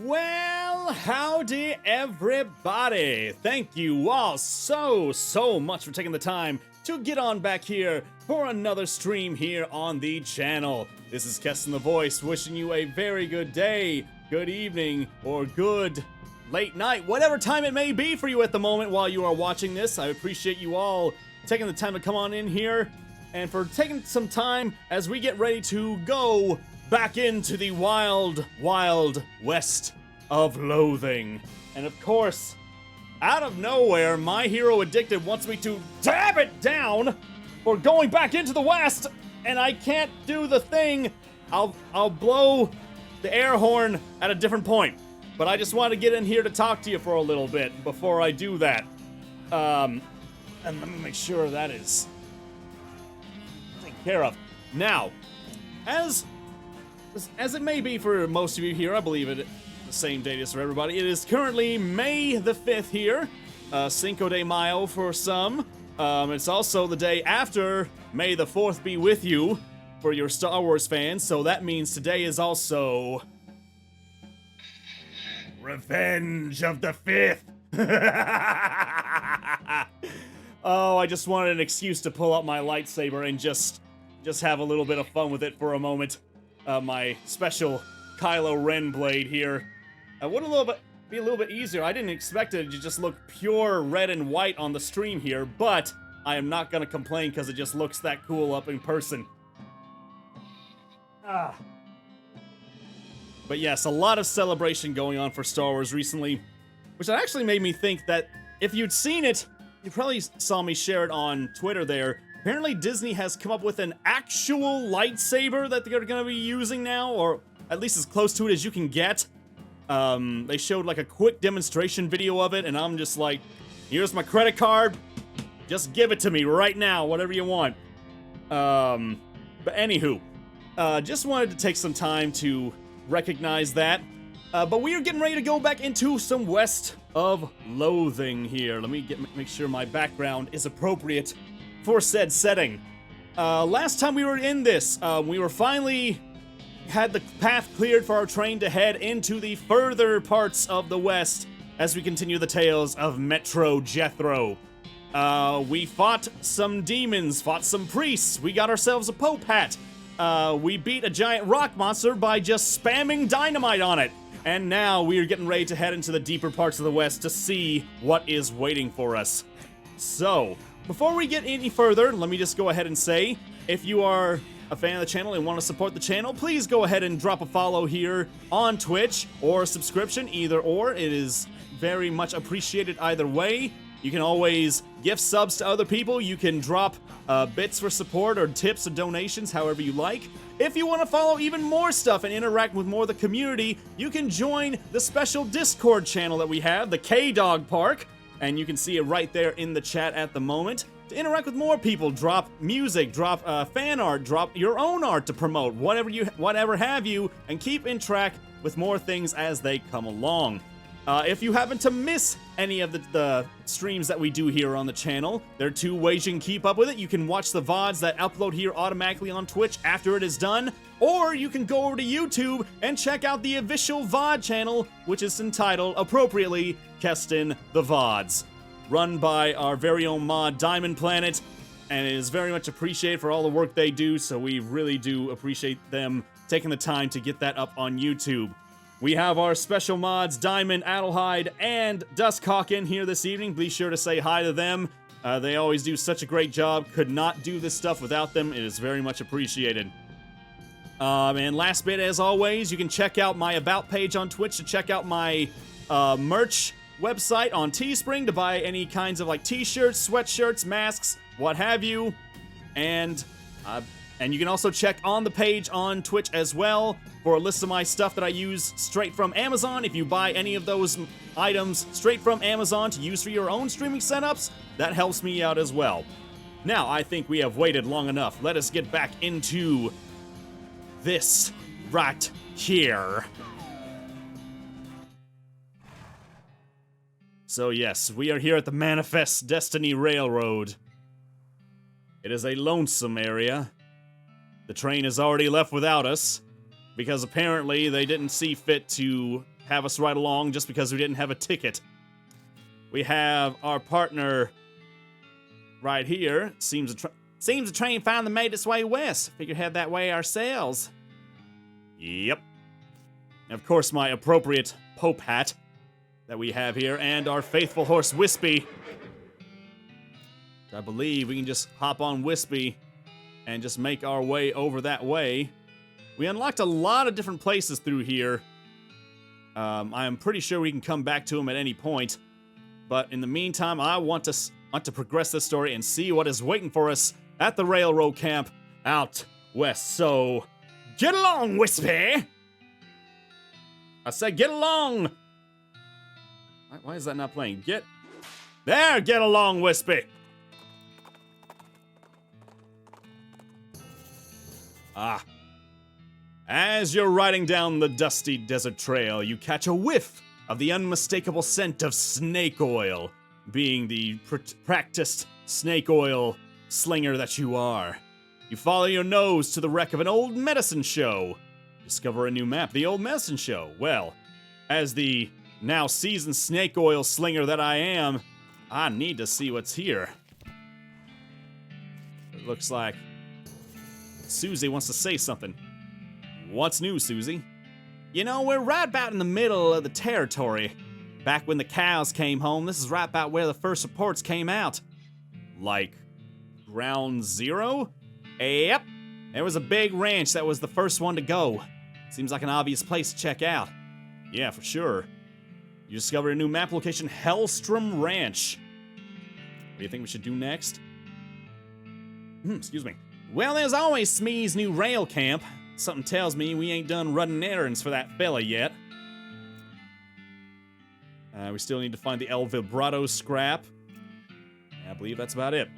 Well, howdy everybody. Thank you all so much for taking the time to get on back here for another stream here on the channel. This is Kestin the Voice wishing you a very good day, good evening, or good late night, whatever time it may be for you at the moment while you are watching this. I appreciate you all taking the time to come on in here and for taking some time as we get ready to go back into the wild west of Loathing. And of course, out of nowhere, my hero addicted wants me to dab it down for going back into the west, and I can't do the thing. I'll blow the air horn at a different point. But I just want to get in here to talk to you for a little bit before I do that. And let me make sure that is taken care of. Now, as it may be for most of you here, I believe it the same date as for everybody. It is currently May the 5th here, Cinco de Mayo for some. It's also the day after May the 4th be with you for your Star Wars fans, so that means today is also Revenge of the 5th. Oh, I just wanted an excuse to pull out my lightsaber and just have a little bit of fun with it for a moment. My special Kylo Ren blade here. Would be a little bit easier. I didn't expect it to just look pure red and white on the stream here, but I am not gonna complain because it just looks that cool up in person. But yes, a lot of celebration going on for Star Wars recently, which actually made me think that if you'd seen it, you probably saw me share it on Twitter there. Apparently Disney has come up with an actual lightsaber that they're gonna be using now, or at least as close to it as you can get. They showed like a quick demonstration video of it, and I'm just like, here's my credit card, just give it to me right now, whatever you want. But anywho, just wanted to take some time to recognize that. But we are getting ready to go back into some West of Loathing here. Let me make sure my background is appropriate for said setting. Last time we were in this, we were finally had the path cleared for our train to head into the further parts of the West as we continue the tales of Metro Jethro. We fought some demons, fought some priests, we got ourselves a Pope hat. We beat a giant rock monster by just spamming dynamite on it. And now we are getting ready to head into the deeper parts of the West to see what is waiting for us. So, before we get any further, let me just go ahead and say, if you are a fan of the channel and want to support the channel, please go ahead and drop a follow here on Twitch or a subscription, either or. It is very much appreciated either way. You can always gift subs to other people. You can drop bits for support or tips or donations, however you like. If you want to follow even more stuff and interact with more of the community, you can join the special Discord channel that we have, the K-Dog Park, and you can see it right there in the chat at the moment. To interact with more people, drop music, drop fan art, drop your own art to promote, whatever have you, and keep in track with more things as they come along. If you happen to miss any of the streams that we do here on the channel, there are two ways you can keep up with it. You can watch the VODs that upload here automatically on Twitch after it is done, or you can go over to YouTube and check out the official VOD channel, which is entitled, appropriately, Kestin the VODs, run by our very own mod, Diamond Planet, and it is very much appreciated for all the work they do, so we really do appreciate them taking the time to get that up on YouTube. We have our special mods, Diamond, Adelheid, and Duskhawk in here this evening. Be sure to say hi to them. They always do such a great job. Could not do this stuff without them. It is very much appreciated. And last bit, as always, you can check out my About page on Twitch to check out my merch website on Teespring to buy any kinds of like t-shirts, sweatshirts, masks, what have you. And you can also check on the page on Twitch as well for a list of my stuff that I use straight from Amazon. If you buy any of those items straight from Amazon to use for your own streaming setups, that helps me out as well. Now, I think we have waited long enough. Let us get back into this right here. So yes, we are here at the Manifest Destiny Railroad. It is a lonesome area. The train has already left without us, because apparently they didn't see fit to have us right along just because we didn't have a ticket. We have our partner right here. Seems the train finally made its way west. Figured head that way ourselves. Yep. And of course, my appropriate Pope hat that we have here, and our faithful horse Wispy. I believe we can just hop on Wispy and just make our way over that way. We unlocked a lot of different places through here. I am pretty sure we can come back to them at any point. But in the meantime, I want to progress this story and see what is waiting for us at the railroad camp out west. So, get along, Wispy! I said get along! Why is that not playing? Get along, Wispy! Ah. As you're riding down the dusty desert trail, you catch a whiff of the unmistakable scent of snake oil, being the practiced snake oil slinger that you are. You follow your nose to the wreck of an old medicine show. Discover a new map, the old medicine show. Well, as the now seasoned snake oil slinger that I am, I need to see what's here. It looks like Susie wants to say something. What's new, Susie? You know, we're right about in the middle of the territory. Back when the cows came home, this is right about where the first reports came out. Like, ground zero? Yep. There was a big ranch that was the first one to go. Seems like an obvious place to check out. Yeah, for sure. You discovered a new map location, Hellstrom Ranch. What do you think we should do next? Excuse me. Well, there's always Smee's new rail camp. Something tells me we ain't done running errands for that fella yet. We still need to find the El Vibrato scrap. I believe that's about it.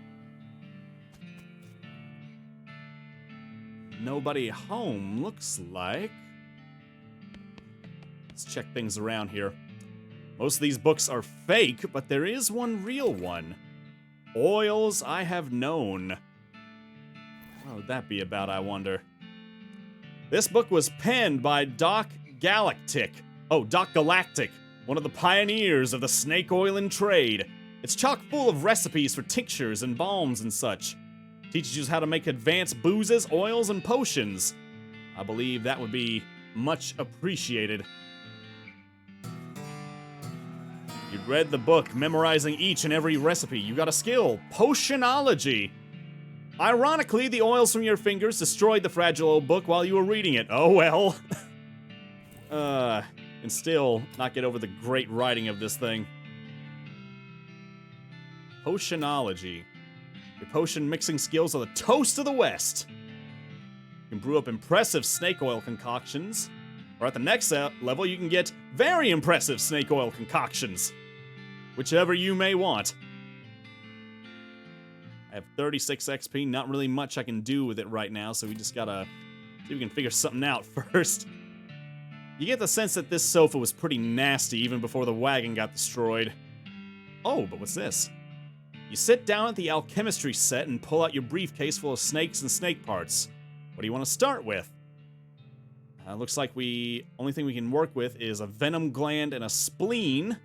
Nobody home, looks like. Let's check things around here. Most of these books are fake, but there is one real one. Oils I Have Known. What would that be about, I wonder? This book was penned by Doc Galactic, one of the pioneers of the snake oiling trade. It's chock full of recipes for tinctures and balms and such. Teaches you how to make advanced boozes, oils, and potions. I believe that would be much appreciated. You'd read the book, memorizing each and every recipe. You got a skill, potionology. Ironically, the oils from your fingers destroyed the fragile old book while you were reading it. Oh well. And still not get over the great writing of this thing. Potionology. Your potion mixing skills are the toast of the West. You can brew up impressive snake oil concoctions. Or at the next level, you can get very impressive snake oil concoctions. Whichever you may want. I have 36 XP, not really much I can do with it right now, so we just gotta see if we can figure something out first. You get the sense that this sofa was pretty nasty even before the wagon got destroyed. Oh, but what's this? You sit down at the alchemistry set and pull out your briefcase full of snakes and snake parts. What do you want to start with? Looks like only thing we can work with is a venom gland and a spleen.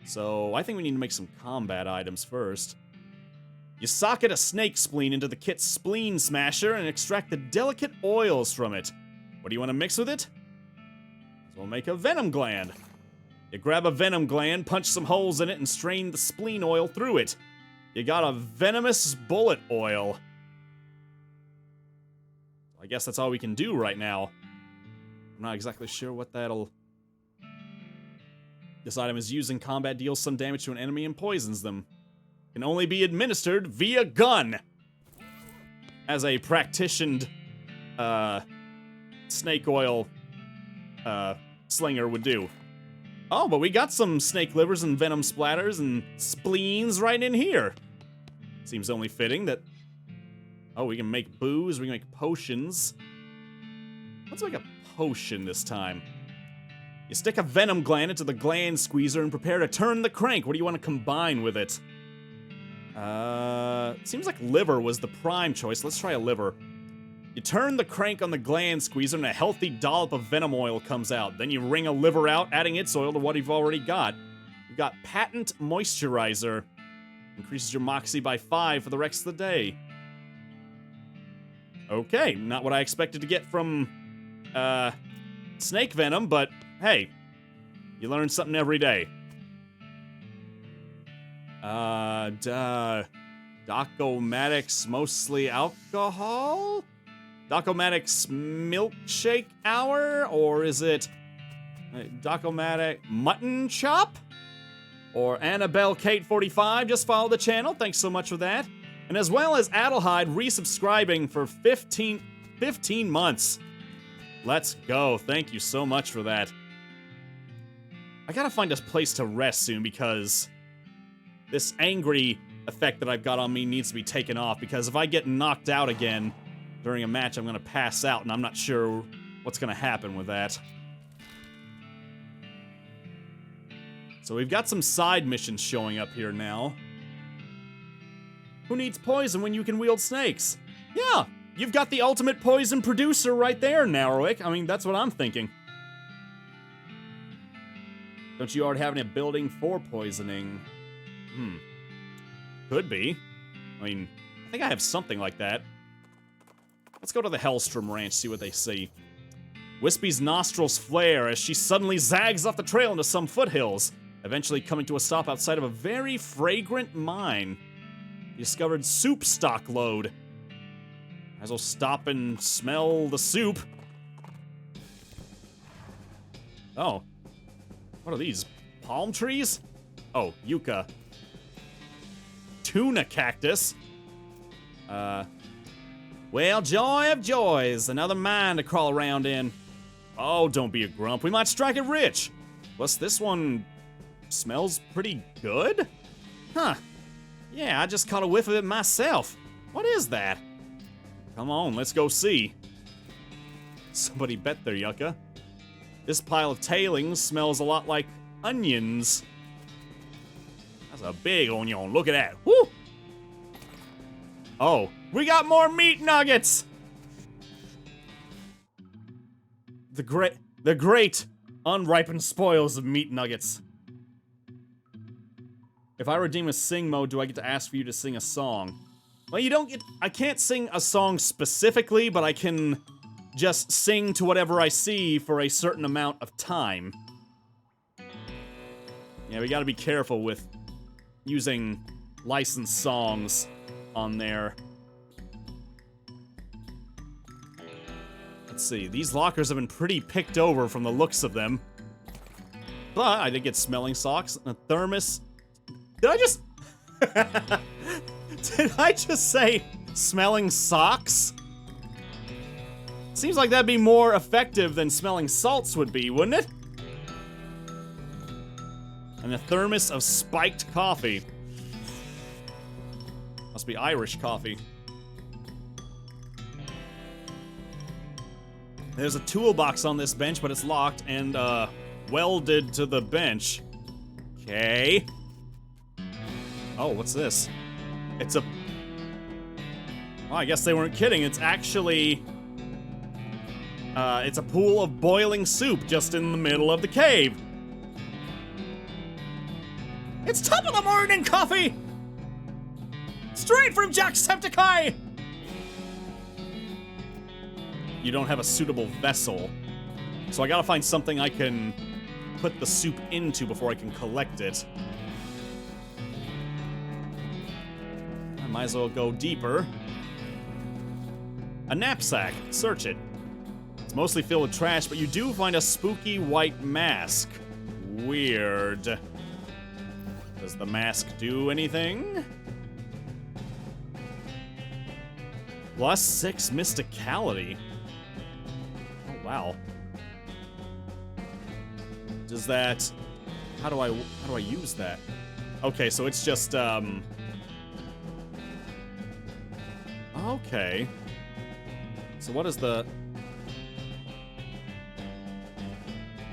So I think we need to make some combat items first. You socket a snake spleen into the kit's spleen smasher and extract the delicate oils from it. What do you want to mix with it? So we'll make a venom gland. You grab a venom gland, punch some holes in it, and strain the spleen oil through it. You got a venomous bullet oil. I guess that's all we can do right now. I'm not exactly sure what that'll... This item is used in combat, deals some damage to an enemy, and poisons them. Can only be administered via gun. As a practitioned, snake oil, slinger would do. Oh, but we got some snake livers and venom splatters and spleens right in here. Seems only fitting that... Oh, we can make booze, we can make potions. Let's make a potion this time. You stick a venom gland into the gland squeezer and prepare to turn the crank. What do you want to combine with it? Seems like liver was the prime choice. Let's try a liver. You turn the crank on the gland squeezer and a healthy dollop of venom oil comes out. Then you wring a liver out, adding its oil to what you've already got. You've got Patent Moisturizer. Increases your moxie by 5 for the rest of the day. Okay, not what I expected to get from, snake venom, but hey, you learn something every day. Docomatics mostly alcohol? Docomatics milkshake hour? Or is it Docomatic mutton chop? Or Annabelle Kate 45, just follow the channel. Thanks so much for that. And as well as Adelheid resubscribing for 15 months. Let's go. Thank you so much for that. I gotta find a place to rest soon because this angry effect that I've got on me needs to be taken off, because if I get knocked out again during a match, I'm gonna pass out, and I'm not sure what's gonna happen with that. So we've got some side missions showing up here now. Who needs poison when you can wield snakes? Yeah, you've got the ultimate poison producer right there, Narrowick. I mean, that's what I'm thinking. Don't you already have an ability for poisoning? Could be. I mean, I think I have something like that. Let's go to the Hellstrom Ranch, see what they see. Wispy's nostrils flare as she suddenly zags off the trail into some foothills, eventually coming to a stop outside of a very fragrant mine. You discovered soup stock load. Might as well stop and smell the soup. Oh. What are these? Palm trees? Oh, yucca. Tuna cactus. Well, joy of joys. Another mine to crawl around in. Oh, don't be a grump. We might strike it rich. Plus, this one smells pretty good? Huh. Yeah, I just caught a whiff of it myself. What is that? Come on, let's go see. Somebody bet their yucca. This pile of tailings smells a lot like onions. That's a big onion. Look at that. Woo! Oh, we got more meat nuggets! The great unripened spoils of meat nuggets. If I redeem a sing mode, do I get to ask for you to sing a song? Well, you don't get... I can't sing a song specifically, but I can just sing to whatever I see for a certain amount of time. Yeah, we gotta be careful with using licensed songs on there. Let's see. These lockers have been pretty picked over from the looks of them. But I did get smelling salts and a thermos. Did I just... Did I just say smelling socks? Seems like that'd be more effective than smelling salts would be, wouldn't it? And a thermos of spiked coffee. Must be Irish coffee. There's a toolbox on this bench, but it's locked and, welded to the bench. Okay. Oh, what's this? It's a... Well, I guess they weren't kidding. It's actually... it's a pool of boiling soup just in the middle of the cave. It's top of the morning coffee! Straight from Jacksepticeye! You don't have a suitable vessel. So I gotta find something I can put the soup into before I can collect it. I might as well go deeper. A knapsack. Search it. It's mostly filled with trash, but you do find a spooky white mask. Weird. Does the mask do anything? +6 mysticality. Oh, wow. Does that... How do I use that? Okay, so it's just, Okay. So what is the...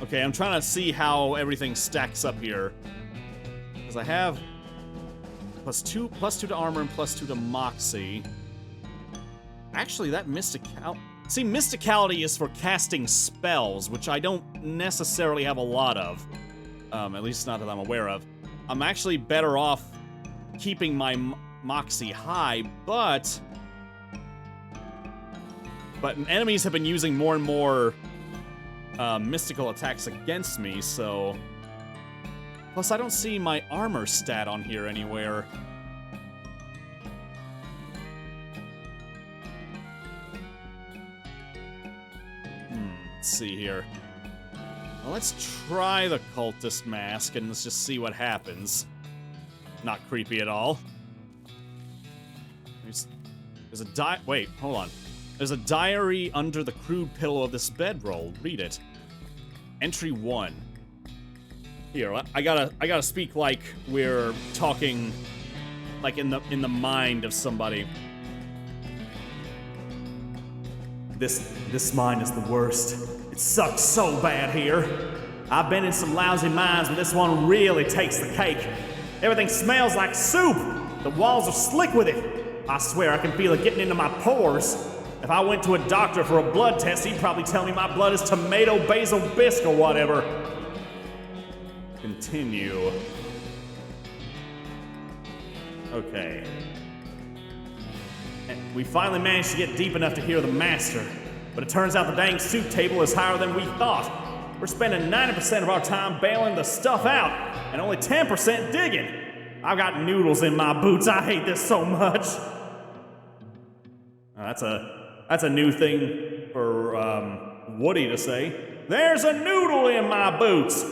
Okay, I'm trying to see how everything stacks up here. Because I have +2 to armor and +2 to moxie. Actually, that See, mysticality is for casting spells, which I don't necessarily have a lot of. At least not that I'm aware of. I'm actually better off keeping my moxie high, but enemies have been using more and more mystical attacks against me, so... Plus, I don't see my armor stat on here anywhere. Let's see here. Well, let's try the cultist mask and let's just see what happens. Not creepy at all. There's a wait, hold on. There's a diary under the crude pillow of this bedroll. Read it. Entry 1. Here, I gotta speak like we're talking, like in the mind of somebody. This mine is the worst. It sucks so bad here. I've been in some lousy mines, but this one really takes the cake. Everything smells like soup. The walls are slick with it. I swear I can feel it getting into my pores. If I went to a doctor for a blood test, he'd probably tell me my blood is tomato basil bisque or whatever. Continue. Okay. We finally managed to get deep enough to hear the master, but it turns out the dang soup table is higher than we thought. We're spending 90% of our time bailing the stuff out, and only 10% digging. I've got noodles in my boots. I hate this so much. That's a new thing for Woody to say. There's a noodle in my boots.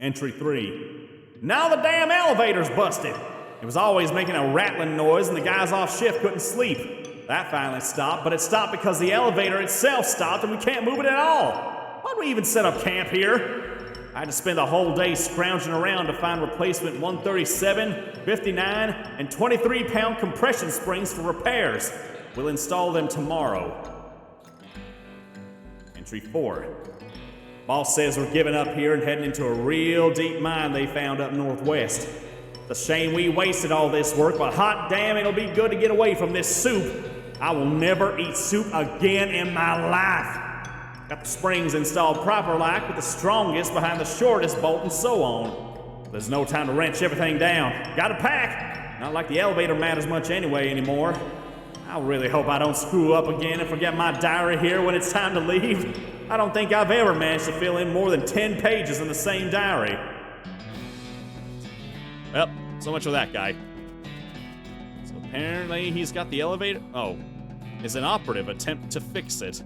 Entry 3. Now the damn elevator's busted. It was always making a rattling noise and the guys off shift couldn't sleep. That finally stopped, but it stopped because the elevator itself stopped and we can't move it at all. Why'd we even set up camp here? I had to spend the whole day scrounging around to find replacement 137, 59, and 23-pound compression springs for repairs. We'll install them tomorrow. Entry 4. Boss says we're giving up here and heading into a real deep mine they found up northwest. It's a shame we wasted all this work, but hot damn, it'll be good to get away from this soup. I will never eat soup again in my life. Got the springs installed proper like, with the strongest behind the shortest bolt and so on. There's no time to wrench everything down. Gotta pack! Not like the elevator matters much anyway anymore. I really hope I don't screw up again and forget my diary here when it's time to leave. I don't think I've ever managed to fill in more than 10 pages in the same diary. Well, so much for that guy. So apparently he's got the elevator. Oh, is an operative attempt to fix it.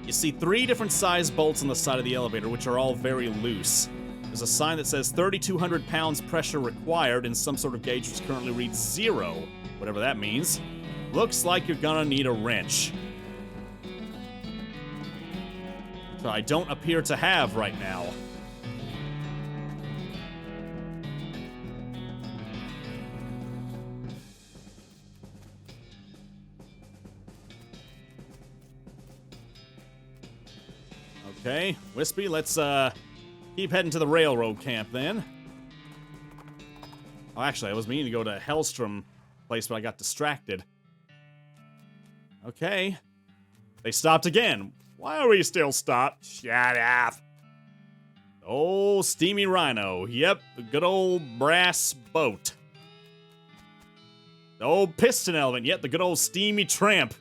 You see 3 different size bolts on the side of the elevator, which are all very loose. There's a sign that says 3,200 pounds pressure required, and some sort of gauge which currently reads 0, whatever that means. Looks like you're gonna need a wrench. So I don't appear to have right now. Okay, Wispy, let's keep heading to the railroad camp then. Oh, actually, I was meaning to go to Hellstrom place, but I got distracted. Okay. They stopped again. Why are we still stopped? Shut up. Oh, Steamy Rhino. Yep, the good old brass boat. The old Piston Elephant. Yep, the good old Steamy Tramp.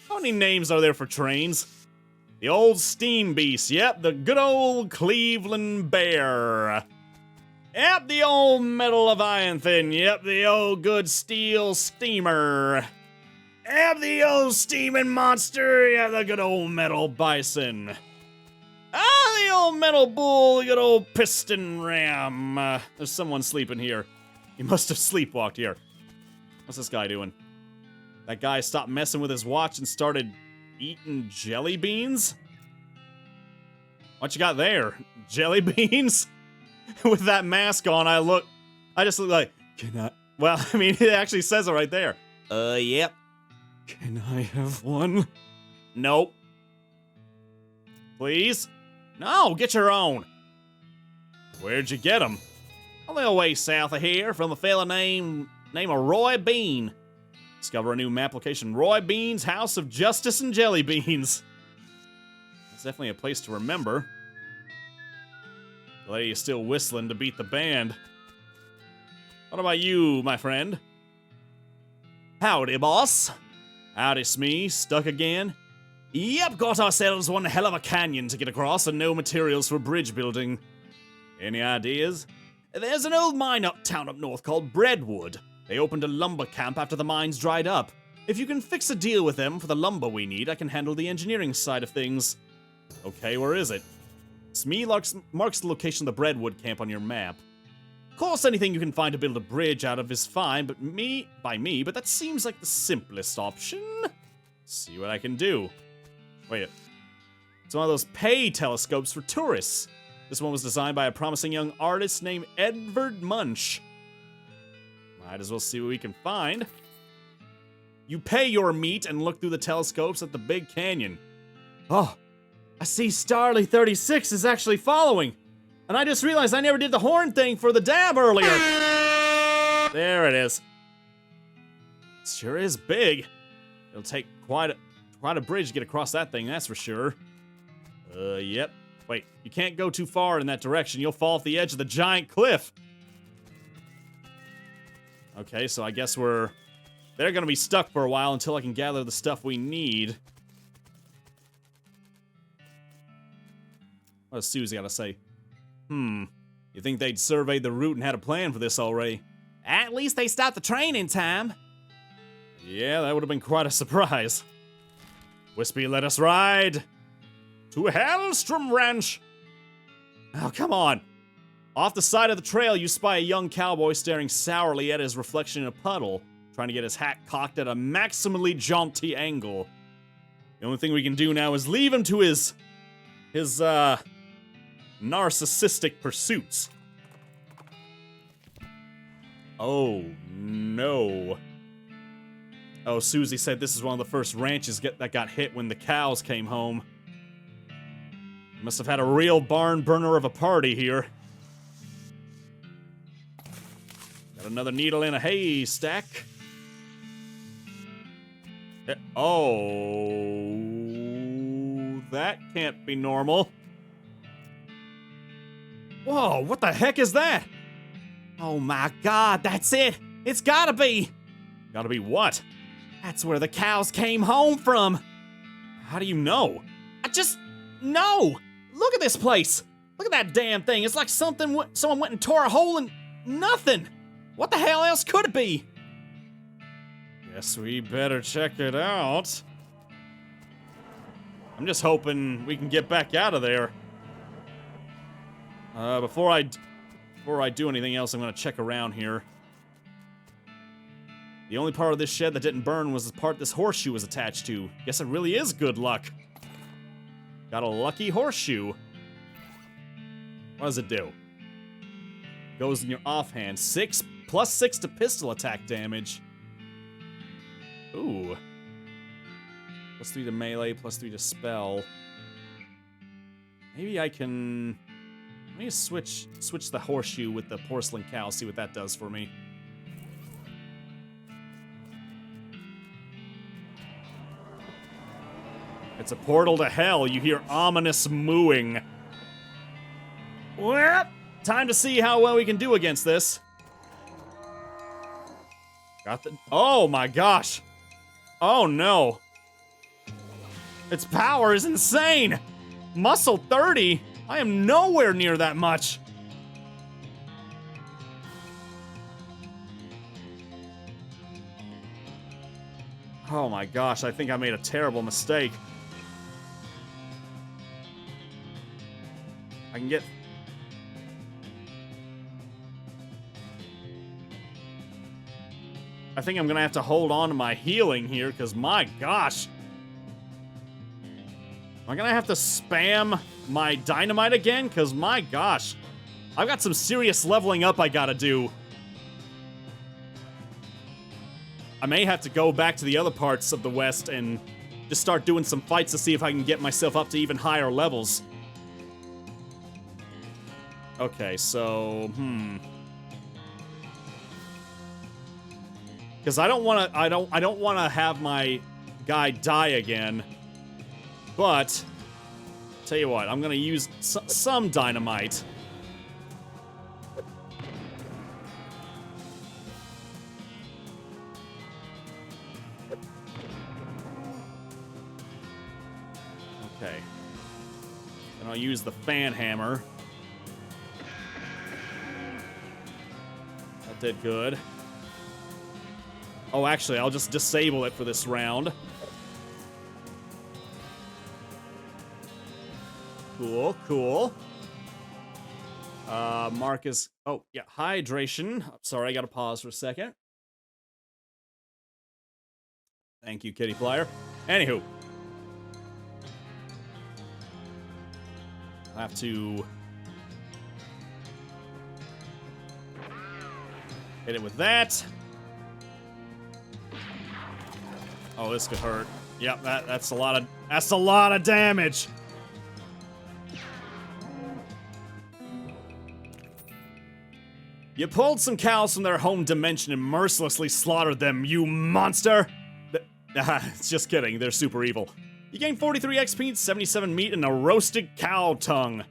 How many names are there for trains? The old Steam Beast. Yep, the good old Cleveland Bear. Yep, the old Metal Leviathan. Yep, the old good Steel Steamer. Yep, the old Steaming Monster. Yeah, the good old Metal Bison. Ah, the old Metal Bull. The good old Piston Ram. There's someone sleeping here. He must have sleepwalked here. What's this guy doing? That guy stopped messing with his watch and started eating jelly beans? What you got there? Jelly beans? With that mask on, I just look like, can I? Well, I mean, it actually says it right there. Yep. Can I have one? Nope. Please? No, get your own. Where'd you get them? A little way south of here, from a fella named name of Roy Bean. Discover a new map location, Roy Bean's House of Justice and Jelly Beans. That's definitely a place to remember. The lady is still whistling to beat the band. What about you, my friend? Howdy, boss. Howdy, Smee. Stuck again? Yep, got ourselves one hell of a canyon to get across and no materials for bridge building. Any ideas? There's an old mine uptown up north called Breadwood. They opened a lumber camp after the mines dried up. If you can fix a deal with them for the lumber we need, I can handle the engineering side of things. Okay, where is it? Smee marks the location of the Breadwood camp on your map. Of course, anything you can find to build a bridge out of is fine, but but that seems like the simplest option. See what I can do. Wait, it's one of those pay telescopes for tourists. This one was designed by a promising young artist named Edvard Munch. Might as well see what we can find. You pay your meat and look through the telescopes at the big canyon. Oh, I see Starly 36 is actually following. And I just realized I never did the horn thing for the dab earlier. There it is. It sure is big. It'll take quite a bridge to get across that thing, that's for sure. Yep. Wait, you can't go too far in that direction. You'll fall off the edge of the giant cliff. Okay, so I guess they're gonna be stuck for a while until I can gather the stuff we need. What does Susie gotta say? You think they'd surveyed the route and had a plan for this already? At least they stopped the train in time. Yeah, that would have been quite a surprise. Wispy, let us ride to Hellstrom Ranch. Oh, come on. Off the side of the trail, you spy a young cowboy staring sourly at his reflection in a puddle, trying to get his hat cocked at a maximally jaunty angle. The only thing we can do now is leave him to his narcissistic pursuits. Oh, no. Oh, Susie said this is one of the first ranches that got hit when the cows came home. Must have had a real barn burner of a party here. Got another needle in a haystack. Oh, that can't be normal. Whoa, what the heck is that? Oh my god, that's it! It's gotta be! Gotta be what? That's where the cows came home from! How do you know? I just know! Look at this place! Look at that damn thing! It's like someone went and tore a hole in nothing! What the hell else could it be? Guess we better check it out. I'm just hoping we can get back out of there. Before I do anything else, I'm gonna check around here. The only part of this shed that didn't burn was the part this horseshoe was attached to. Guess it really is good luck. Got a lucky horseshoe. What does it do? Goes in your offhand. +6 to pistol attack damage. Ooh. +3 to melee, +3 to spell. Maybe I can... Let me switch the horseshoe with the porcelain cow, see what that does for me. It's a portal to hell. You hear ominous mooing. Well, time to see how well we can do against this. Got the... Oh my gosh. Oh no. Its power is insane. Muscle 30? I am nowhere near that much. Oh my gosh, I think I made a terrible mistake. I can get... I think I'm gonna have to hold on to my healing here, because my gosh. Am I gonna have to spam my dynamite again? Because my gosh. I've got some serious leveling up I gotta do. I may have to go back to the other parts of the West and just start doing some fights to see if I can get myself up to even higher levels. Okay, so, Because I don't want to. I don't want to have my guy die again. But tell you what, I'm gonna use some dynamite. Okay. And I'll use the fan hammer. That did good. Oh, actually, I'll just disable it for this round. Cool, cool. Marcus. Oh, yeah, hydration. Sorry, I gotta pause for a second. Thank you, Kitty Flyer. Anywho. I have to hit it with that. Oh, this could hurt. Yep, that's a lot of damage. You pulled some cows from their home dimension and mercilessly slaughtered them, you monster! Just kidding, they're super evil. You gain 43 XP, 77 meat, and a roasted cow tongue.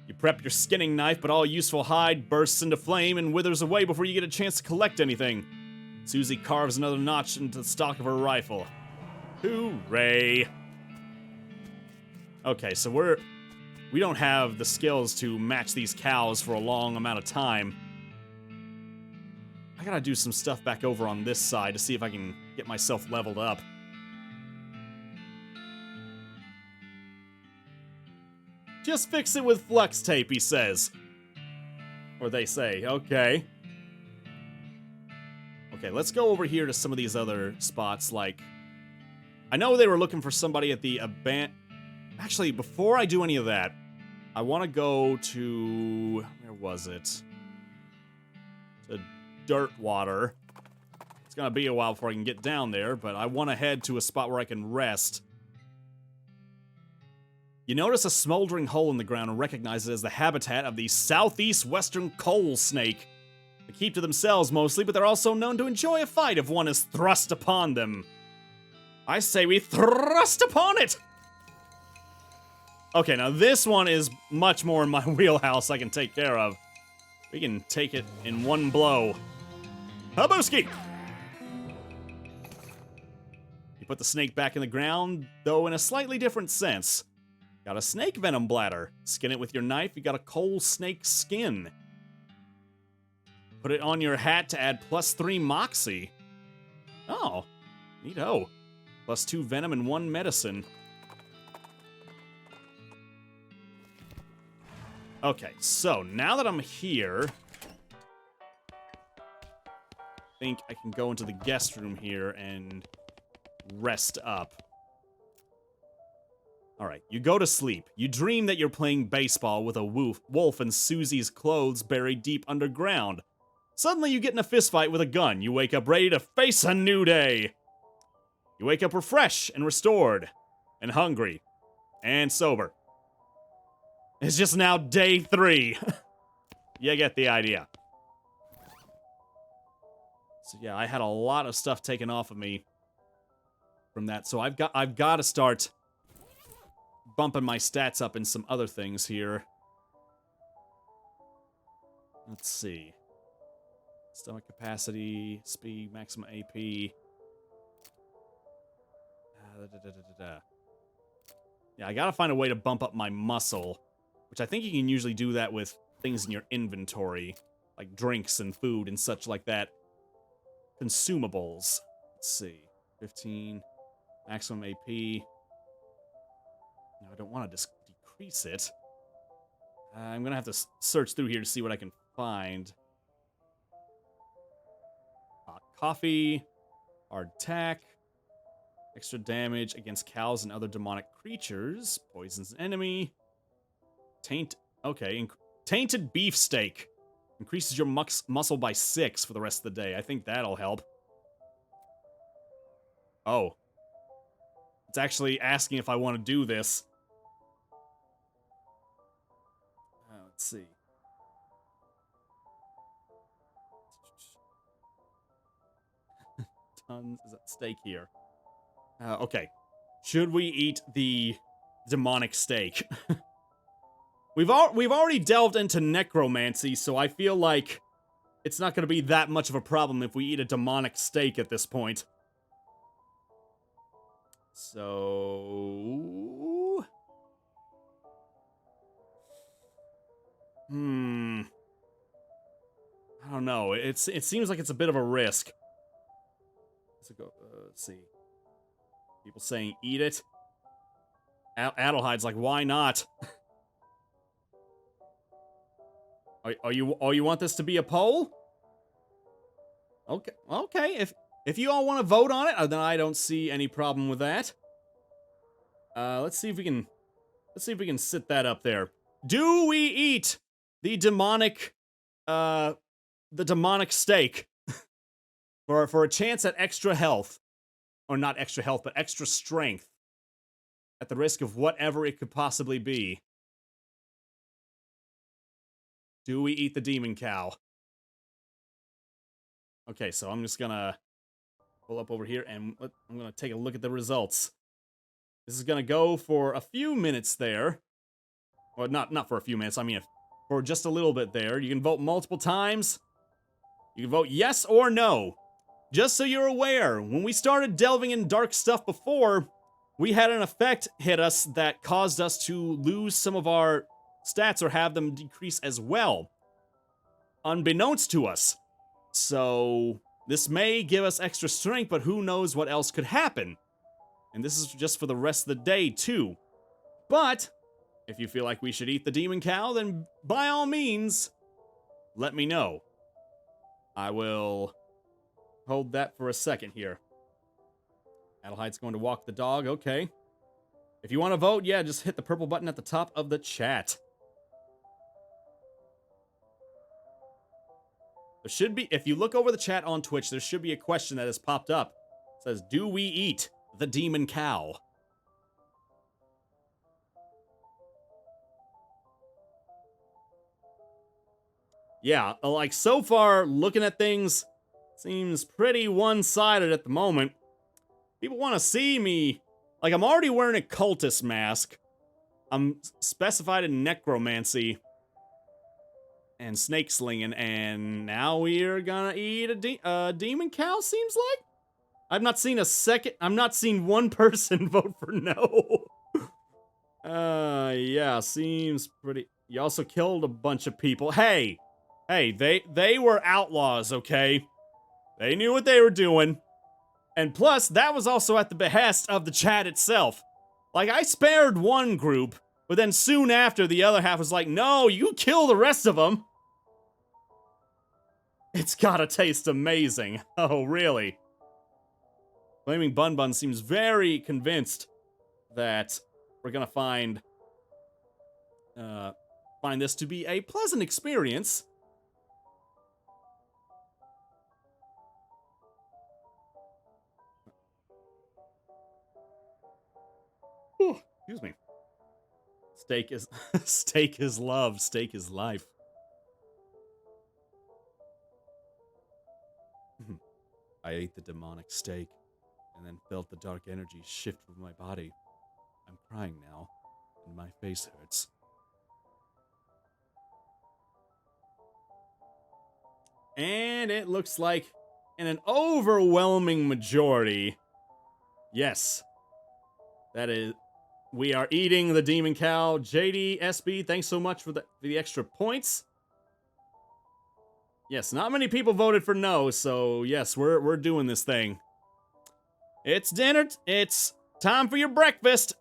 You prep your skinning knife, but all useful hide bursts into flame and withers away before you get a chance to collect anything. Susie carves another notch into the stock of her rifle. Hooray! Okay, so we don't have the skills to match these cows for a long amount of time. I gotta do some stuff back over on this side to see if I can get myself leveled up. Just fix it with flex tape, he says. Or they say, okay. Okay, let's go over here to some of these other spots, like... I know they were looking for somebody at the Actually, before I do any of that, I want to go to... Where was it? To Dirtwater. It's gonna be a while before I can get down there, but I want to head to a spot where I can rest. You notice a smoldering hole in the ground and recognize it as the habitat of the southeast western coal snake. They keep to themselves mostly, but they're also known to enjoy a fight if one is thrust upon them. I say we thrust upon it! Okay, now this one is much more in my wheelhouse I can take care of. We can take it in one blow. Habuski! You put the snake back in the ground, though in a slightly different sense. Got a snake venom bladder. Skin it with your knife, you got a coal snake skin. Put it on your hat to add +3 moxie. Oh, neato. +2 venom and 1 medicine. Okay, so now that I'm here, I think I can go into the guest room here and rest up. Alright, you go to sleep. You dream that you're playing baseball with a wolf in Susie's clothes buried deep underground. Suddenly you get in a fistfight with a gun. You wake up ready to face a new day. You wake up refreshed and restored. And hungry. And sober. It's just now day 3. You get the idea. So yeah, I had a lot of stuff taken off of me from that. So I've got to start bumping my stats up in some other things here. Let's see. Stomach capacity, speed, maximum AP. Yeah, I gotta find a way to bump up my muscle, which I think you can usually do that with things in your inventory, like drinks and food and such like that. Consumables. Let's see. 15. Maximum AP. No, I don't want to decrease it. I'm gonna have to search through here to see what I can find. Coffee. Hard attack. Extra damage against cows and other demonic creatures. Poisons an enemy. Okay. Tainted beefsteak. Increases your muscle by 6 for the rest of the day. I think that'll help. Oh. It's actually asking if I want to do this. Let's see. tons is at stake here. Okay. Should we eat the demonic steak? We've already delved into necromancy, so I feel like it's not going to be that much of a problem if we eat a demonic steak at this point. So... I don't know. It seems like it's a bit of a risk. Let's see. People saying eat it. Adelhide's like, why not? Are you want this to be a poll? Okay. If you all want to vote on it, then I don't see any problem with that. Let's see if we can sit that up there. Do we eat the demonic steak for a chance at extra health, or not extra health, but extra strength, at the risk of whatever it could possibly be? Do we eat the demon cow? Okay, so I'm just gonna pull up over here and I'm gonna take a look at the results. This is gonna go for a few minutes there. Well, not for a few minutes, I mean for just a little bit there. You can vote multiple times. You can vote yes or no. Just so you're aware, when we started delving in dark stuff before, we had an effect hit us that caused us to lose some of our stats or have them decrease as well, unbeknownst to us. So this may give us extra strength, but who knows what else could happen. And this is just for the rest of the day too. But if you feel like we should eat the demon cow, then by all means, let me know. I will hold that for a second here. Adelhide's going to walk the dog, okay. If you want to vote, yeah, just hit the purple button at the top of the chat. There should be, if you look over the chat on Twitch, there should be a question that has popped up. It says, do we eat the demon cow? Yeah, like, so far, looking at things, seems pretty one-sided at the moment. People want to see me. Like, I'm already wearing a cultist mask. I'm specified in necromancy and snake slinging, and now we're gonna eat a demon cow, seems like? I've not seen one person vote for no. Yeah, seems pretty... You also killed a bunch of people. Hey, they were outlaws, okay? They knew what they were doing. And plus, that was also at the behest of the chat itself. Like, I spared one group, but then soon after, the other half was like, no, you kill the rest of them. It's gotta taste amazing. Oh, really? Flaming Bun Bun seems very convinced that we're gonna find this to be a pleasant experience. Ooh, excuse me. Steak is steak is love. Steak is life. I ate the demonic steak and then felt the dark energy shift through my body. I'm crying now, and my face hurts. And it looks like, in an overwhelming majority, yes, that is, we are eating the demon cow. JD SB, thanks so much for the extra points. Yes, not many people voted for no, so yes, we're doing this thing. It's dinner. It's time for your breakfast.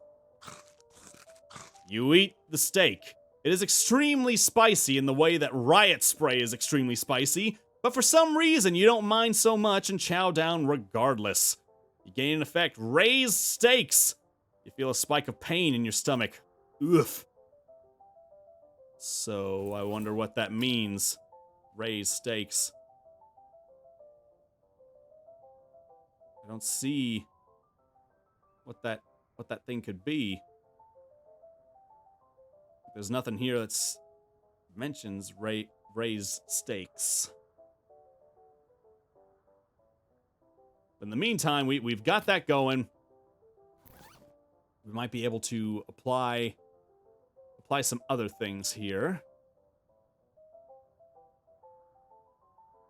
You eat the steak. It is extremely spicy in the way that riot spray is extremely spicy, but for some reason you don't mind so much and chow down regardless. You gain an effect, raised stakes. You feel a spike of pain in your stomach. Oof. So I wonder what that means. Raised stakes. I don't see what that thing could be. There's nothing here that's mentions raised stakes. In the meantime, we've got that going. We might be able to apply some other things here.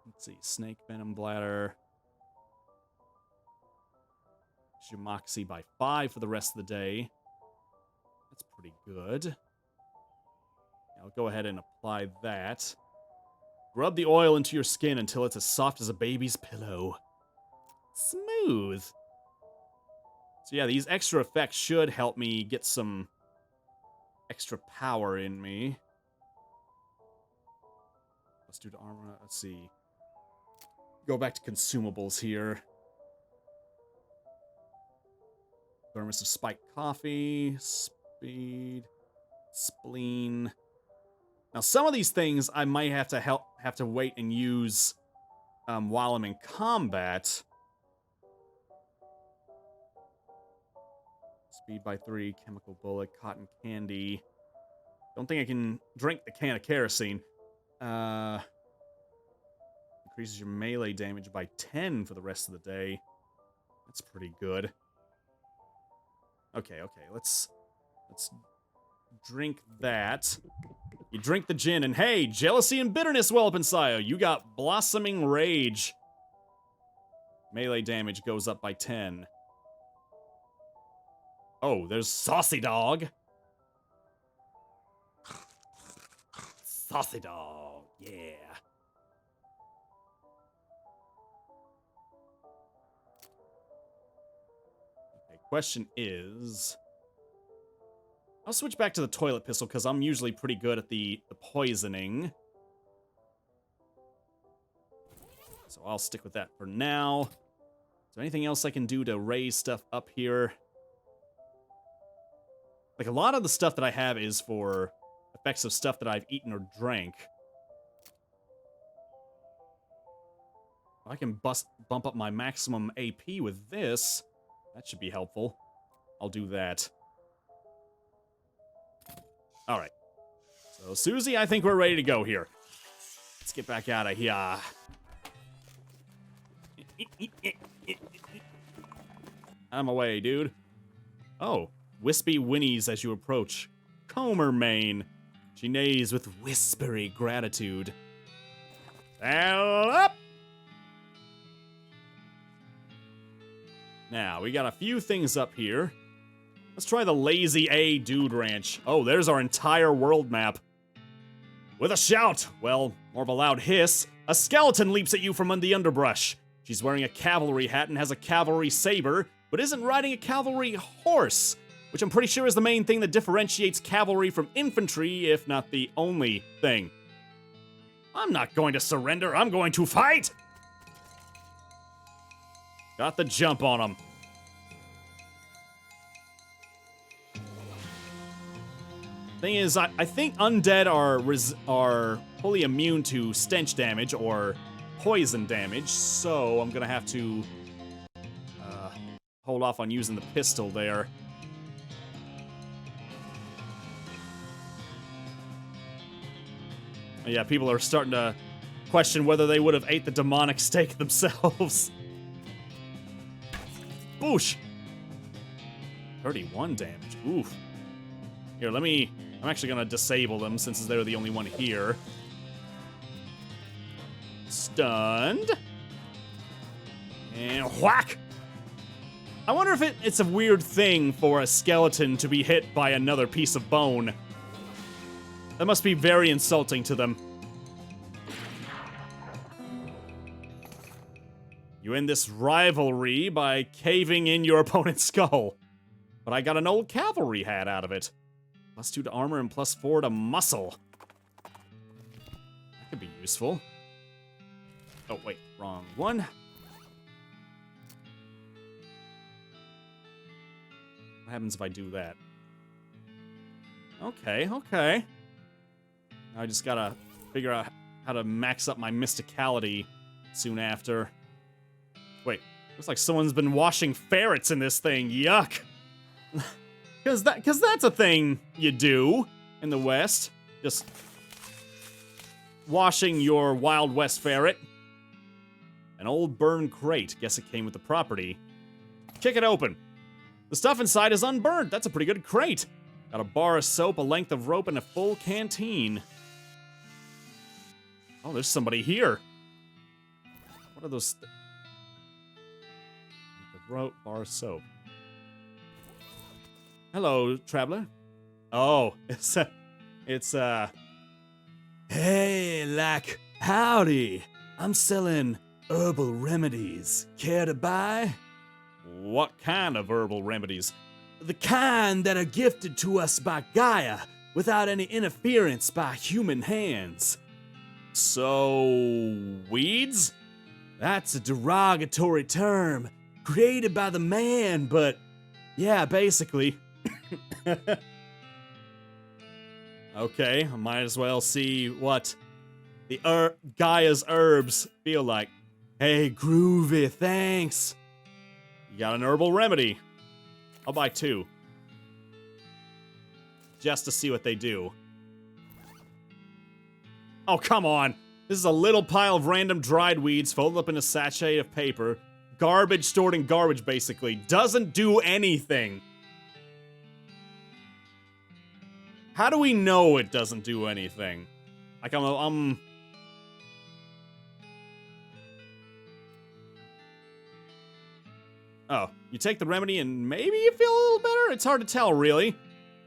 Let's see, snake venom bladder. Your moxie by 5 for the rest of the day. That's pretty good. I'll go ahead and apply that. Rub the oil into your skin until it's as soft as a baby's pillow. Smooth. So yeah, these extra effects should help me get some extra power in me. Let's do the armor. Let's see. Go back to consumables here. Thermos of spiked coffee, speed, spleen. Now, some of these things I might have to wait and use while I'm in combat. Speed by 3, chemical bullet, cotton candy. Don't think I can drink the can of kerosene. Increases your melee damage by 10 for the rest of the day. That's pretty good. Okay, let's drink that. You drink the gin, and hey, jealousy and bitterness well up inside you. You got blossoming rage. Melee damage goes up by 10. Oh, there's saucy dog. Saucy dog, yeah. Question is, I'll switch back to the toilet pistol because I'm usually pretty good at the poisoning. So I'll stick with that for now. Is there anything else I can do to raise stuff up here? Like, a lot of the stuff that I have is for effects of stuff that I've eaten or drank. If I can bump up my maximum AP with this, that should be helpful. I'll do that. Alright. So, Susie, I think we're ready to go here. Let's get back out of here. I'm away, dude. Oh. Wispy whinnies as you approach. Comer mane. She neighs with whispery gratitude. Saddle up! Now, we got a few things up here. Let's try the Lazy A Dude Ranch. Oh, there's our entire world map. With a shout, well, more of a loud hiss, a skeleton leaps at you from the underbrush. She's wearing a cavalry hat and has a cavalry saber, but isn't riding a cavalry horse, which I'm pretty sure is the main thing that differentiates cavalry from infantry, if not the only thing. I'm not going to surrender, I'm going to fight! Got the jump on him. Thing is, I think undead are fully immune to stench damage or poison damage, so I'm gonna have to hold off on using the pistol there. Yeah, people are starting to question whether they would have ate the demonic steak themselves. Boosh! 31 damage. Oof. Here, I'm actually gonna disable them since they're the only one here. Stunned. And whack! I wonder if it's a weird thing for a skeleton to be hit by another piece of bone. That must be very insulting to them. You end this rivalry by caving in your opponent's skull. But I got an old cavalry hat out of it. +2 to armor and +4 to muscle. That could be useful. Oh, wait, wrong one. What happens if I do that? Okay. I just gotta figure out how to max up my mysticality soon after. Wait, looks like someone's been washing ferrets in this thing. Yuck. Cause that's a thing you do in the West. Just washing your Wild West ferret. An old burned crate. Guess it came with the property. Kick it open. The stuff inside is unburned. That's a pretty good crate. Got a bar of soap, a length of rope, and a full canteen. Oh, there's somebody here. What are those? The rope, bar of soap. Hello, traveler. Oh, Hey, lack, howdy. I'm selling herbal remedies. Care to buy? What kind of herbal remedies? The kind that are gifted to us by Gaia without any interference by human hands. So, weeds? That's a derogatory term created by the man, but yeah, basically. Okay, I might as well see what the Gaia's herbs feel like. Hey, groovy, thanks. You got an herbal remedy. I'll buy 2. Just to see what they do. Oh, come on. This is a little pile of random dried weeds folded up in a sachet of paper. Garbage stored in garbage, basically. Doesn't do anything. How do we know it doesn't do anything? Like, Oh, you take the remedy and maybe you feel a little better? It's hard to tell, really.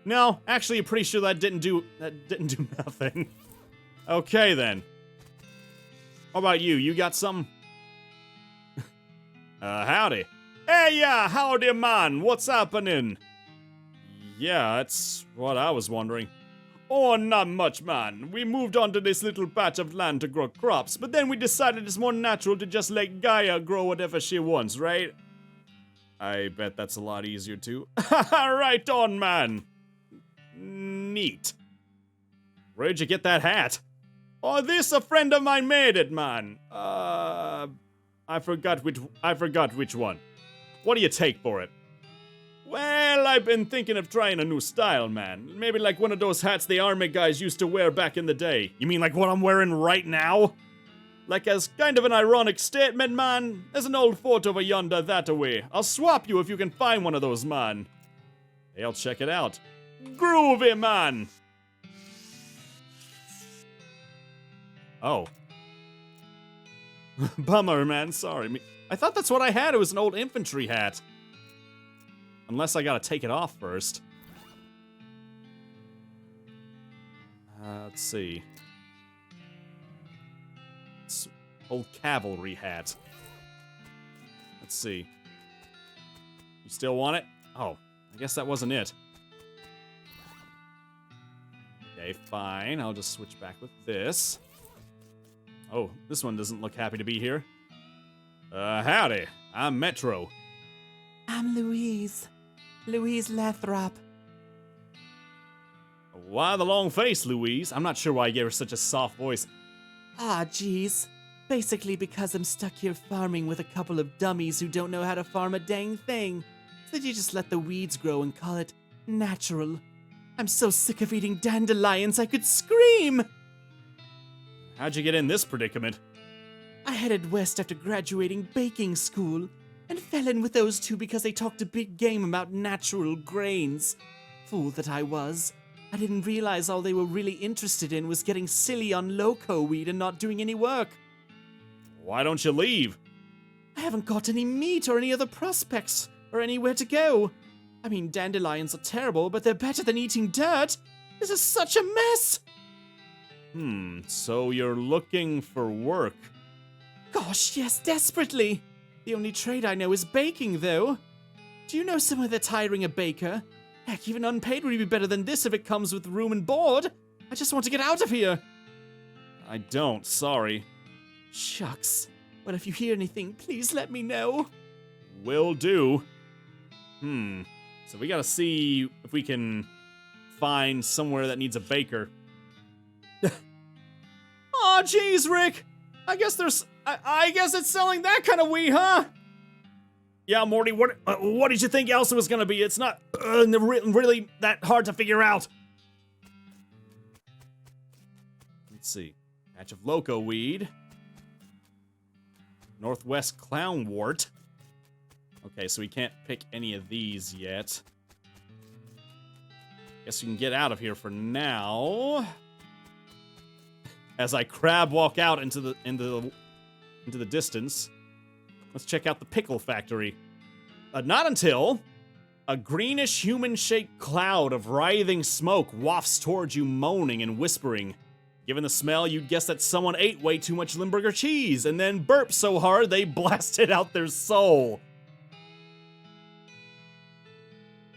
No, actually, I'm pretty sure that didn't do nothing. Okay, then. How about you? You got something? Howdy. Hey, yeah, howdy, man. What's happening? Yeah, that's what I was wondering. Oh, not much, man. We moved onto this little patch of land to grow crops, but then we decided it's more natural to just let Gaia grow whatever she wants, right? I bet that's a lot easier too. Right on, man. Neat. Where'd you get that hat? Oh, this a friend of mine made it, man. I forgot which one. What do you take for it? Well, I've been thinking of trying a new style, man. Maybe like one of those hats the army guys used to wear back in the day. You mean like what I'm wearing right now? Like as kind of an ironic statement, man. There's an old photo over yonder that-a-way. I'll swap you if you can find one of those, man. Hey, I'll check it out. Groovy, man! Oh. Bummer, man. Sorry. I thought that's what I had. It was an old infantry hat. Unless I gotta take it off first. Let's see. It's old cavalry hat. Let's see. You still want it? Oh, I guess that wasn't it. Okay, fine. I'll just switch back with this. Oh, this one doesn't look happy to be here. Howdy. I'm Metro. I'm Louise. Louise Lathrop. Why the long face, Louise? I'm not sure why I gave her such a soft voice. Ah, geez. Basically because I'm stuck here farming with a couple of dummies who don't know how to farm a dang thing. So you just let the weeds grow and call it natural. I'm so sick of eating dandelions I could scream! How'd you get in this predicament? I headed west after graduating baking school and fell in with those two because they talked a big game about natural grains. Fool that I was. I didn't realize all they were really interested in was getting silly on loco weed and not doing any work. Why don't you leave? I haven't got any meat or any other prospects or anywhere to go. I mean, dandelions are terrible, but they're better than eating dirt. This is such a mess. So you're looking for work. Gosh, yes, desperately. The only trade I know is baking, though. Do you know somewhere that's hiring a baker? Heck, even unpaid would be better than this if it comes with room and board. I just want to get out of here. I don't, sorry. Shucks. Well, if you hear anything, please let me know. Will do. So we gotta see if we can find somewhere that needs a baker. Aw, jeez, Rick! I guess it's selling that kind of weed, huh? Yeah, Morty, what did you think else it was gonna be? It's not really that hard to figure out. Let's see. Patch of loco weed. Northwest Clownwort. Okay, so we can't pick any of these yet. Guess we can get out of here for now. As I crab walk out into the distance. Let's check out the pickle factory. Not until a greenish human-shaped cloud of writhing smoke wafts towards you, moaning and whispering. Given the smell, you'd guess that someone ate way too much Limburger cheese and then burped so hard they blasted out their soul.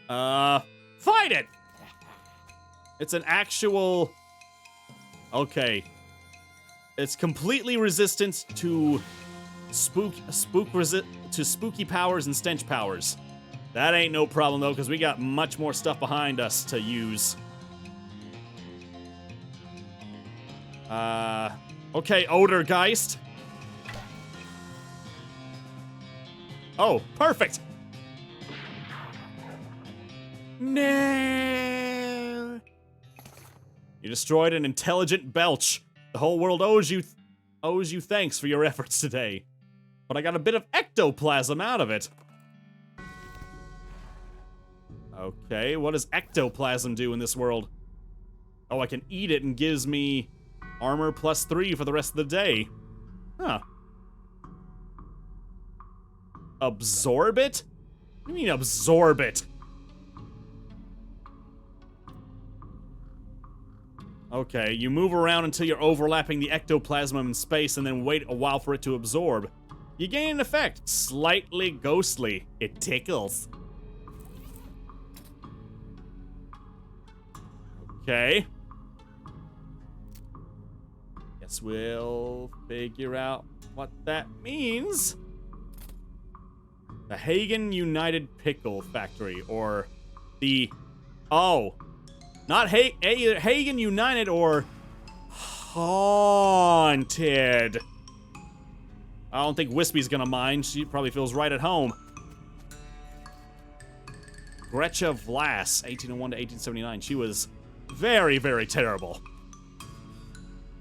Fight it! It's an actual... Okay. It's completely resistant to spooky powers and stench powers. That ain't no problem though, because we got much more stuff behind us to use. Okay, Odorgeist. Oh, perfect. No. You destroyed an intelligent belch. The whole world owes you thanks for your efforts today. But I got a bit of ectoplasm out of it. Okay, what does ectoplasm do in this world? Oh, I can eat it and gives me armor +3 for the rest of the day. Huh. Absorb it? What do you mean absorb it? Okay, you move around until you're overlapping the ectoplasm in space and then wait a while for it to absorb. You gain an effect, slightly ghostly. It tickles. Okay. Guess we'll figure out what that means. The Hagen United Pickle Factory, or the... Oh. Not either Hagen United or Haunted. I don't think Wispy's gonna mind. She probably feels right at home. Gretcha Vlas, 1801 to 1879. She was very, very terrible.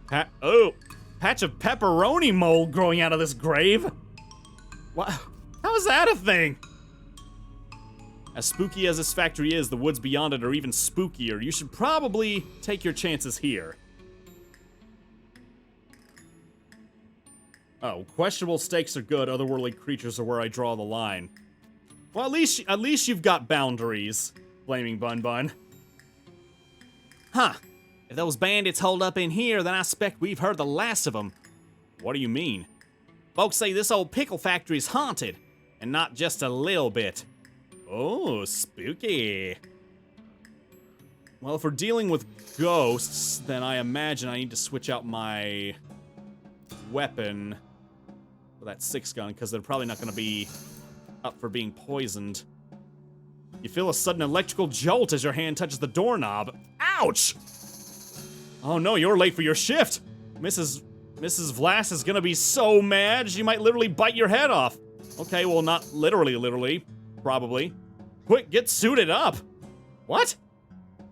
Patch of pepperoni mold growing out of this grave. What? How is that a thing? As spooky as this factory is, the woods beyond it are even spookier. You should probably take your chances here. Oh, questionable stakes are good. Otherworldly creatures are where I draw the line. Well, at least you've got boundaries, Flaming Bun Bun. Huh. If those bandits hold up in here, then I expect we've heard the last of them. What do you mean? Folks say this old pickle factory is haunted, and not just a little bit. Oh, spooky. Well, if we're dealing with ghosts, then I imagine I need to switch out my weapon for that 6-gun, because they're probably not going to be up for being poisoned. You feel a sudden electrical jolt as your hand touches the doorknob. Ouch! Oh no, you're late for your shift. Mrs. Vlas is going to be so mad, she might literally bite your head off. Okay, well, not literally. Probably. Quick, get suited up! What?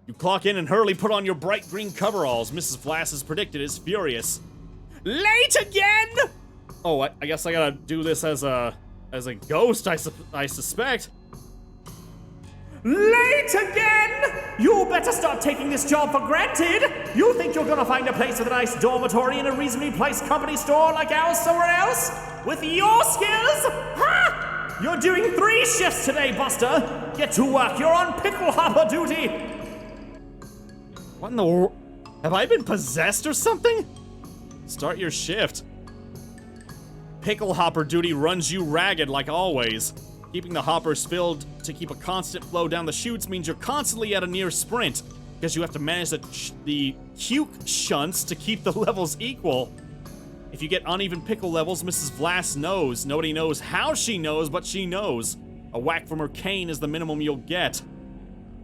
You clock in and hurriedly put on your bright green coveralls. Mrs. Vlas, as predicted, is furious. Late again?! Oh, I guess I gotta do this as a ghost, I suspect. Late again?! You better start taking this job for granted! You think you're gonna find a place with a nice dormitory in a reasonably priced company store like ours somewhere else? With your skills? Ha! You're doing 3 shifts today, Buster! Get to work, you're on pickle hopper duty! What in the world? Have I been possessed or something? Start your shift. Pickle hopper duty runs you ragged like always. Keeping the hoppers filled to keep a constant flow down the chutes means you're constantly at a near sprint, because you have to manage the cuke shunts to keep the levels equal. If you get uneven pickle levels, Mrs. Vlas knows. Nobody knows how she knows, but she knows. A whack from her cane is the minimum you'll get.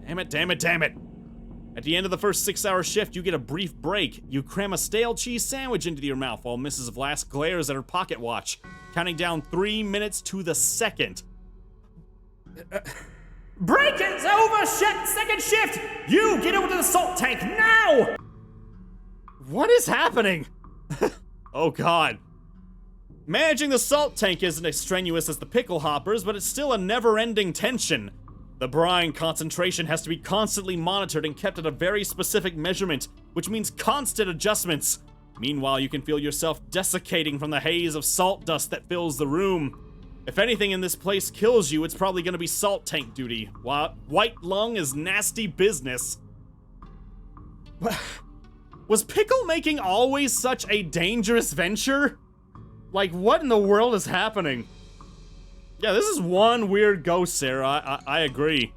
Damn it. At the end of the first 6-hour shift, you get a brief break. You cram a stale cheese sandwich into your mouth while Mrs. Vlas glares at her pocket watch, counting down 3 minutes to the second. Break is over, second shift! You get over to the salt tank now! What is happening? Oh god. Managing the salt tank isn't as strenuous as the pickle hoppers, but it's still a never-ending tension. The brine concentration has to be constantly monitored and kept at a very specific measurement, which means constant adjustments. Meanwhile, you can feel yourself desiccating from the haze of salt dust that fills the room. If anything in this place kills you, it's probably gonna be salt tank duty. White lung is nasty business. Was pickle making always such a dangerous venture? Like, what in the world is happening? Yeah, this is one weird ghost, Sarah. I agree.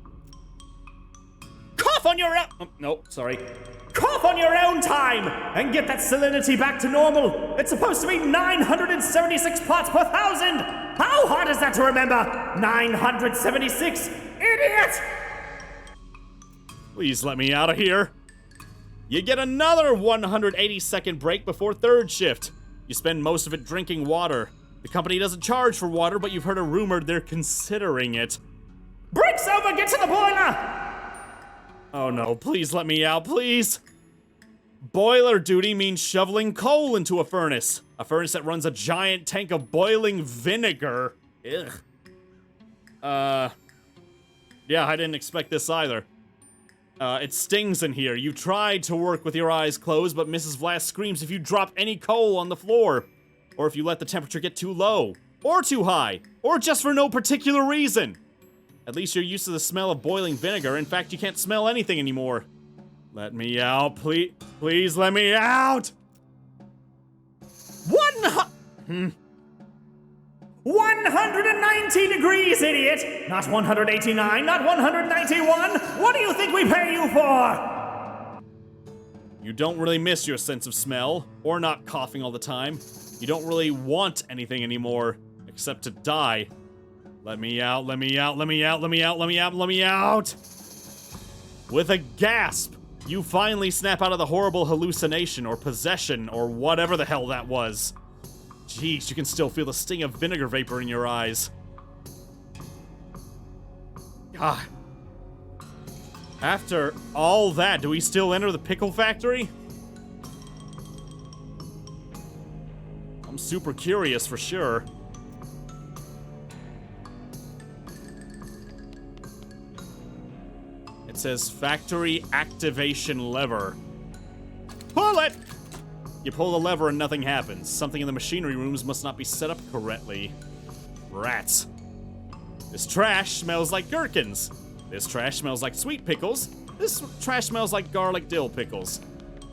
Cough on your own— oh, no, sorry. Cough on your own time and get that salinity back to normal. It's supposed to be 976 parts per thousand. How hard is that to remember? 976, idiot! Please let me out of here. You get another 180-second break before third shift. You spend most of it drinking water. The company doesn't charge for water, but you've heard a rumor they're considering it. Break's over, get to the boiler! Oh no, please let me out, please. Boiler duty means shoveling coal into a furnace that runs a giant tank of boiling vinegar. Ugh. Yeah, I didn't expect this either. It stings in here. You tried to work with your eyes closed, but Mrs. Vlass screams if you drop any coal on the floor, or if you let the temperature get too low, or too high, or just for no particular reason. At least you're used to the smell of boiling vinegar. In fact, you can't smell anything anymore. Let me out, please. Please let me out! 190 degrees, idiot! Not 189, not 191! What do you think we pay you for? You don't really miss your sense of smell, or not coughing all the time. You don't really want anything anymore, except to die. Let me out, let me out, let me out, let me out, let me out, let me out! With a gasp, you finally snap out of the horrible hallucination or possession or whatever the hell that was. Jeez, you can still feel the sting of vinegar vapor in your eyes. God. After all that, do we still enter the pickle factory? I'm super curious for sure. It says factory activation lever. Pull it! You pull the lever and nothing happens. Something in the machinery rooms must not be set up correctly. Rats. This trash smells like gherkins. This trash smells like sweet pickles. This trash smells like garlic dill pickles.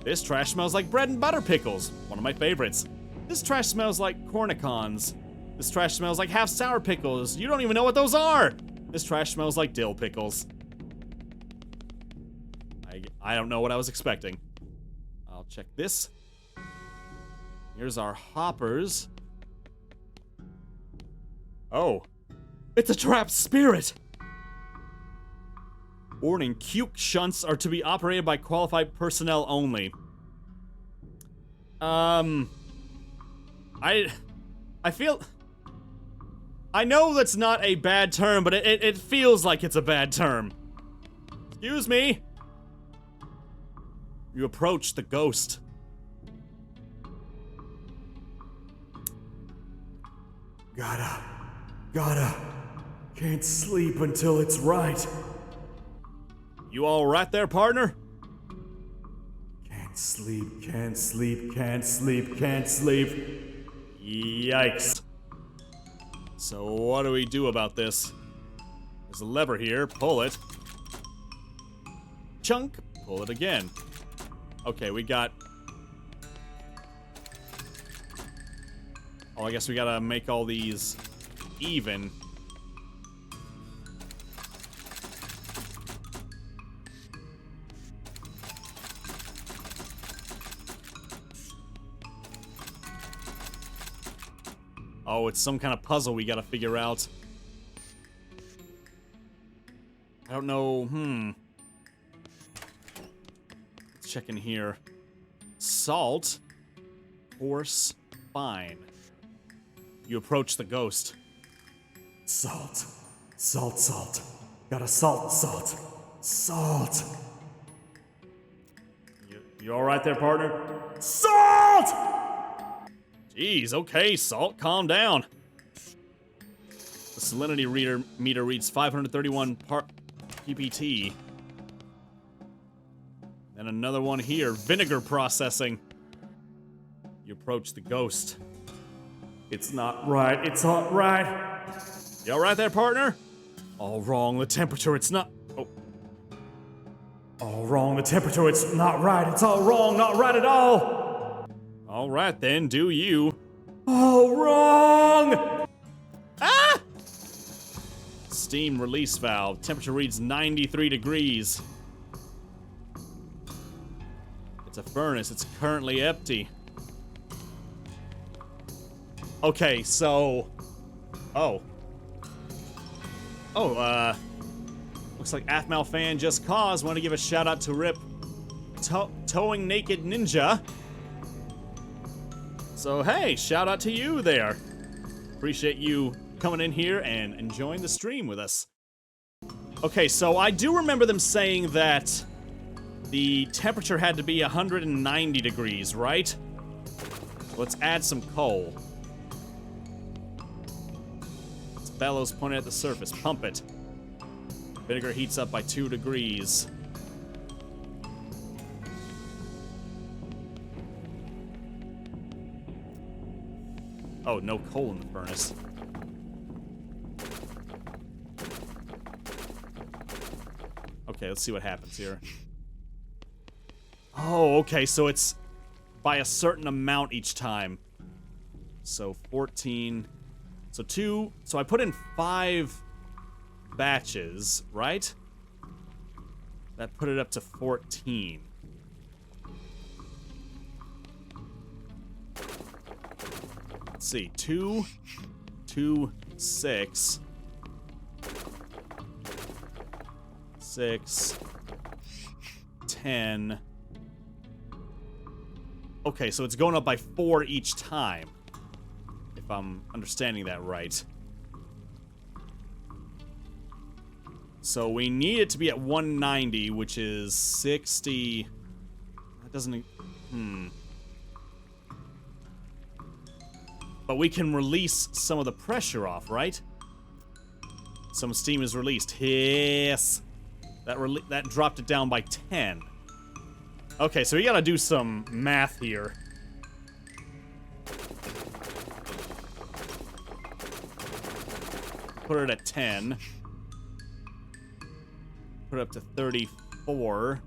This trash smells like bread and butter pickles, one of my favorites. This trash smells like cornicons. This trash smells like half sour pickles. You don't even know what those are. This trash smells like dill pickles. I don't know what I was expecting. I'll check this. Here's our hoppers. Oh, it's a trapped spirit! Warning, cuke shunts are to be operated by qualified personnel only. I feel... I know that's not a bad term, but it feels like it's a bad term. Excuse me. You approach the ghost. Gotta. Can't sleep until it's right. You all right there, partner? Can't sleep, can't sleep, can't sleep, can't sleep. Yikes. So what do we do about this? There's a lever here, pull it. Chunk, pull it again. Okay, we got... Oh, I guess we gotta make all these even. Oh, it's some kind of puzzle we gotta figure out. I don't know, Let's check in here. Salt. Horse. Fine. You approach the ghost. Salt. Salt, salt. Gotta salt. You alright there, partner? Salt! Jeez, okay, Salt, calm down. The salinity meter reads 531 ppt. And another one here, vinegar processing. You approach the ghost. It's not right, it's not right. You alright there, partner? All wrong, the temperature, it's not... Oh. All wrong, the temperature, it's not right, it's all wrong, not right at all. Alright then, do you. All wrong! Ah! Steam release valve, temperature reads 93 degrees. It's a furnace, it's currently empty. Okay, so... Oh. Oh, looks like Athmal fan just cause. Want to give a shout out to Rip Towing Naked Ninja. So hey, shout out to you there. Appreciate you coming in here and enjoying the stream with us. Okay, so I do remember them saying that the temperature had to be 190 degrees, right? Let's add some coal. Bellows pointed at the surface. Pump it. Vinegar heats up by 2 degrees. Oh, no coal in the furnace. Okay, let's see what happens here. Oh, okay, so it's by a certain amount each time. So 14... So I put in 5 batches, right? That put it up to 14. Let's see, 2, 2, 6, 6, 10. Okay, so it's going up by 4 each time. If I'm understanding that right. So we need it to be at 190, which is 60... That doesn't... But we can release some of the pressure off, right? Some steam is released. Yes! That dropped it down by 10. Okay, so we gotta do some math here. Put it at 10. Put it up to 34.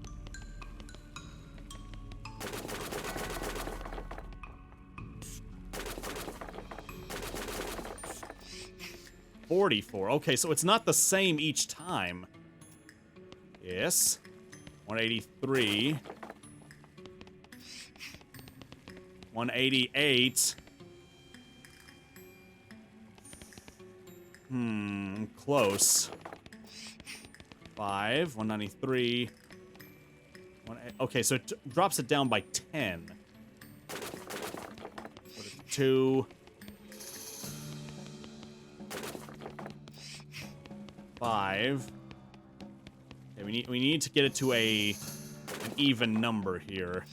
$44. Okay, so it's not the same each time. Yes. 183. 188. Close. 5, 193. Okay, so it drops it down by 10. 2. 5. Okay, we need to get it to an even number here.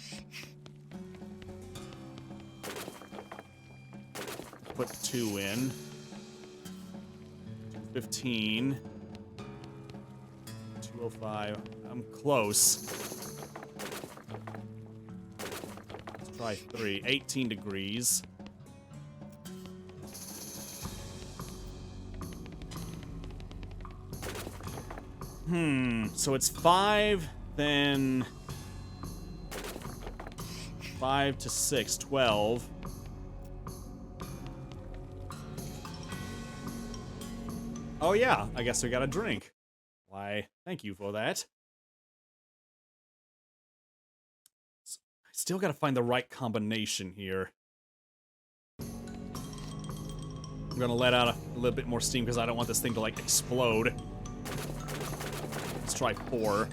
Put 2 in. 15. 205. I'm close. Let's try 3. 18 degrees. So it's 5, then 5 to 6, 12. Oh yeah, I guess we got a drink. Why, thank you for that. I still gotta find the right combination here. I'm gonna let out a little bit more steam because I don't want this thing to, like, explode. Let's try 4.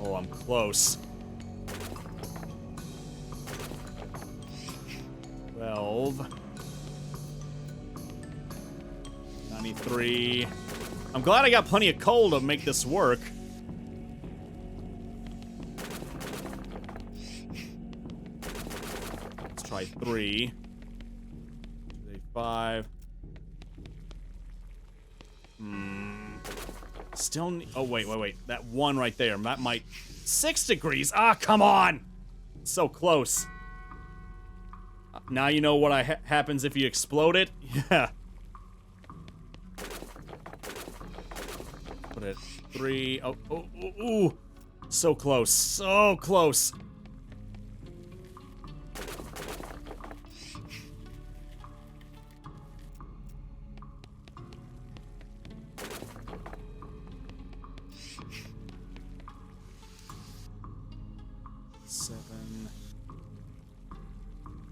Oh, I'm close. 12. 23. I'm glad I got plenty of coal to make this work. Let's try 3. 5. Still. Oh, wait. That 1 right there. That might. 6 degrees. Ah, come on. So close. Now you know what happens if you explode it? Yeah. Put it 3. Oh, ooh. So close. So close.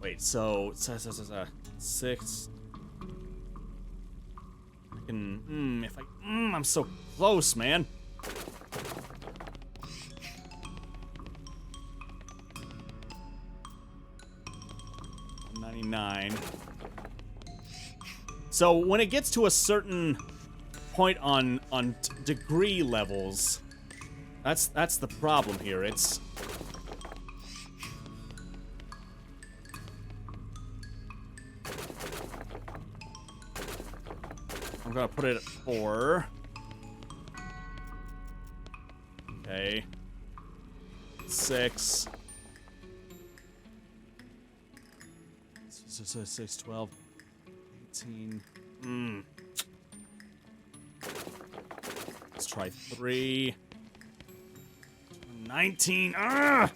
Wait, so 6. I can, I'm so close, man. $99. So when it gets to a certain point on degree levels, that's the problem here. It's I'm gonna put it at 4. Okay. 6. 6, 12, 18. Let's try 3. 19. Ah!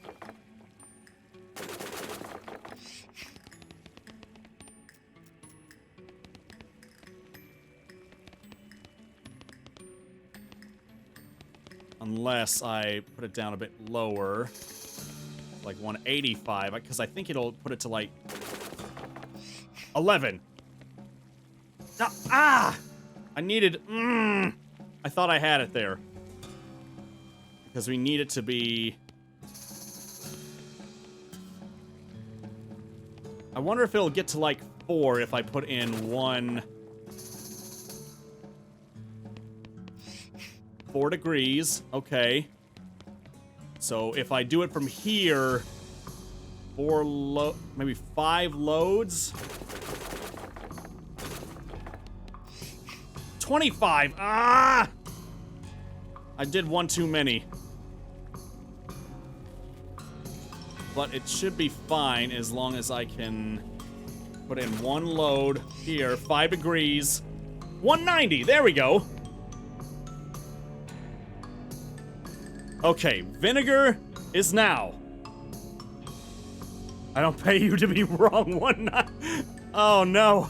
Unless I put it down a bit lower, like 185, because I think it'll put it to like 11. Ah! I needed. I thought I had it there. Because we need it to be. I wonder if it'll get to like 4 if I put in 4 degrees. Okay. So if I do it from here, maybe 5 loads. 25. Ah! I did 1 too many. But it should be fine as long as I can put in 1 load here. 5 degrees. 190. There we go. Okay, vinegar is now. I don't pay you to be wrong. Oh no.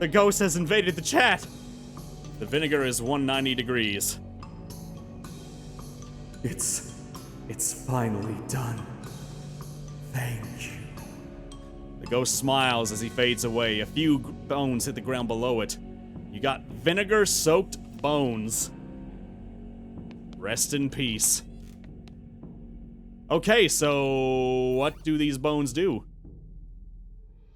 The ghost has invaded the chat. The vinegar is 190 degrees. It's finally done. Thank you. The ghost smiles as he fades away. A few bones hit the ground below it. You got vinegar-soaked bones. Rest in peace. Okay, so what do these bones do?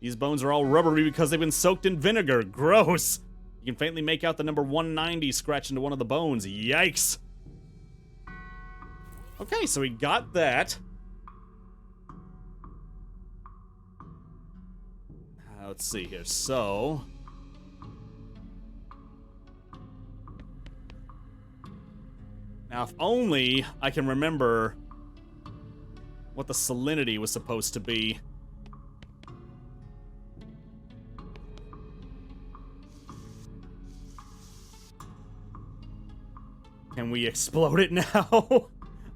These bones are all rubbery because they've been soaked in vinegar. Gross. You can faintly make out the number 190 scratched into one of the bones. Yikes. Okay, so we got that. Let's see here. So now, if only I can remember what the salinity was supposed to be. Can we explode it now?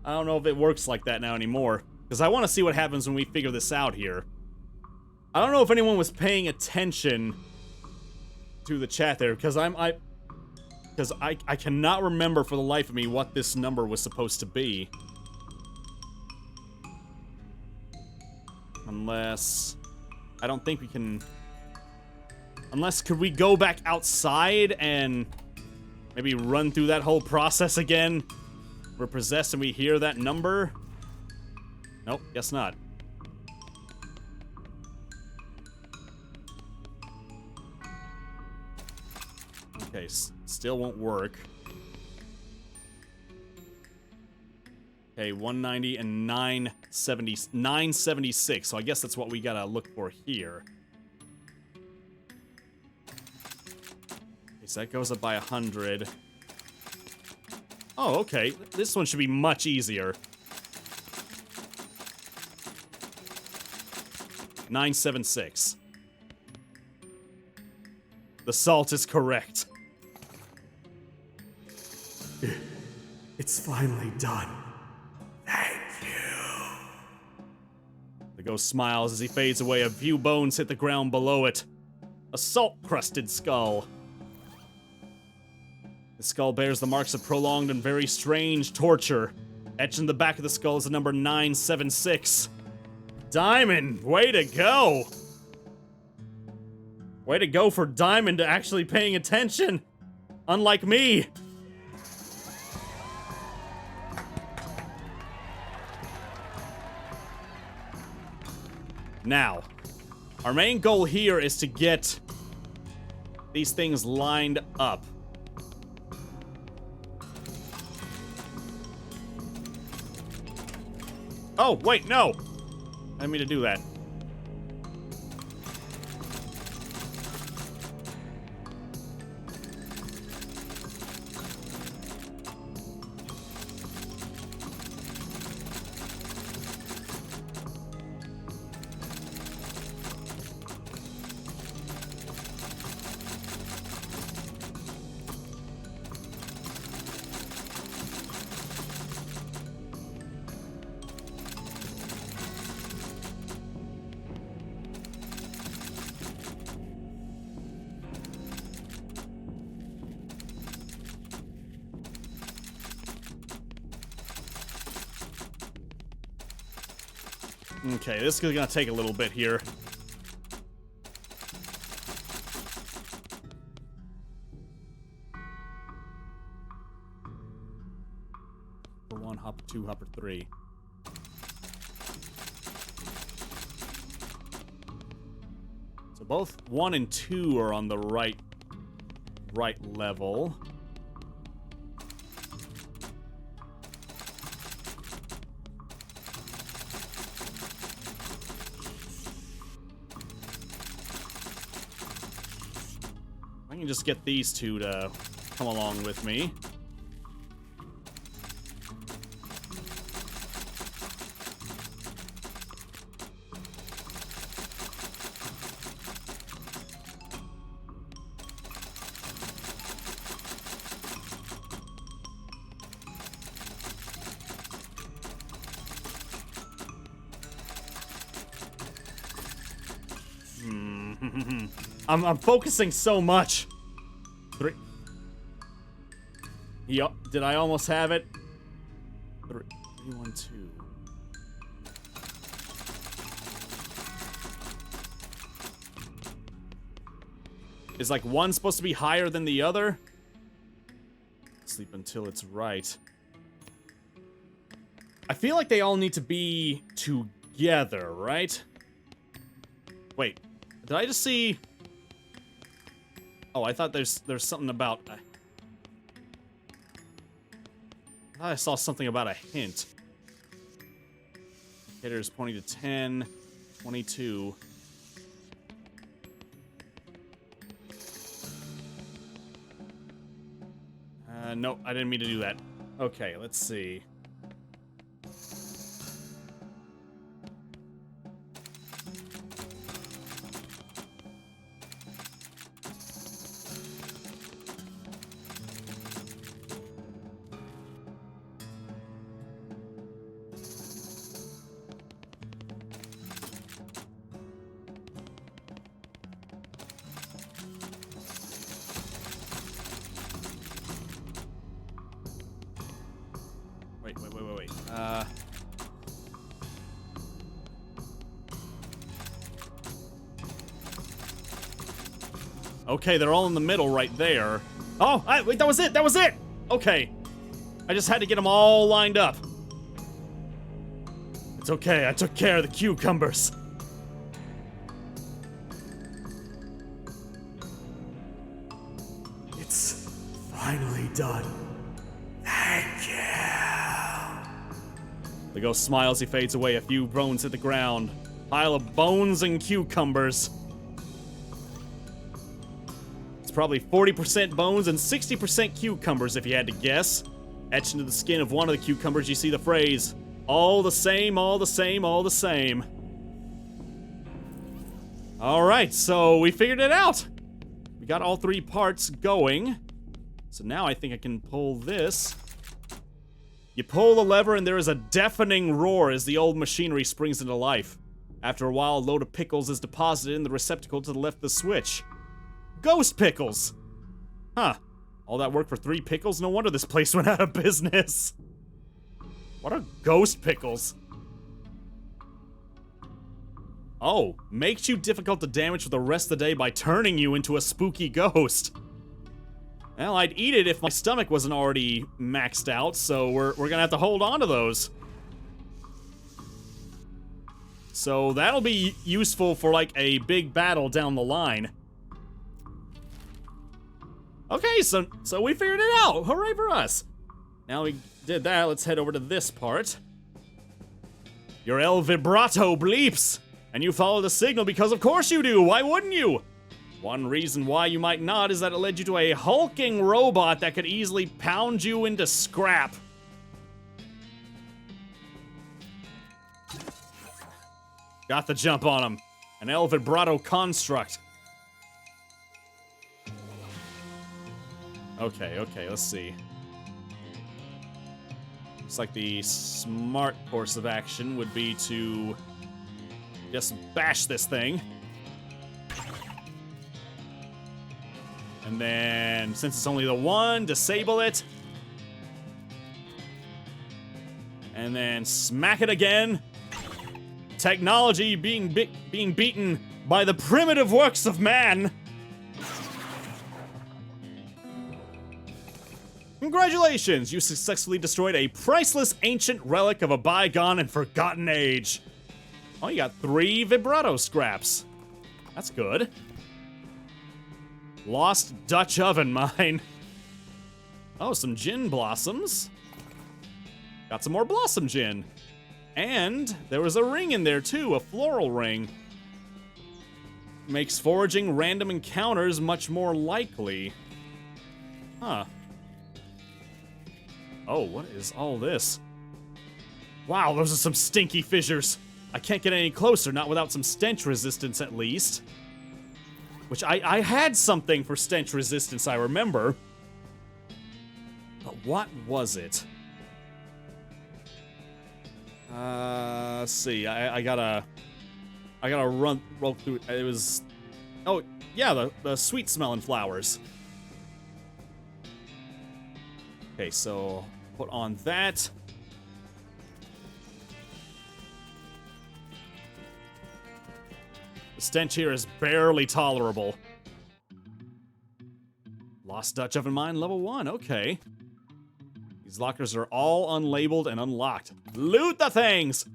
I don't know if it works like that now anymore. Because I want to see what happens when we figure this out here. I don't know if anyone was paying attention to the chat there, because I cannot remember for the life of me what this number was supposed to be. Unless... I don't think we can... Unless, could we go back outside and maybe run through that whole process again? We're possessed and we hear that number? Nope, guess not. Okay, still won't work. Okay, 190 and 976. So I guess that's what we gotta look for here. Okay, so that goes up by 100. Oh, okay. This one should be much easier. 976. The salt is correct. It's finally done. Thank you. The ghost smiles as he fades away. A few bones hit the ground below it. A salt-crusted skull. The skull bears the marks of prolonged and very strange torture. Etched in the back of the skull is the number 976. Diamond, way to go! Way to go for Diamond to actually paying attention! Unlike me! Now, our main goal here is to get these things lined up. Oh, wait, no! I didn't mean to do that. Okay, this is gonna take a little bit here. Hopper 1, Hopper 2, Hopper 3. So both 1 and 2 are on the right level. I can just get these two to come along with me. I'm focusing so much. 3. Yup. Did I almost have it? 3, 1, 2. Is like one supposed to be higher than the other? Sleep until it's right. I feel like they all need to be together, right? Wait. Did I just see... Oh, I thought there's something about... I thought I saw something about a hint. Indicators pointing to 10, 22. No, I didn't mean to do that. Okay, let's see. Wait. Okay, they're all in the middle right there. Oh, wait, that was it! That was it! Okay. I just had to get them all lined up. It's okay, I took care of the cucumbers. It's finally done. Thank you. The ghost smiles, he fades away. A few bones hit the ground. Pile of bones and cucumbers. It's probably 40% bones and 60% cucumbers if you had to guess. Etched into the skin of one of the cucumbers, you see the phrase, all the same, all the same, all the same. Alright, so we figured it out. We got all 3 parts going. So now I think I can pull this. You pull the lever and there is a deafening roar as the old machinery springs into life. After a while, a load of pickles is deposited in the receptacle to the left of the switch. Ghost pickles! Huh. All that work for 3 pickles? No wonder this place went out of business. What are ghost pickles? Oh, makes you difficult to damage for the rest of the day by turning you into a spooky ghost. Well, I'd eat it if my stomach wasn't already maxed out, so we're gonna have to hold on to those. So that'll be useful for like a big battle down the line. Okay, so we figured it out. Hooray for us. Now we did that, let's head over to this part. Your El Vibrato bleeps, and you follow the signal because of course you do. Why wouldn't you? One reason why you might not is that it led you to a hulking robot that could easily pound you into scrap. Got the jump on him. An El Vibrato construct. Okay, let's see. Looks like the smart course of action would be to just bash this thing. And then, since it's only the one, disable it. And then smack it again. Technology being beaten by the primitive works of man. Congratulations! You successfully destroyed a priceless ancient relic of a bygone and forgotten age. Oh, you got 3 vibrato scraps. That's good. Lost Dutch oven mine. Oh, some gin blossoms. Got some more blossom gin. And there was a ring in there too, a floral ring. Makes foraging random encounters much more likely. Huh. Oh, what is all this? Wow, those are some stinky fissures. I can't get any closer, not without some stench resistance at least. Which I had something for stench resistance, I remember. But what was it? Let's see. I gotta roll through it. It was, oh yeah, the sweet smelling flowers. Okay, so put on that. The stench here is barely tolerable. Lost Dutch oven mine level 1. Okay. These lockers are all unlabeled and unlocked. Loot the things!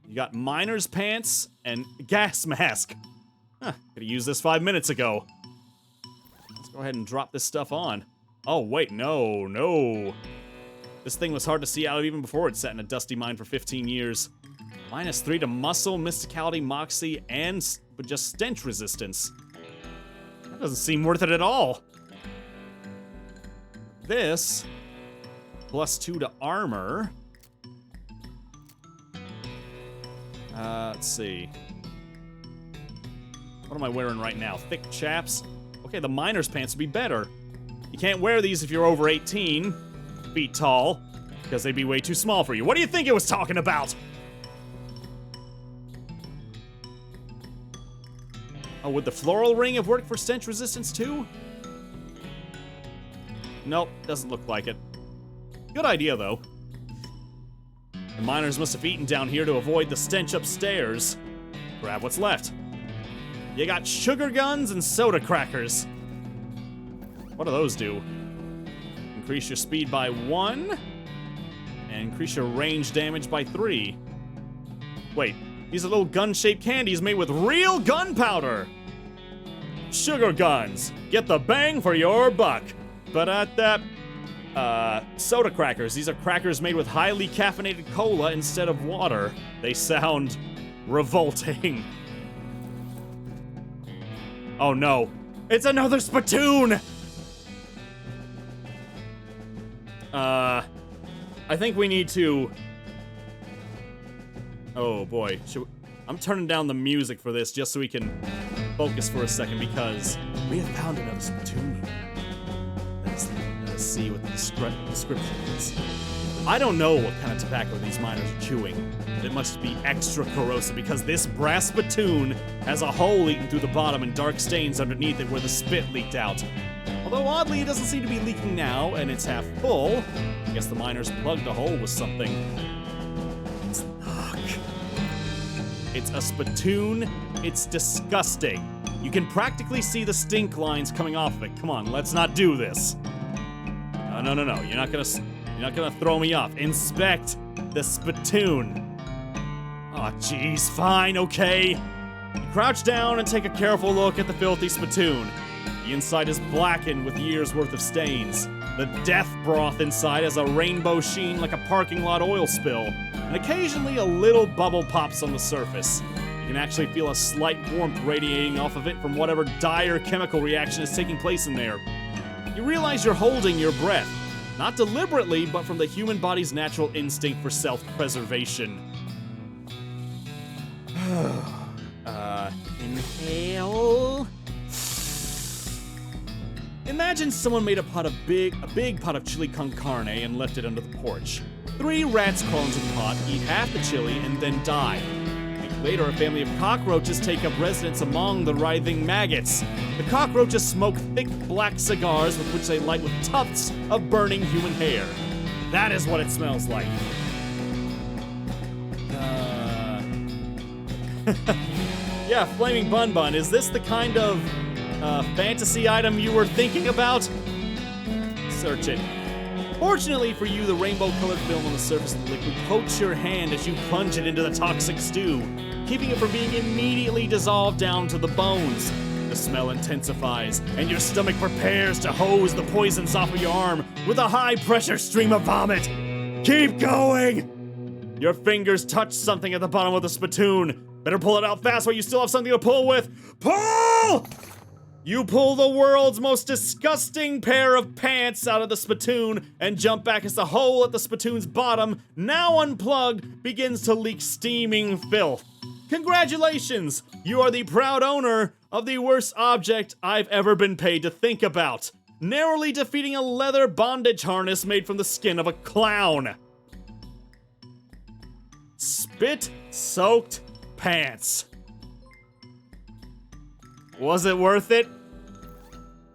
You got miner's pants and gas mask. Huh, could've used this 5 minutes ago. Let's go ahead and drop this stuff on. Oh, wait, no. This thing was hard to see out even before it sat in a dusty mine for 15 years. -3 to muscle, mysticality, moxie, and but just stench resistance. That doesn't seem worth it at all. This, +2 to armor. Let's see. What am I wearing right now? Thick chaps? Okay, the miner's pants would be better. You can't wear these if you're over 18 feet tall, because they'd be way too small for you. What do you think it was talking about? Oh, would the floral ring have worked for stench resistance too? Nope, doesn't look like it. Good idea, though. The miners must have eaten down here to avoid the stench upstairs. Grab what's left. You got sugar guns and soda crackers. What do those do? Increase your speed by 1, and increase your range damage by 3. Wait, these are little gun-shaped candies made with real gunpowder! Sugar guns! Get the bang for your buck! soda crackers. These are crackers made with highly caffeinated cola instead of water. They sound revolting. Oh no. It's another spittoon! I think we need to... Oh boy. I'm turning down the music for this just so we can focus for a second because we have found another spittoon. Let's see what the description is. I don't know what kind of tobacco these miners are chewing. It must be extra corrosive because this brass spittoon has a hole eaten through the bottom and dark stains underneath it where the spit leaked out. Although oddly, it doesn't seem to be leaking now, and it's half full. I guess the miners plugged the hole with something. It's a spittoon. It's disgusting. You can practically see the stink lines coming off of it. Come on, let's not do this. No. You're not gonna throw me off. Inspect the spittoon. Aw, jeez, fine, okay. You crouch down and take a careful look at the filthy spittoon. The inside is blackened with years' worth of stains. The death broth inside has a rainbow sheen like a parking lot oil spill, and occasionally a little bubble pops on the surface. You can actually feel a slight warmth radiating off of it from whatever dire chemical reaction is taking place in there. You realize you're holding your breath. Not deliberately, but from the human body's natural instinct for self-preservation. Inhale. Imagine someone made a big pot of chili con carne and left it under the porch. 3 rats crawl into the pot, eat half the chili, and then die. A week later, a family of cockroaches take up residence among the writhing maggots. The cockroaches smoke thick black cigars with which they light with tufts of burning human hair. That is what it smells like. Yeah, Flaming Bun Bun, is this the kind of fantasy item you were thinking about? Search it. Fortunately for you, the rainbow-colored film on the surface of the liquid coats your hand as you plunge it into the toxic stew, keeping it from being immediately dissolved down to the bones. The smell intensifies, and your stomach prepares to hose the poisons off of your arm with a high-pressure stream of vomit. Keep going! Your fingers touch something at the bottom of the spittoon. Better pull it out fast while you still have something to pull with. Pull! You pull the world's most disgusting pair of pants out of the spittoon and jump back as the hole at the spittoon's bottom, now unplugged, begins to leak steaming filth. Congratulations! You are the proud owner of the worst object I've ever been paid to think about, narrowly defeating a leather bondage harness made from the skin of a clown. Spit-soaked pants. Was it worth it?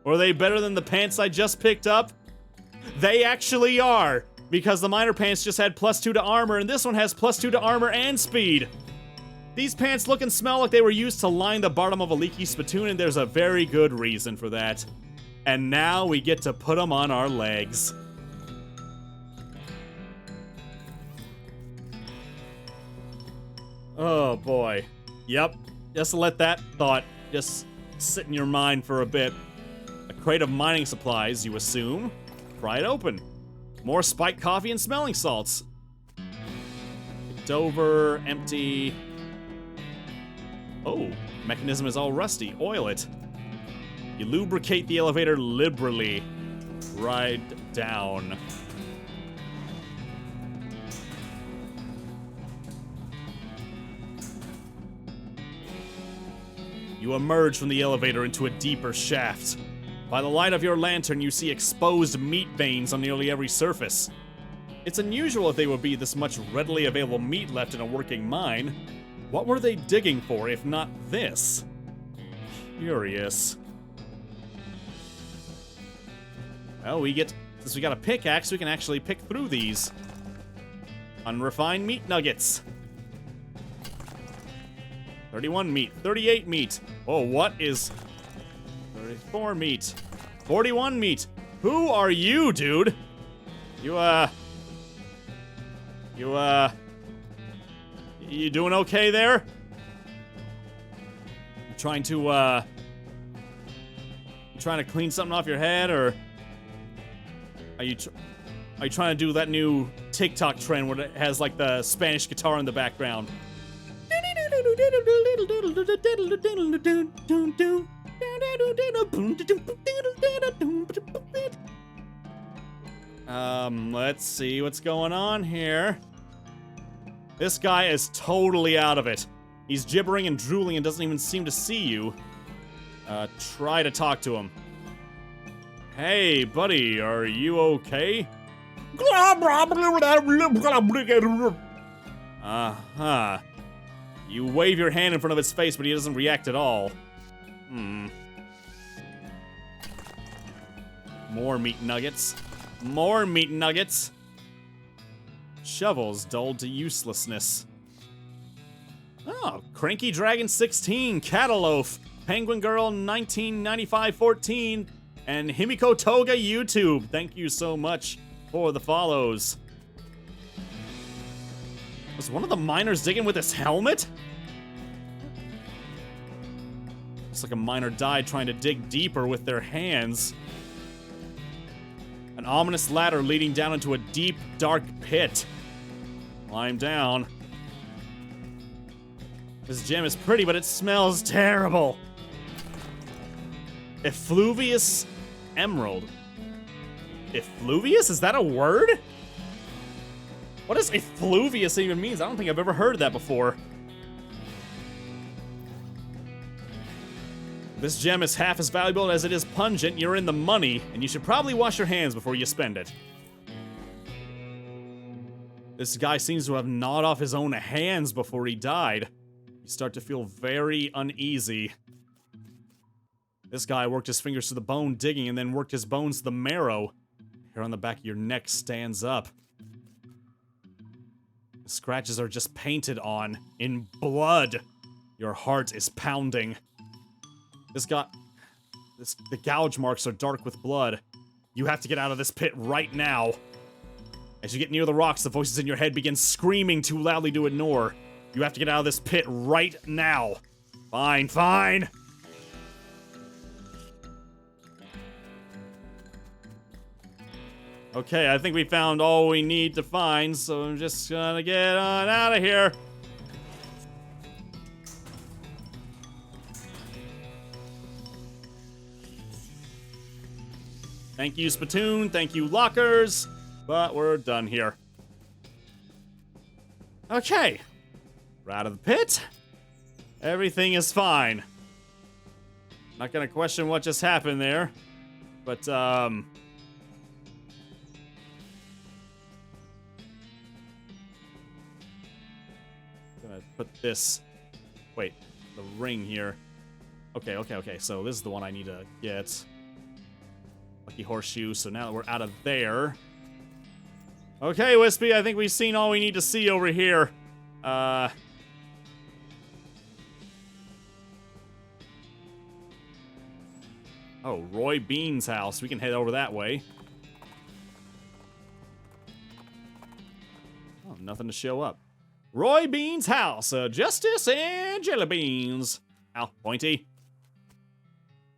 Were they better than the pants I just picked up? They actually are, because the miner pants just had +2 to armor, and this one has +2 to armor and speed. These pants look and smell like they were used to line the bottom of a leaky spittoon, and there's a very good reason for that. And now we get to put them on our legs. Oh boy. Yep. Just let that thought just sit in your mind for a bit. A crate of mining supplies, you assume. Pry it open. More spiked coffee and smelling salts. Picked over, empty. Oh, mechanism is all rusty. Oil it. You lubricate the elevator liberally. Ride down. You emerge from the elevator into a deeper shaft. By the light of your lantern, you see exposed meat veins on nearly every surface. It's unusual if there would be this much readily available meat left in a working mine. What were they digging for, if not this? Curious. Well, since we got a pickaxe, we can actually pick through these. Unrefined meat nuggets. 31 meat, 38 meat. Oh, what is 34 meat, 41 meat. Who are you, dude? You doing okay there? You trying to clean something off your head, or Are you trying to do that new TikTok trend where it has like the Spanish guitar in the background? Let's see what's going on here. This guy is totally out of it. He's gibbering and drooling and doesn't even seem to see you. Try to talk to him. Hey, buddy, are you okay? Uh-huh. You wave your hand in front of his face, but he doesn't react at all. More meat nuggets. More meat nuggets. Shovels dulled to uselessness. Oh, Cranky Dragon 16, Cataloaf, Penguin Girl 1995-14, and Himiko Toga YouTube. Thank you so much for the follows. Was one of the miners digging with his helmet? Looks like a miner died trying to dig deeper with their hands. An ominous ladder leading down into a deep, dark pit. Climb down. This gem is pretty, but it smells terrible. Effluvious emerald. Effluvious? Is that a word? What does effluvious even mean? I don't think I've ever heard that before. This gem is half as valuable as it is pungent. You're in the money, and you should probably wash your hands before you spend it. This guy seems to have gnawed off his own hands before he died. You start to feel very uneasy. This guy worked his fingers to the bone digging and then worked his bones to the marrow. Hair on the back of your neck stands up. The scratches are just painted on in blood. Your heart is pounding. The gouge marks are dark with blood. You have to get out of this pit right now. As you get near the rocks, the voices in your head begin screaming too loudly to ignore. You have to get out of this pit right now. Fine, fine. Okay, I think we found all we need to find, so I'm just gonna get on out of here. Thank you, Spittoon. Thank you, Lockers. But we're done here. Okay. We're out of the pit. Everything is fine. Not gonna question what just happened there. But, gonna put this... Wait, the ring here. Okay, so this is the one I need to get. Lucky horseshoe, so now that we're out of there... Okay, Wispy, I think we've seen all we need to see over here. Oh, Roy Bean's house. We can head over that way. Oh, nothing to show up. Roy Bean's house. Justice and jelly beans. Ow, pointy.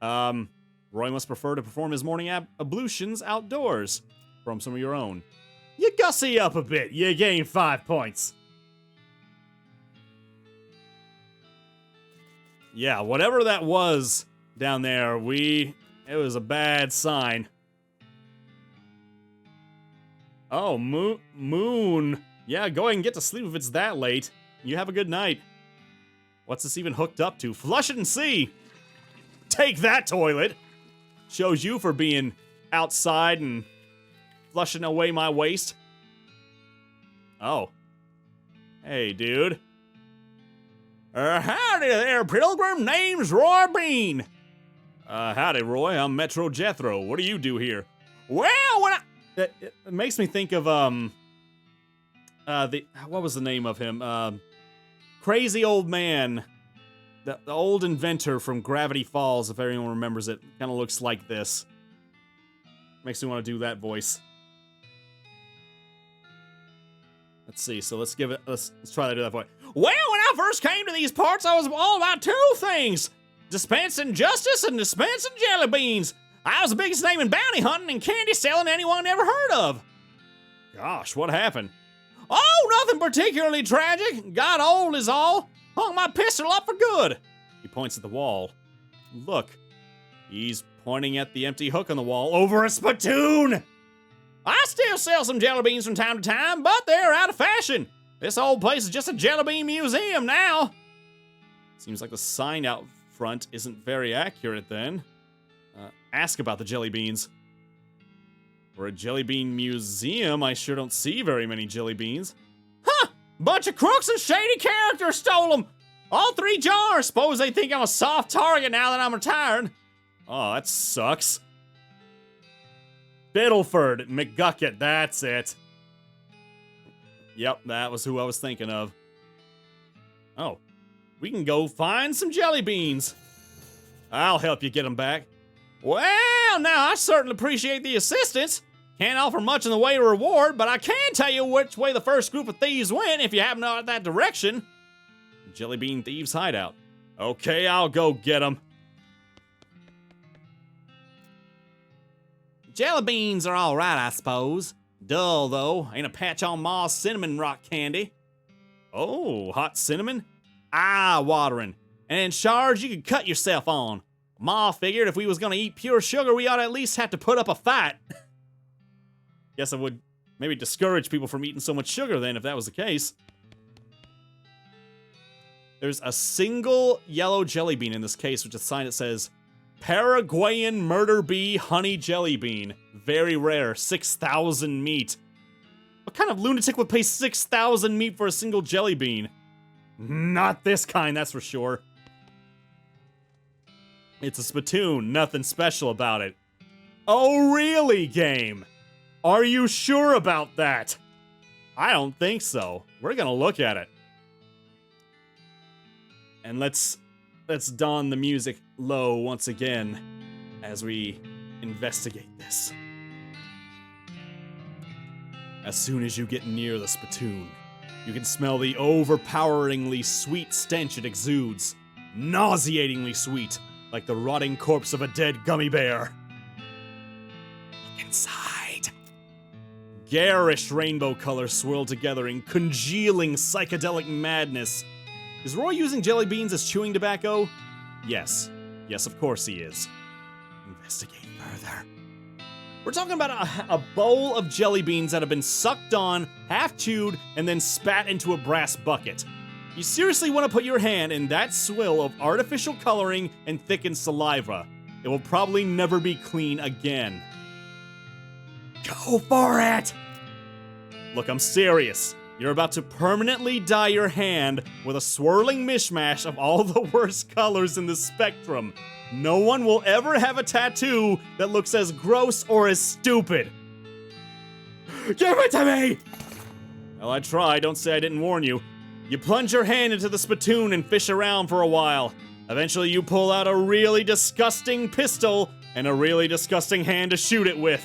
Roy must prefer to perform his morning ablutions outdoors. From some of your own. You gussy up a bit. You gain 5 points. Yeah, whatever that was down there, it was a bad sign. Oh, moon. Yeah, go ahead and get to sleep if it's that late. You have a good night. What's this even hooked up to? Flush it and see. Take that, toilet. Shows you for being outside and flushing away my waste. Oh. Hey, dude. Howdy there, pilgrim. Name's Roy Bean. Howdy, Roy. I'm Metro Jethro. What do you do here? Well, it makes me think of, what was the name of him? Crazy Old Man. The old inventor from Gravity Falls, if anyone remembers it. Kind of looks like this. Makes me want to do that voice. Let's see, so let's try to do that voice. Well, when I first came to these parts, I was all about two things. Dispensing justice and dispensing jelly beans. I was the biggest name in bounty hunting and candy selling anyone ever heard of. Gosh, what happened? Oh, nothing particularly tragic. Got old is all. Hung my pistol up for good. He points at the wall. Look, he's pointing at the empty hook on the wall over a spittoon. I still sell some jelly beans from time to time, but they're out of fashion. This old place is just a jelly bean museum now. Seems like the sign out front isn't very accurate then. Ask about the jelly beans. For a jelly bean museum, I sure don't see very many jelly beans. Huh! Bunch of crooks and shady characters stole them. All 3 jars. Suppose they think I'm a soft target now that I'm retired. Oh, that sucks. Biddleford McGucket, that's it. Yep, that was who I was thinking of. Oh, we can go find some jelly beans. I'll help you get them back. Well, now I certainly appreciate the assistance. Can't offer much in the way of reward, but I can tell you which way the first group of thieves went if you happen to know that direction. Jelly bean thieves hideout. Okay, I'll go get them. Jelly beans are all right, I suppose. Dull, though. Ain't a patch on Ma's cinnamon rock candy. Oh, hot cinnamon? Eye-watering. And in charge you could cut yourself on. Ma figured if we was gonna eat pure sugar, we ought to at least have to put up a fight. Guess I would maybe discourage people from eating so much sugar then, if that was the case. There's a single yellow jelly bean in this case, which is a sign that says, Paraguayan murder bee honey jelly bean. Very rare, 6,000 meat. What kind of lunatic would pay 6,000 meat for a single jelly bean? Not this kind, that's for sure. It's a spittoon, nothing special about it. Oh really, game? Are you sure about that? I don't think so. We're gonna look at it. And let's don the music low once again as we investigate this. As soon as you get near the spittoon, you can smell the overpoweringly sweet stench it exudes. Nauseatingly sweet, like the rotting corpse of a dead gummy bear. Look inside. Garish rainbow colors swirl together in congealing psychedelic madness. Is Roy using jelly beans as chewing tobacco? Yes. Yes, of course he is. Investigate further. We're talking about a bowl of jelly beans that have been sucked on, half chewed, and then spat into a brass bucket. You seriously want to put your hand in that swill of artificial coloring and thickened saliva. It will probably never be clean again. Go for it! Look, I'm serious. You're about to permanently dye your hand with a swirling mishmash of all the worst colors in the spectrum. No one will ever have a tattoo that looks as gross or as stupid. Give it to me! Well, I tried. Don't say I didn't warn you. You plunge your hand into the spittoon and fish around for a while. Eventually, you pull out a really disgusting pistol and a really disgusting hand to shoot it with.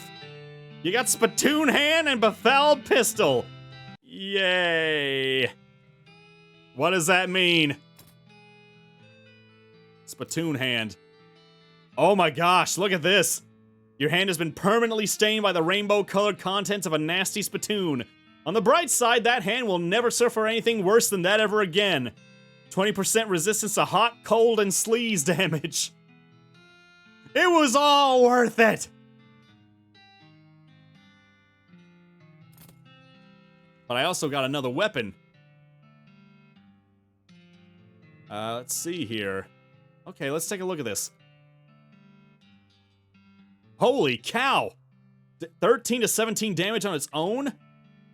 You got spittoon hand and befouled pistol. Yay. What does that mean? Spittoon hand. Oh my gosh, look at this. Your hand has been permanently stained by the rainbow-colored contents of a nasty spittoon. On the bright side, that hand will never suffer anything worse than that ever again. 20% resistance to hot, cold, and sleaze damage. It was all worth it! But I also got another weapon. Let's see here. Okay, let's take a look at this. Holy cow! 13 to 17 damage on its own?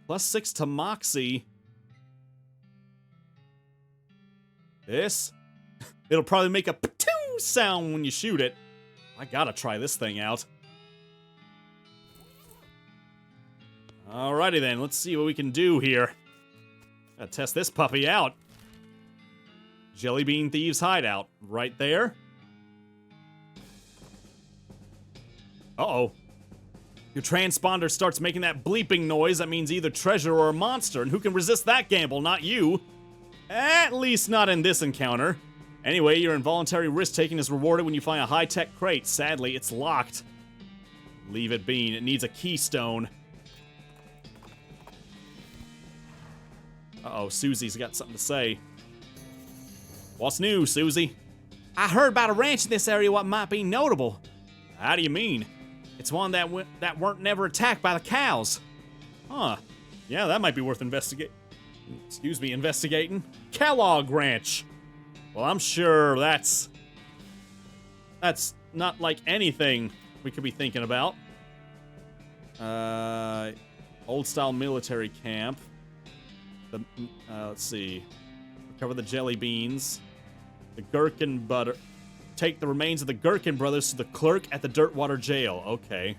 Plus 6 to Moxie. This? It'll probably make a patoo sound when you shoot it. I gotta try this thing out. Alrighty then, let's see what we can do here. Gotta test this puppy out. Jelly Bean Thieves Hideout, right there. Uh-oh. Your transponder starts making that bleeping noise that means either treasure or a monster, and who can resist that gamble? Not you. At least not in this encounter. Anyway, your involuntary risk-taking is rewarded when you find a high-tech crate. Sadly, it's locked. Leave it being. It needs a keystone. Uh-oh, Susie's got something to say. What's new, Susie? I heard about a ranch in this area what might be notable. How do you mean? It's one that weren't never attacked by the cows. Huh. Yeah, that might be worth investigating. Kellogg Ranch. Well, I'm sure that's not like anything we could be thinking about. Old style military camp. Let's see. Recover the jelly beans. The gherkin butter. Take the remains of the Gherkin brothers to the clerk at the Dirtwater jail. Okay.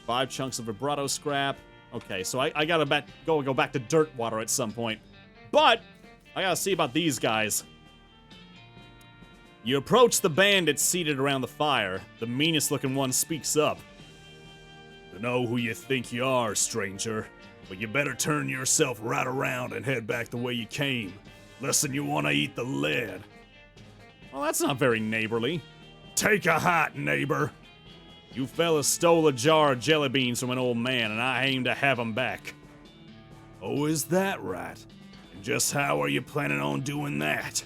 5 chunks of vibrato scrap. Okay, so I gotta go back to Dirtwater at some point. But I gotta see about these guys. You approach the bandits seated around the fire. The meanest looking one speaks up. "To know who you think you are, stranger, but you better turn yourself right around and head back the way you came, less'n you want to eat the lead." Well, that's not very neighborly. "Take a hot, neighbor. You fellas stole a jar of jelly beans from an old man, and I aim to have 'em back." "Oh, is that right? And just how are you planning on doing that?"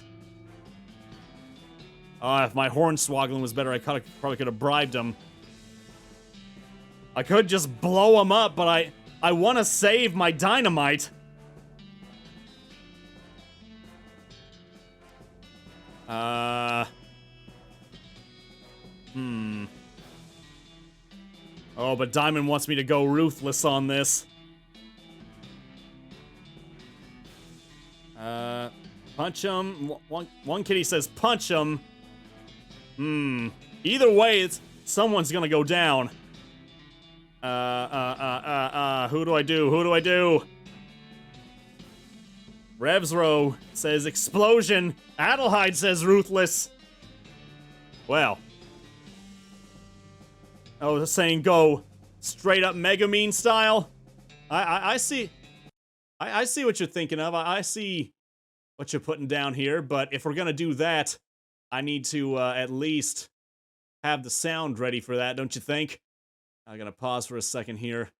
If my hornswoggling was better, I probably could have bribed him. I could just blow him up, but I want to save my dynamite. Oh, but Diamond wants me to go ruthless on this. Punch him. One kitty says punch him. Either way, someone's gonna go down. Who do I do? Revsro says explosion. Adelheid says ruthless. Well. Oh, saying go straight up Megamine style. I see. I see what you're thinking of. I see what you're putting down here. But if we're gonna do that, I need to at least have the sound ready for that, don't you think? I'm gonna pause for a second here.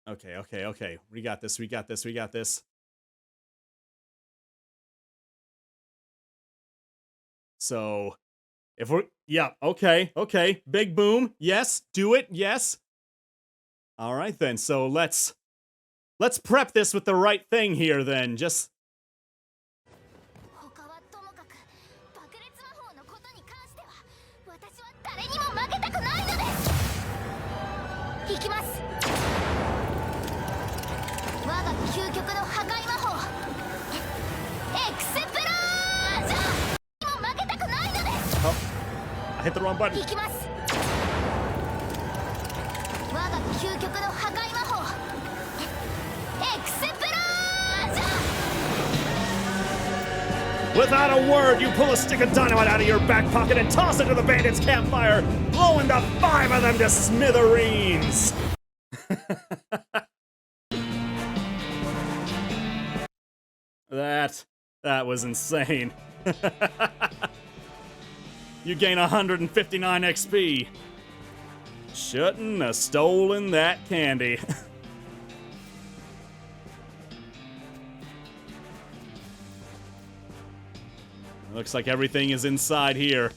Okay. We got this. So, if we're... Yeah, okay. Big boom. Yes, do it, yes. Alright then, so let's prep this with the right thing here then. Just... Oh, I hit the wrong button. Without a word, you pull a stick of dynamite out of your back pocket and toss it to the bandits' campfire, blowing the 5 of them to smithereens. That was insane. You gain 159 XP. Shouldn't have stolen that candy. Looks like everything is inside here.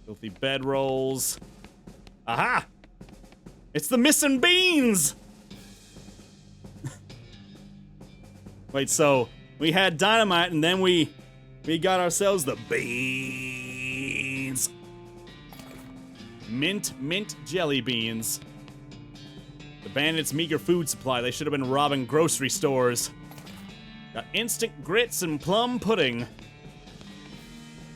Filthy bedrolls. Aha! It's the missing beans! Wait, so we had dynamite and then we got ourselves the beans. Mint jelly beans. The bandits' meager food supply. They should have been robbing grocery stores. Got instant grits and plum pudding.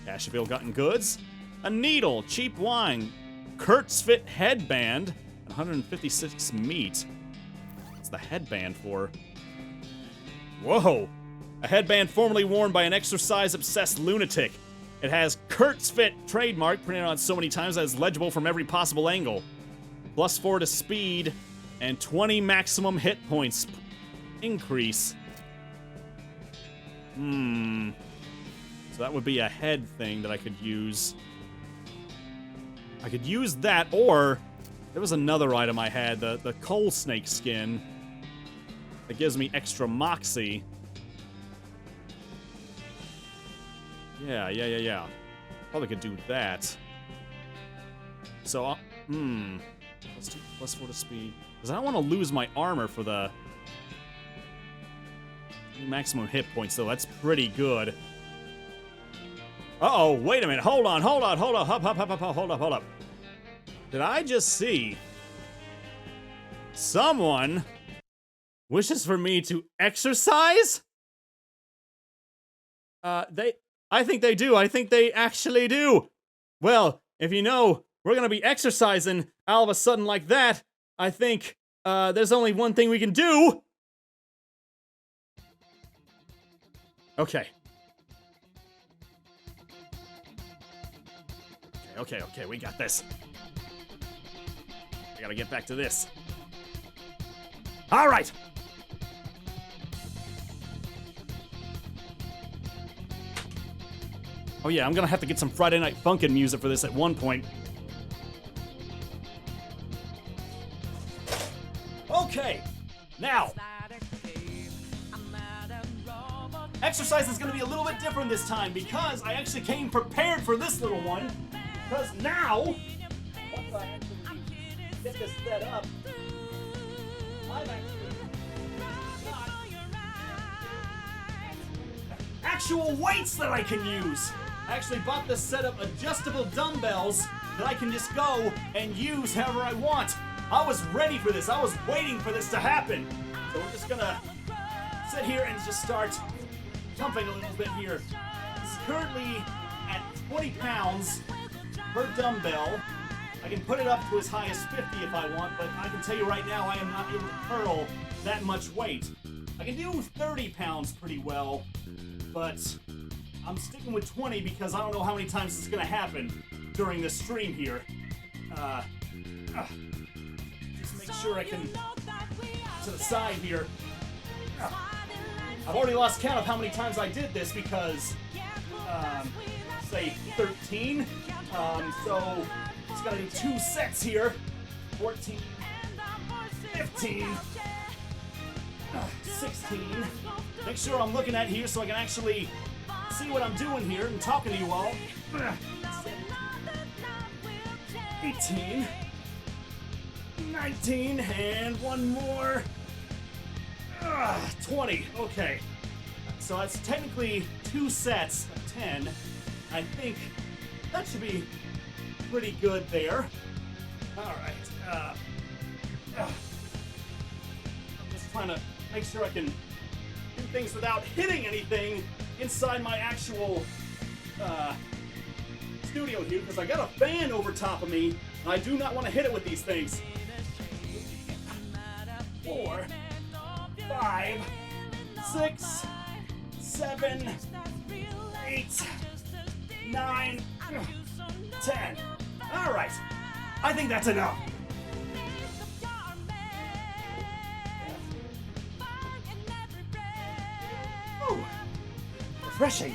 Asheville gotten goods. A needle, cheap wine. Kurt's Fit headband. 156 meat. What's the headband for? Whoa! A headband formerly worn by an exercise-obsessed lunatic. It has Kurt's Fit trademark printed on so many times that it's legible from every possible angle. +4 to speed, and 20 maximum hit points increase. So that would be a head thing that I could use. I could use that, or there was another item I had, the coal snake skin. That gives me extra moxie. Yeah. Probably could do that. So, Let's do +4 to speed. Because I don't want to lose my armor for the maximum hit points, though. That's pretty good. Uh-oh, wait a minute. Hold on. Hold up. Did I just see someone wishes for me to exercise? I think they do. I think they actually do. Well, if you know we're gonna be exercising all of a sudden like that, I think there's only one thing we can do. Okay. Okay, we got this. I gotta get back to this. All right. Oh yeah, I'm gonna have to get some Friday Night Funkin' music for this at one point. Okay, now. Exercise is gonna be a little bit different this time because I actually came prepared for this little one. Because now, once I actually get this set up, I've actually got actual weights that I can use. I actually bought this set of adjustable dumbbells that I can just go and use however I want. I was ready for this. I was waiting for this to happen. So we're just gonna sit here and just start pumping a little bit here. It's currently at 20 pounds per dumbbell. I can put it up to as high as 50 if I want, but I can tell you right now I am not able to curl that much weight. I can do 30 pounds pretty well, but I'm sticking with 20 because I don't know how many times it's gonna happen during this stream here. Just make sure I can to the side here. I've already lost count of how many times I did this because, say 13. So it's gonna do 2 sets here. 14, 15, 16. Make sure I'm looking at here so I can actually see what I'm doing here and talking to you all. 18, 19, and one more. 20. Okay. So that's technically 2 sets of 10. I think that should be pretty good there. Alright. I'm just trying to make sure I can do things without hitting anything inside my actual studio here, because I got a fan over top of me, and I do not want to hit it with these things. 4, 5, 6, 7, 8, 9, 10. All right. I think that's enough. Ooh, refreshing.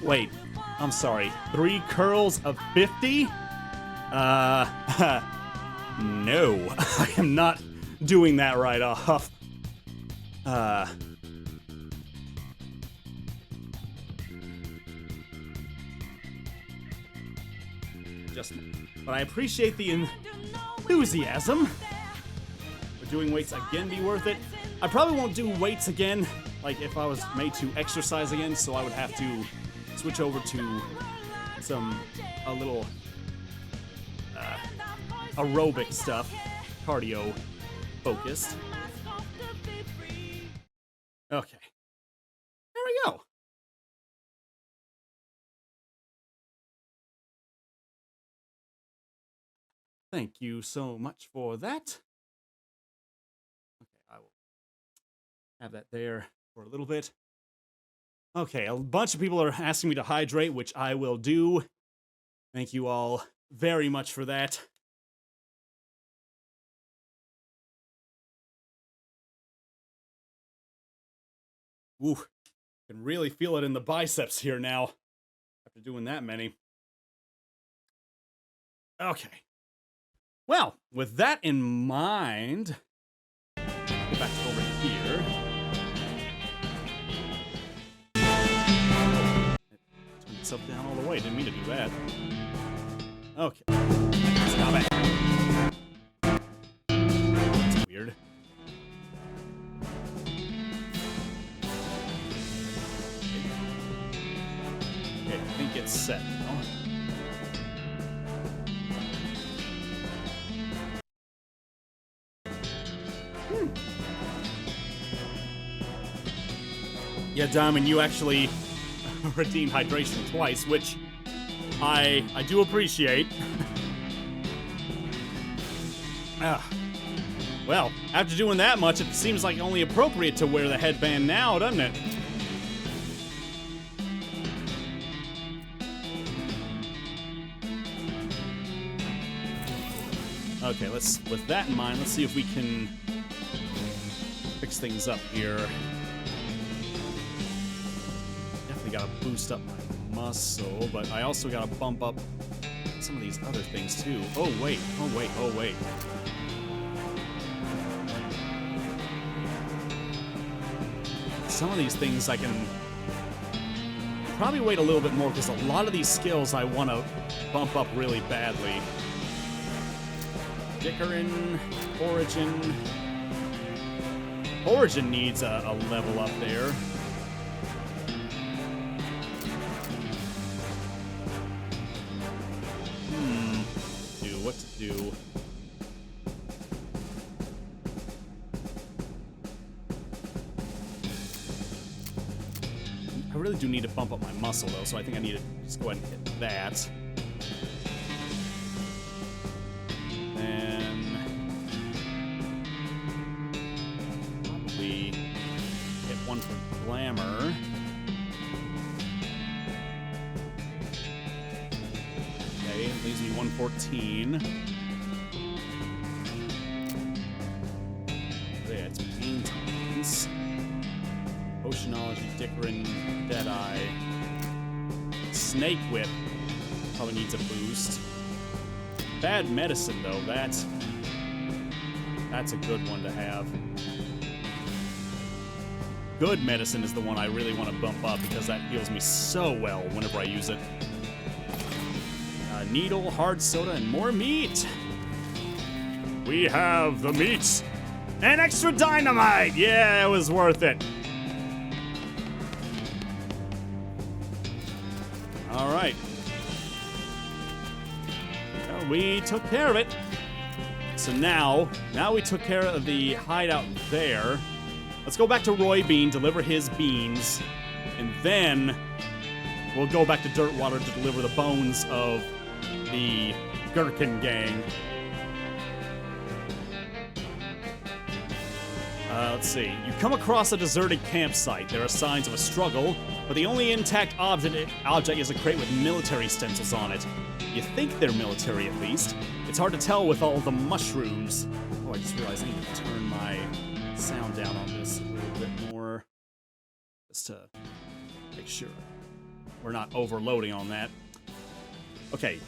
Wait, I'm sorry. 3 curls of 50? No. I am not doing that right off. But I appreciate the enthusiasm. Would doing weights again be worth it? I probably won't do weights again, like if I was made to exercise again, so I would have to switch over to a little aerobic stuff, cardio focused. Okay. There we go. Thank you so much for that. Okay, I will have that there for a little bit. Okay, a bunch of people are asking me to hydrate, which I will do. Thank you all very much for that. Ooh, can really feel it in the biceps here now after doing that many. Okay. Well, with that in mind, get back over here. Turn itself down all the way. Didn't mean to do that. Okay. Stop it. That's weird. Okay, I think it's set now. Yeah, Diamond, you actually redeemed hydration twice, which I do appreciate. Well, after doing that much, it seems like only appropriate to wear the headband now, doesn't it? Okay, with that in mind, let's see if we can fix things up here. Definitely gotta boost up my muscle, but I also gotta bump up some of these other things too. Oh wait, oh wait, oh wait. Some of these things I can probably wait a little bit more because a lot of these skills I want to bump up really badly. Dickerin, Origin. Origin needs a level up there. What to do? I really do need to bump up my muscle though, so I think I need to just go ahead and hit that. And probably hit one for glamour. Okay, it leaves me 114. Yeah, it's pain tolerance. Oceanology, Dickerin, Deadeye. Snake Whip probably needs a boost. Bad Medicine, though, that's a good one to have. Good Medicine is the one I really want to bump up because that heals me so well whenever I use it. Needle, hard soda, and more meat. We have the meat and extra dynamite. Yeah, it was worth it. All right. Well, we took care of it. So now we took care of the hideout there. Let's go back to Roy Bean, deliver his beans, and then we'll go back to Dirtwater to deliver the bones of the Gherkin gang. Let's see. You come across a deserted campsite. There are signs of a struggle, but the only intact object is a crate with military stencils on it. You think they're military, at least. It's hard to tell with all the mushrooms. Oh, I just realized I need to turn my sound down on this a little bit more, just to make sure we're not overloading on that. Okay.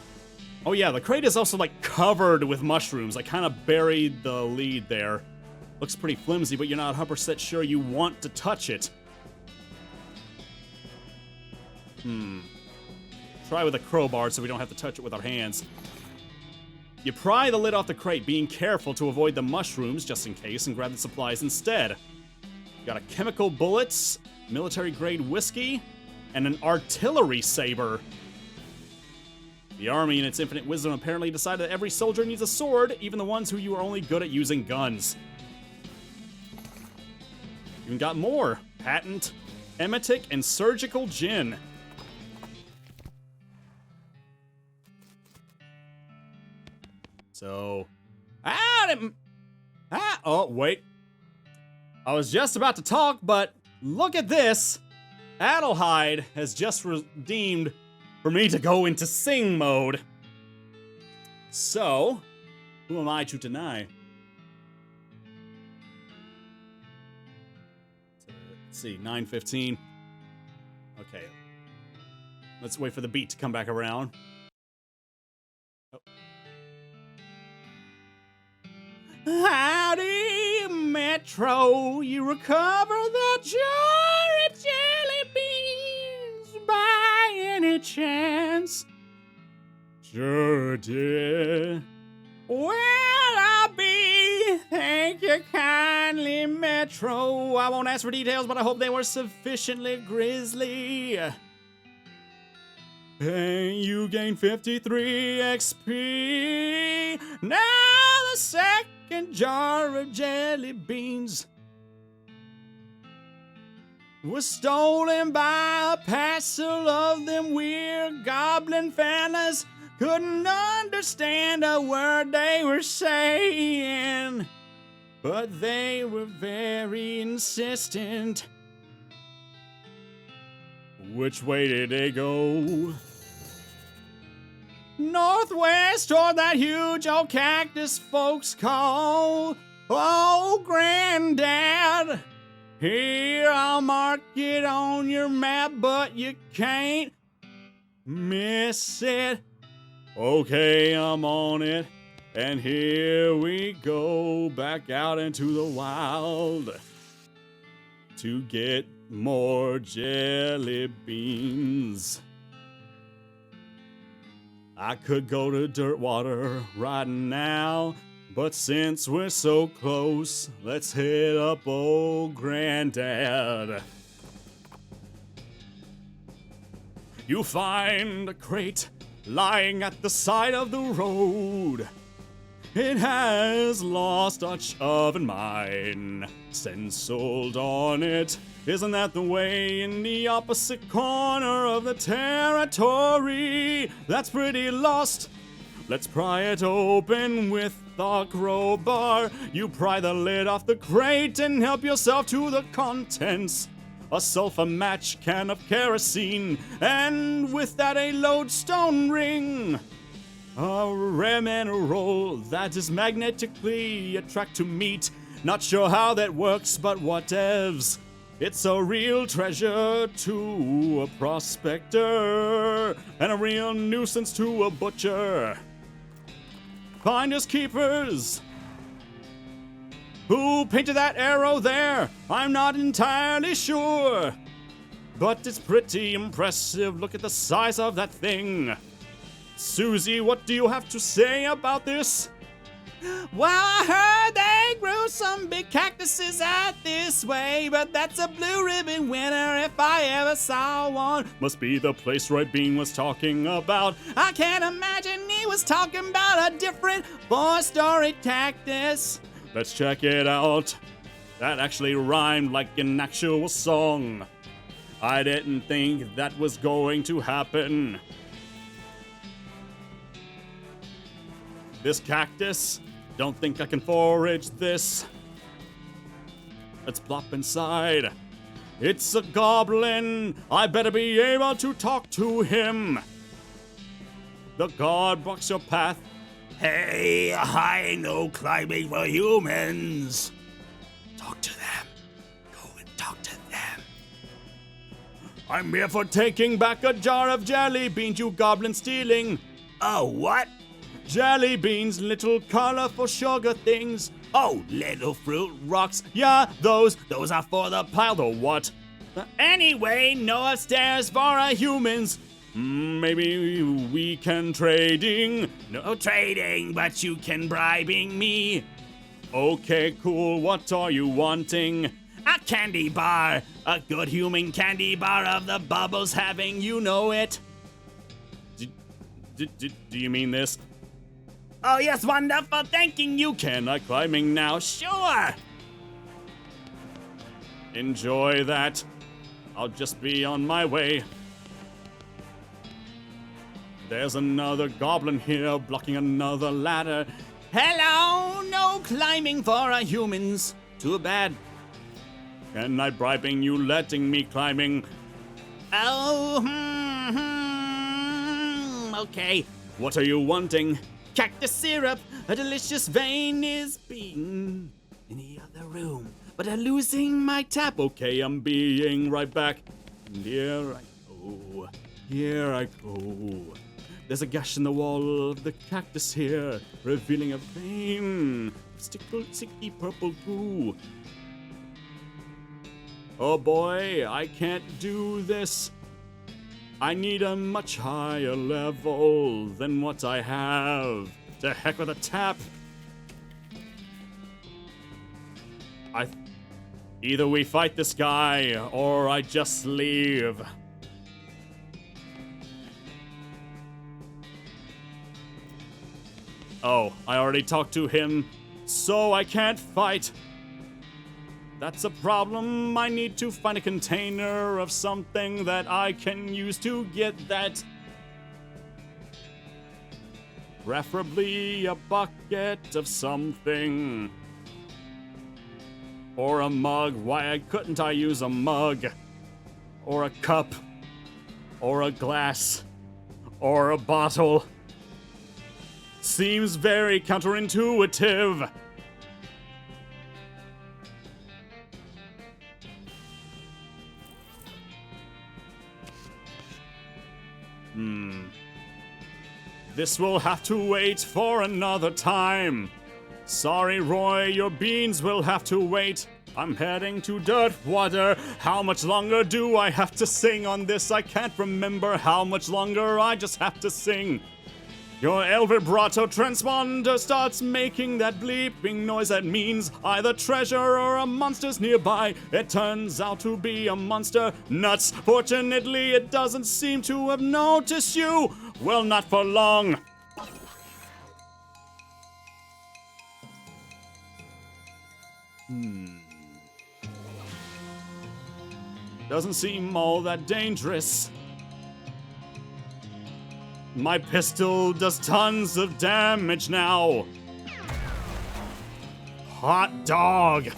Oh yeah, the crate is also like covered with mushrooms. I kind of buried the lead there. Looks pretty flimsy, but you're not 100% sure you want to touch it. Try with a crowbar so we don't have to touch it with our hands. You pry the lid off the crate, being careful to avoid the mushrooms just in case, and grab the supplies instead. You got a chemical bullets, military-grade whiskey, and an artillery saber. The army, in its infinite wisdom, apparently decided that every soldier needs a sword, even the ones who you are only good at using guns. Even got more. Patent, emetic, and surgical gin. So, oh, wait. I was just about to talk, but look at this. Adelheid has just redeemed for me to go into sing mode. So, who am I to deny? Let's see, 9:15. Okay. Let's wait for the beat to come back around. Oh. Howdy, Metro. You recover that jar of jelly beans by any chance? Sure did. Well, I'll be. Thank you kindly, Metro. I won't ask for details, but I hope they were sufficiently grisly. And you gain 53 XP. Now the second jar of jelly beans was stolen by a parcel of them weird goblin fellas. Couldn't understand a word they were saying, but they were very insistent. Which way did they go? Northwest toward that huge old cactus folks call. Oh, Granddad. Here, I'll mark it on your map, but you can't miss it. Okay, I'm on it. And here we go back out into the wild to get more jelly beans. I could go to Dirtwater right now, but since we're so close, let's hit up old Granddad. You find a crate lying at the side of the road. It has lost touch oven mine, stenciled on it. Isn't that the way in the opposite corner of the territory? That's pretty lost. Let's pry it open with the crowbar. You pry the lid off the crate and help yourself to the contents. A sulfur match, can of kerosene, and with that a lodestone ring. A rare mineral that is magnetically attracted to meat. Not sure how that works, but whatevs. It's a real treasure to a prospector, and a real nuisance to a butcher. Finders keepers. Who painted that arrow there? I'm not entirely sure, but it's pretty impressive. Look at the size of that thing. Susie, what do you have to say about this? Well, I heard they grew some big cactuses out this way, but that's a blue ribbon winner if I ever saw one. Must be the place Roy Bean was talking about. I can't imagine he was talking about a different four-story cactus. Let's check it out. That actually rhymed like an actual song. I didn't think that was going to happen. This cactus? Don't think I can forage this. Let's plop inside. It's a goblin. I better be able to talk to him. The guard blocks your path. Hey, I know climbing for humans. Talk to them. Go and talk to them. I'm here for taking back a jar of jelly beans, you goblin stealing. Oh, what? Jelly beans, little colorful sugar things. Oh, little fruit rocks. Yeah, those are for the pile. The what? Anyway, no upstairs for our humans. Maybe we can trading. No trading, but you can bribing me. Okay, cool. What are you wanting? A candy bar. A good human candy bar of the bubbles having, you know it. Do you mean this? Oh, yes, wonderful. Thanking you. Can I climbing now? Sure. Enjoy that. I'll just be on my way. There's another goblin here blocking another ladder. Hello, no climbing for our humans. Too bad. Can I bribing you letting me climbing? Oh, okay. What are you wanting? Cactus syrup, a delicious vein is beaten in the other room, but I'm losing my tap. Okay, I'm being right back. And here I go. Here I go. There's a gash in the wall of the cactus here, revealing a vein. Sticky purple goo. Oh boy, I can't do this. I need a much higher level than what I have. To heck with a tap. Either we fight this guy, or I just leave. Oh, I already talked to him, so I can't fight. That's a problem. I need to find a container of something that I can use to get that. Preferably a bucket of something. Or a mug. Why couldn't I use a mug? Or a cup? Or a glass? Or a bottle? Seems very counterintuitive. This will have to wait for another time. Sorry, Roy, your beans will have to wait. I'm heading to Dirtwater. How much longer do I have to sing on this? I can't remember how much longer I just have to sing. Your El Vibrato transponder starts making that bleeping noise that means either treasure or a monster's nearby. It turns out to be a monster. Nuts. Fortunately, it doesn't seem to have noticed you. Well, not for long. Doesn't seem all that dangerous. My pistol does tons of damage now. Hot dog.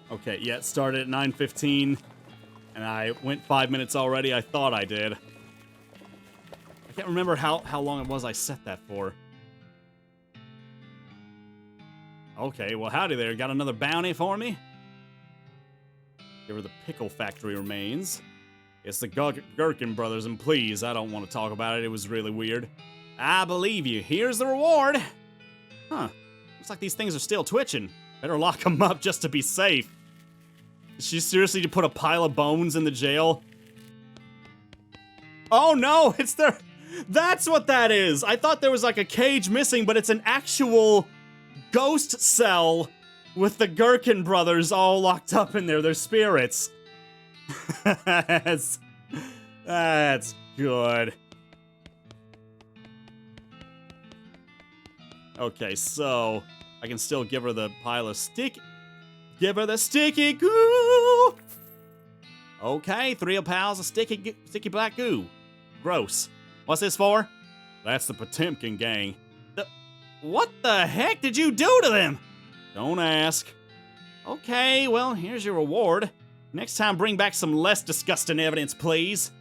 Okay, yeah, it started at 9:15, and I went 5 minutes already. I thought I did. I can't remember how long it was I set that for. Okay, well, howdy there. Got another bounty for me? Here are the pickle factory remains. It's the Gherkin brothers, and please, I don't want to talk about it. It was really weird. I believe you. Here's the reward. Huh. Looks like these things are still twitching. Better lock them up just to be safe. Did she seriously put a pile of bones in the jail? Oh no, it's their... That's what that is! I thought there was like a cage missing, but it's an actual ghost cell with the Gherkin brothers all locked up in there. They're spirits. That's good. Okay, so I can still give her the pile of stick. Give her the sticky goo! Okay, 3 piles of sticky black goo. Gross. What's this for? That's the Potemkin gang. What the heck did you do to them? Don't ask. Okay, well, here's your reward. Next time, bring back some less disgusting evidence, please.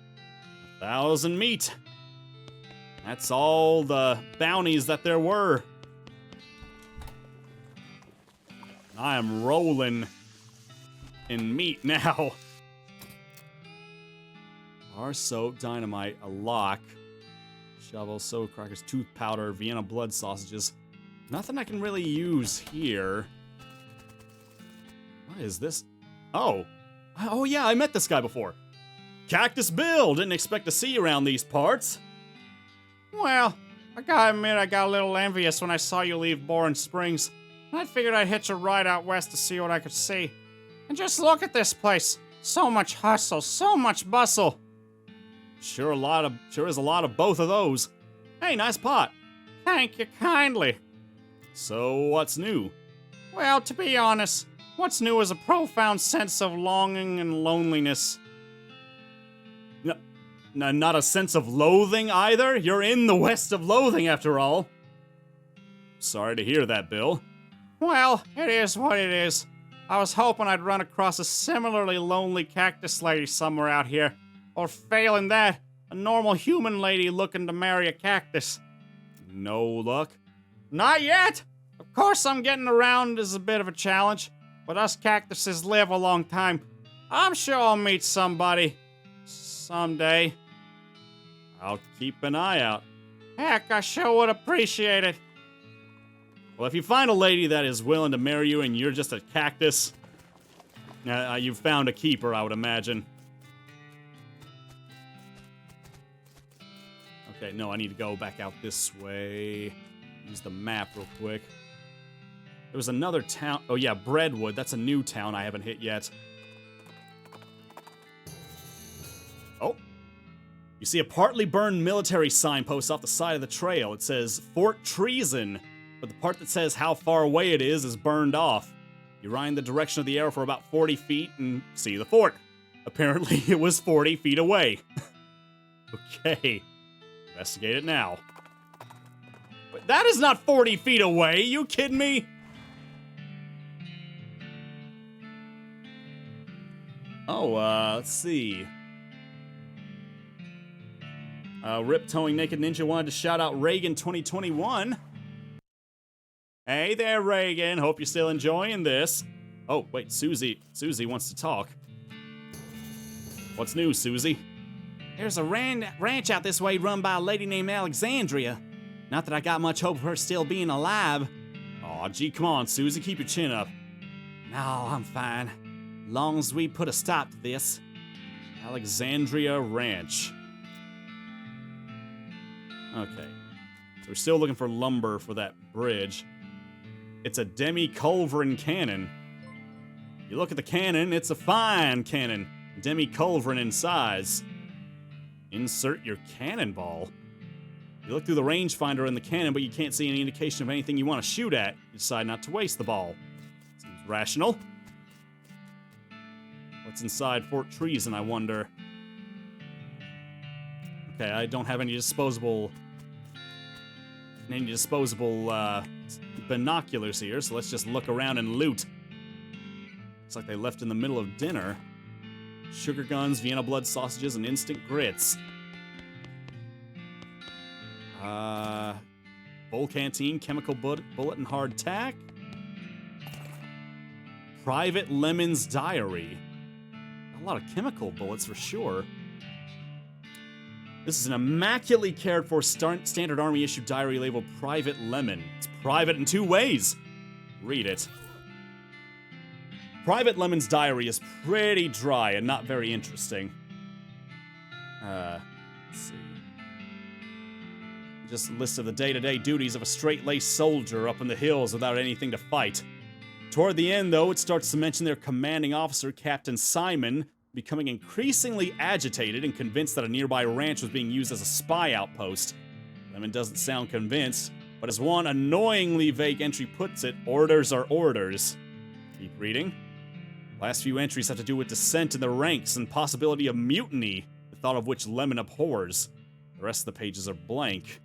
1,000 meat. That's all the bounties that there were. I am rolling in meat now. Bar soap, dynamite, a lock, shovel, soda crackers, tooth powder, Vienna blood sausages. Nothing I can really use here. What is this? Oh yeah, I met this guy before. Cactus Bill, didn't expect to see you around these parts. Well, I gotta admit I got a little envious when I saw you leave Boring Springs. I figured I'd hitch a ride out west to see what I could see. And just look at this place. So much hustle, so much bustle. Sure is a lot of both of those. Hey, nice pot. Thank you kindly. So, what's new? Well, to be honest, what's new is a profound sense of longing and loneliness. Not a sense of loathing either? You're in the West of Loathing, after all. Sorry to hear that, Bill. Well, it is what it is. I was hoping I'd run across a similarly lonely cactus lady somewhere out here. Or failing that, a normal human lady looking to marry a cactus. No luck? Not yet! Of course, I'm getting around is a bit of a challenge, but us cactuses live a long time. I'm sure I'll meet somebody. Someday. I'll keep an eye out. Heck, I sure would appreciate it. Well, if you find a lady that is willing to marry you and you're just a cactus, you've found a keeper, I would imagine. Okay, no, I need to go back out this way. Use the map real quick. There was another town. Oh, yeah, Breadwood. That's a new town I haven't hit yet. Oh. You see a partly burned military signpost off the side of the trail. It says Fort Treason, but the part that says how far away it is burned off. You ride in the direction of the arrow for about 40 feet and see the fort. Apparently, it was 40 feet away. Okay. Investigate it now. But that is not 40 feet away. You kidding me? Oh, let's see. Rip Towing Naked Ninja wanted to shout out Reagan 2021. Hey there, Reagan. Hope you're still enjoying this. Oh, wait, Susie wants to talk. What's new, Susie? There's a ranch out this way run by a lady named Alexandria. Not that I got much hope of her still being alive. Aw, gee, come on, Susie. Keep your chin up. No, I'm fine. Long as we put a stop to this. Alexandria Ranch. Okay. So we're still looking for lumber for that bridge. It's a demi-culverin cannon. You look at the cannon, it's a fine cannon. Demi-culverin in size. Insert your cannonball. You look through the rangefinder in the cannon, but you can't see any indication of anything you want to shoot at. You decide not to waste the ball. Seems rational. What's inside Fort Treason, I wonder? Okay, I don't have any disposable binoculars here, so let's just look around and loot. Looks like they left in the middle of dinner. Sugar guns, Vienna blood sausages, and instant grits. Full canteen, chemical bullet and hardtack. Private Lemon's diary. A lot of chemical bullets for sure. This is an immaculately cared for standard army issue diary labeled Private Lemon. It's private in 2 ways. Read it. Private Lemon's diary is pretty dry and not very interesting. Let's see. Just a list of the day-to-day duties of a straight-laced soldier up in the hills without anything to fight. Toward the end, though, it starts to mention their commanding officer, Captain Simon, becoming increasingly agitated and convinced that a nearby ranch was being used as a spy outpost. Lemon doesn't sound convinced, but as one annoyingly vague entry puts it, orders are orders. Keep reading. Last few entries have to do with dissent in the ranks and possibility of mutiny, the thought of which Lemon abhors. The rest of the pages are blank.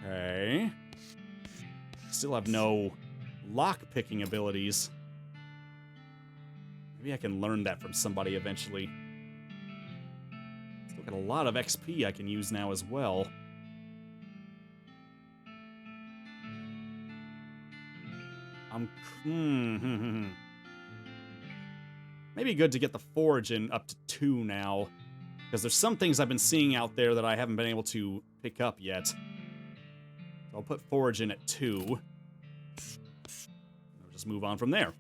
Okay. Still have no lock-picking abilities. Maybe I can learn that from somebody eventually. Still got a lot of XP I can use now as well. Maybe good to get the forge in up to 2 now. Because there's some things I've been seeing out there that I haven't been able to pick up yet. So I'll put forge in at 2. We'll just move on from there.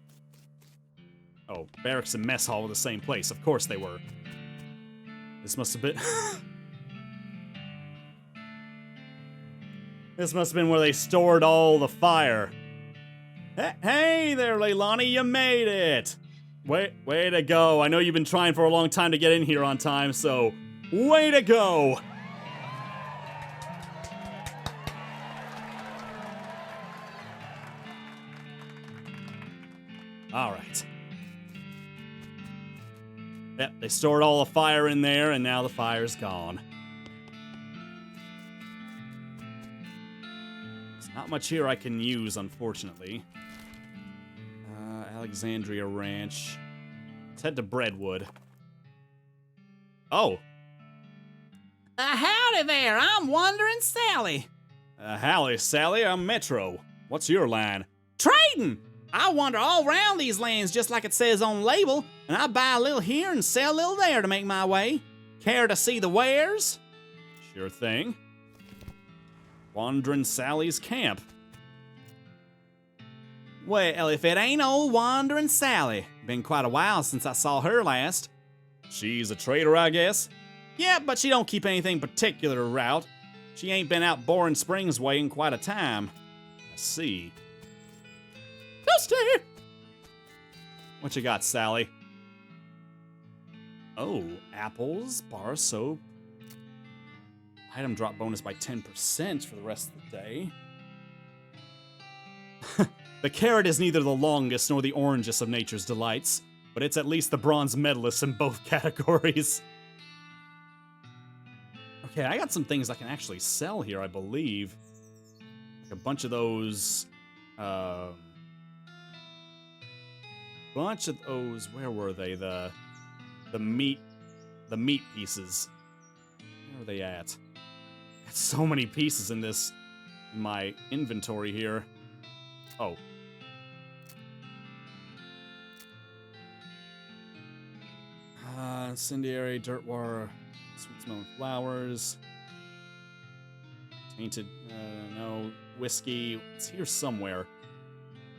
Oh, barracks and mess hall were the same place. Of course they were. This must have been... This must have been where they stored all the fire. Hey there, Leilani, you made it! Way to go. I know you've been trying for a long time to get in here on time, so way to go! All right. Yep, they stored all the fire in there, and now the fire's gone. There's not much here I can use, unfortunately. Alexandria Ranch. Let's head to Breadwood. Oh. Howdy there, I'm Wandering Sally. Howdy, Sally. I'm Metro. What's your line? Trading! I wander all around these lands just like it says on the label, and I buy a little here and sell a little there to make my way. Care to see the wares? Sure thing. Wandering Sally's camp. Well, if it ain't old Wandering Sally. Been quite a while since I saw her last. She's a trader, I guess. Yeah, but she don't keep anything particular route. She ain't been out Boring Springs way in quite a time. I see. Dusty! What you got, Sally? Oh, apples, bar soap. Item drop bonus by 10% for the rest of the day. The carrot is neither the longest nor the orangest of nature's delights, but it's at least the bronze medalist in both categories. Okay, I got some things I can actually sell here, I believe. Like a bunch of those, where were they? The meat pieces. Where are they at? Got so many pieces in my inventory here. Oh. Incendiary, dirt water, sweet smelling flowers. Tainted, no, whiskey. It's here somewhere.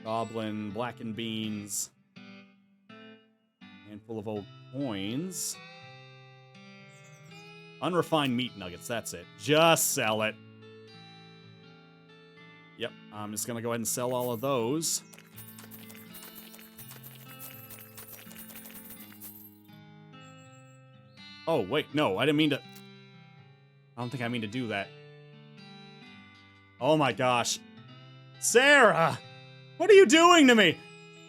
Goblin, blackened beans. Handful of old coins. Unrefined meat nuggets, that's it. Just sell it. Yep, I'm just gonna go ahead and sell all of those. Oh, wait, no, I didn't mean to... I don't think I mean to do that. Oh my gosh. Sarah! What are you doing to me?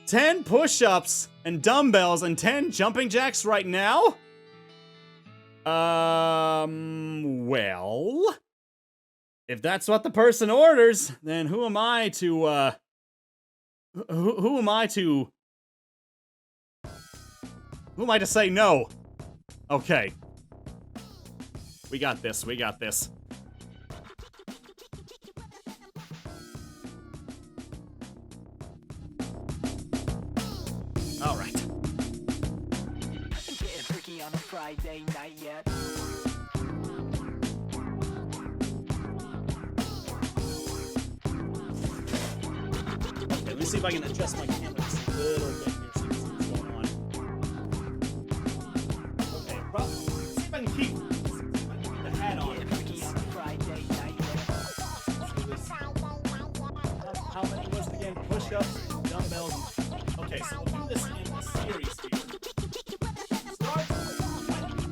10 push-ups and dumbbells and 10 jumping jacks right now? Well... If that's what the person orders, then who am I to, Who am I to say no? Okay. We got this, we got this. All right. Getting freaky on a Friday night yet. Let me see if I can adjust my camera just a little bit here, see what's going on. Okay, see if I can keep the hat on. How many was it again? Push-ups, dumbbells. Okay, so we'll do this in a series here.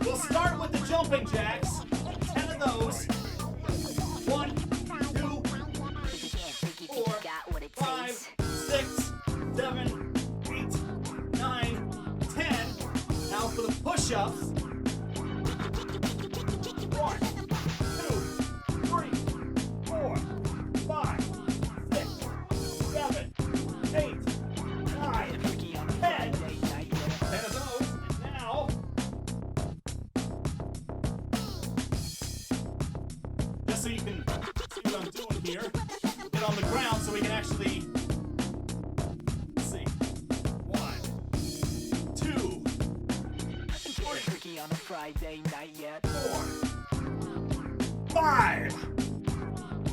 We'll start with the jumping jacks. 10 of those. 1, 2, 4, 5, 6, 7, 8, 9, 10. Now for the push-ups. 1, 2, 3, 4, 5, 6, 7, 8, 9, 10. 10 of those. And now, just so you can see what I'm doing here, we'll get on the ground so we can actually. Let's see. 1, 2, 3, On a Friday night yet. 4, 5,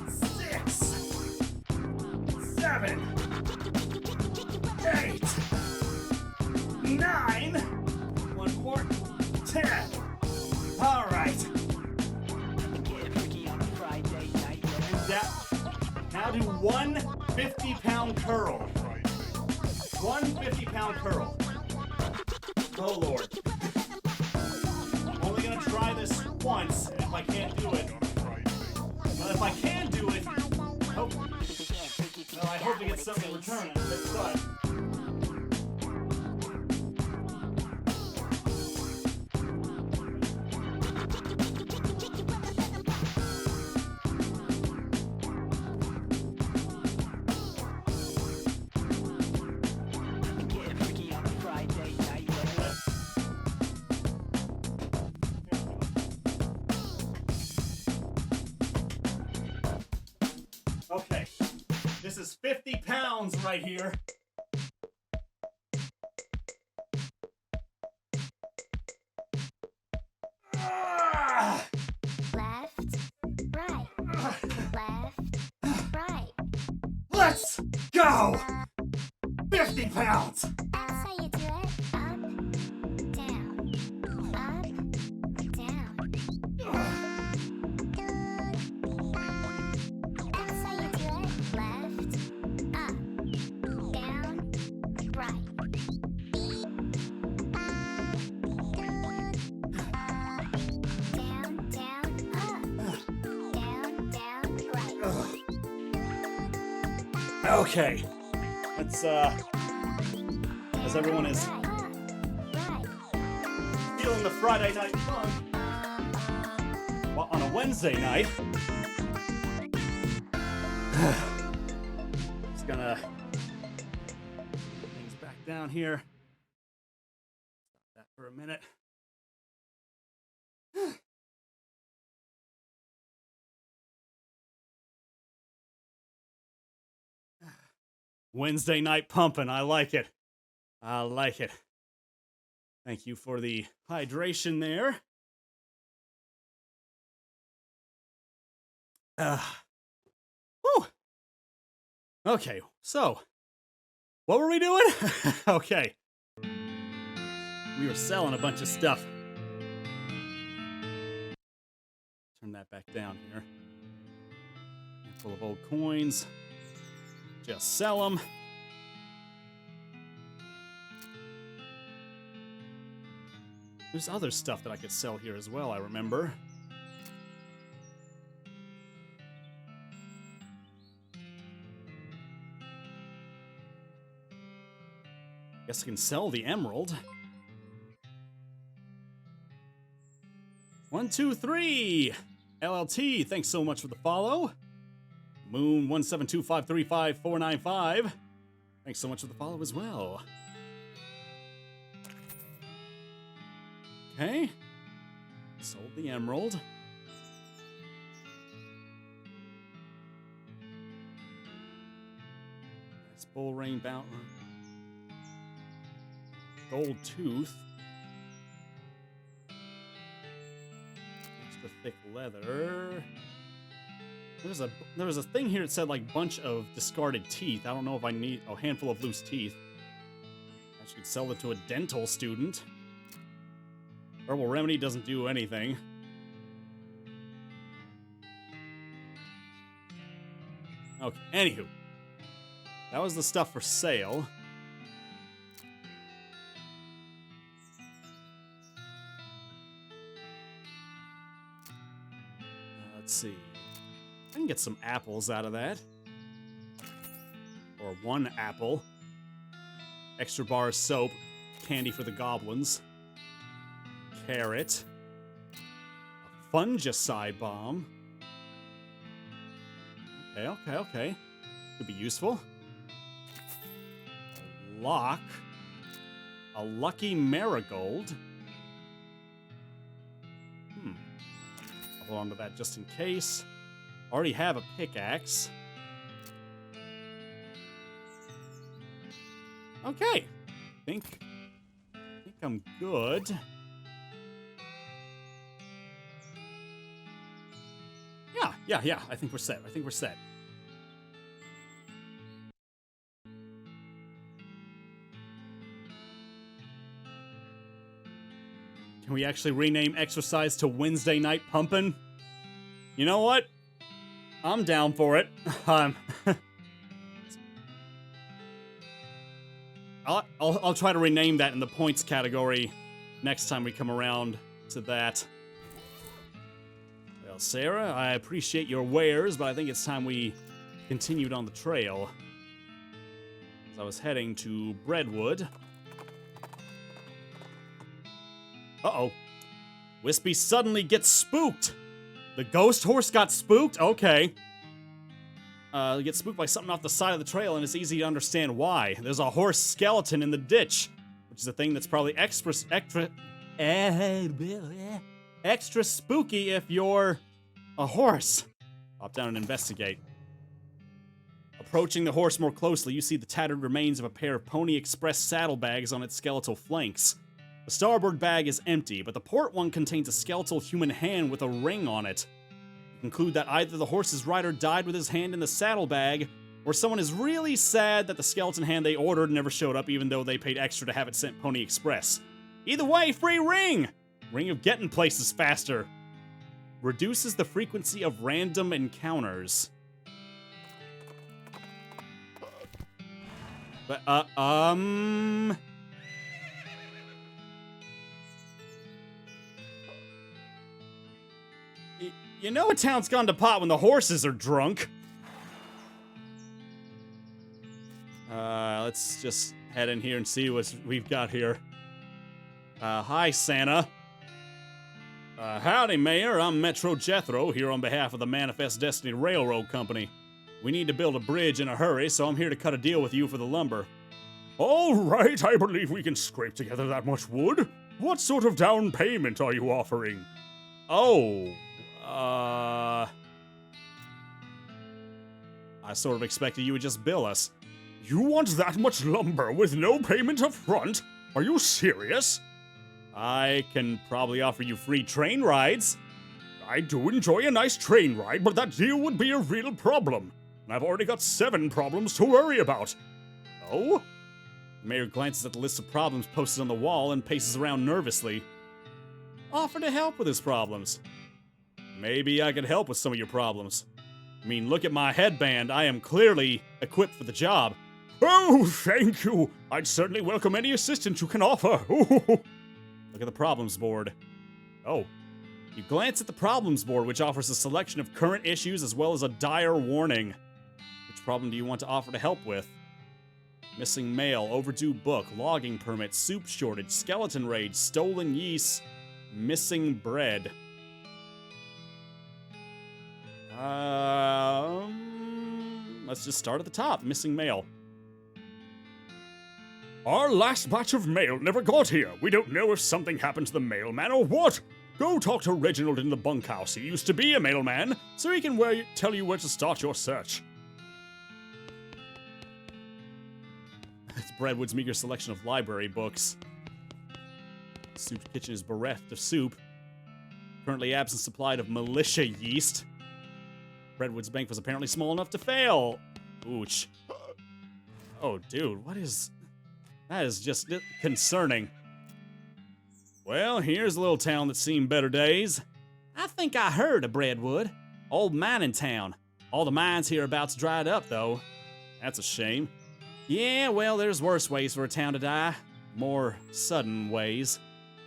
6, 7, 8, 9. One more. 10. All right. Getting freaky on a Friday night yet. Now do one 50-pound curl. One 50-pound curl. Oh Lord. I'm only gonna try this once, and if I can't do it, but if I can do it, I hope to get something in return. But 50 pounds right here. Left, right, left, right. Let's go! 50 pounds! That's how you do it. Up, down, up, down. That's how you do it. Left, up, down, right. Down, down, up. Down, down, right. Okay. Let's, as everyone is feeling the Friday night fun, well, on a Wednesday night, just gonna put things back down here. Stop that for a minute. Wednesday night pumping. I like it. I like it. Thank you for the hydration there. Whew. Okay, so what were we doing? Okay. We were selling a bunch of stuff. Turn that back down here. Handful of old coins. Just sell them. There's other stuff that I could sell here as well, I remember. Guess I can sell the emerald. 1, 2, 3! LLT, thanks so much for the follow. Moon 172535495. Thanks so much for the follow as well. Okay. Sold the emerald. That's bull rain bout. Gold tooth. Extra thick leather. There was a thing here that said like bunch of discarded teeth. I don't know if I need a handful of loose teeth. I should sell it to a dental student. Herbal remedy doesn't do anything. Okay, anywho. That was the stuff for sale. Let's see. I can get some apples out of that. Or 1 apple. Extra bar of soap. Candy for the goblins. Carrot. A fungicide bomb. Okay. Could be useful. A lock. A lucky marigold. I'll hold on to that just in case. Already have a pickaxe. Okay. Think I'm good. Yeah. I think we're set. Can we actually rename exercise to Wednesday night pumping? You know what? I'm down for it. I'll try to rename that in the points category next time we come around to that. Well, Sarah, I appreciate your wares, but I think it's time we continued on the trail. As I was heading to Breadwood. Uh-oh. Wispy suddenly gets spooked. The ghost horse got spooked? Okay. Gets spooked by something off the side of the trail, and it's easy to understand why. There's a horse skeleton in the ditch, which is a thing that's probably extra spooky if you're a horse. Hop down and investigate. A Approaching the horse more closely, you see the tattered remains of a pair of Pony Express saddlebags on its skeletal flanks. The starboard bag is empty, but the port one contains a skeletal human hand with a ring on it. You conclude that either the horse's rider died with his hand in the saddlebag, or someone is really sad that the skeleton hand they ordered never showed up even though they paid extra to have it sent Pony Express. Either way, free ring! Ring of getting places faster. Reduces the frequency of random encounters. But, You know a town's gone to pot when the horses are drunk. Let's just head in here and see what we've got here. Hi, Santa. Howdy, Mayor. I'm Metro Jethro, here on behalf of the Manifest Destiny Railroad Company. We need to build a bridge in a hurry, so I'm here to cut a deal with you for the lumber. All right, I believe we can scrape together that much wood. What sort of down payment are you offering? Oh, I sort of expected you would just bill us. You want that much lumber with no payment up front? Are you serious? I can probably offer you free train rides. I do enjoy a nice train ride, but that deal would be a real problem. And I've already got 7 problems to worry about. Oh? The mayor glances at the list of problems posted on the wall and paces around nervously. Offer to help with his problems. Maybe I could help with some of your problems. I mean, look at my headband. I am clearly equipped for the job. Oh, thank you. I'd certainly welcome any assistance you can offer. Look at the problems board. Oh. You glance at the problems board, which offers a selection of current issues as well as a dire warning. Which problem do you want to offer to help with? Missing mail, overdue book, logging permit, soup shortage, skeleton raid, stolen yeast, missing bread. Let's just start at the top. Missing mail. Our last batch of mail never got here. We don't know if something happened to the mailman or what. Go talk to Reginald in the bunkhouse. He used to be a mailman, so he can tell you where to start your search. It's Breadwood's meager selection of library books. Soup's kitchen is bereft of soup. Currently absent supply of militia yeast. Breadwood's bank was apparently small enough to fail. Ooch. Oh, dude, what is... That is just concerning. Well, here's a little town that's seen better days. I think I heard of Breadwood. Old mining town. All the mines hereabouts dried up, though. That's a shame. Yeah, well, there's worse ways for a town to die. More sudden ways.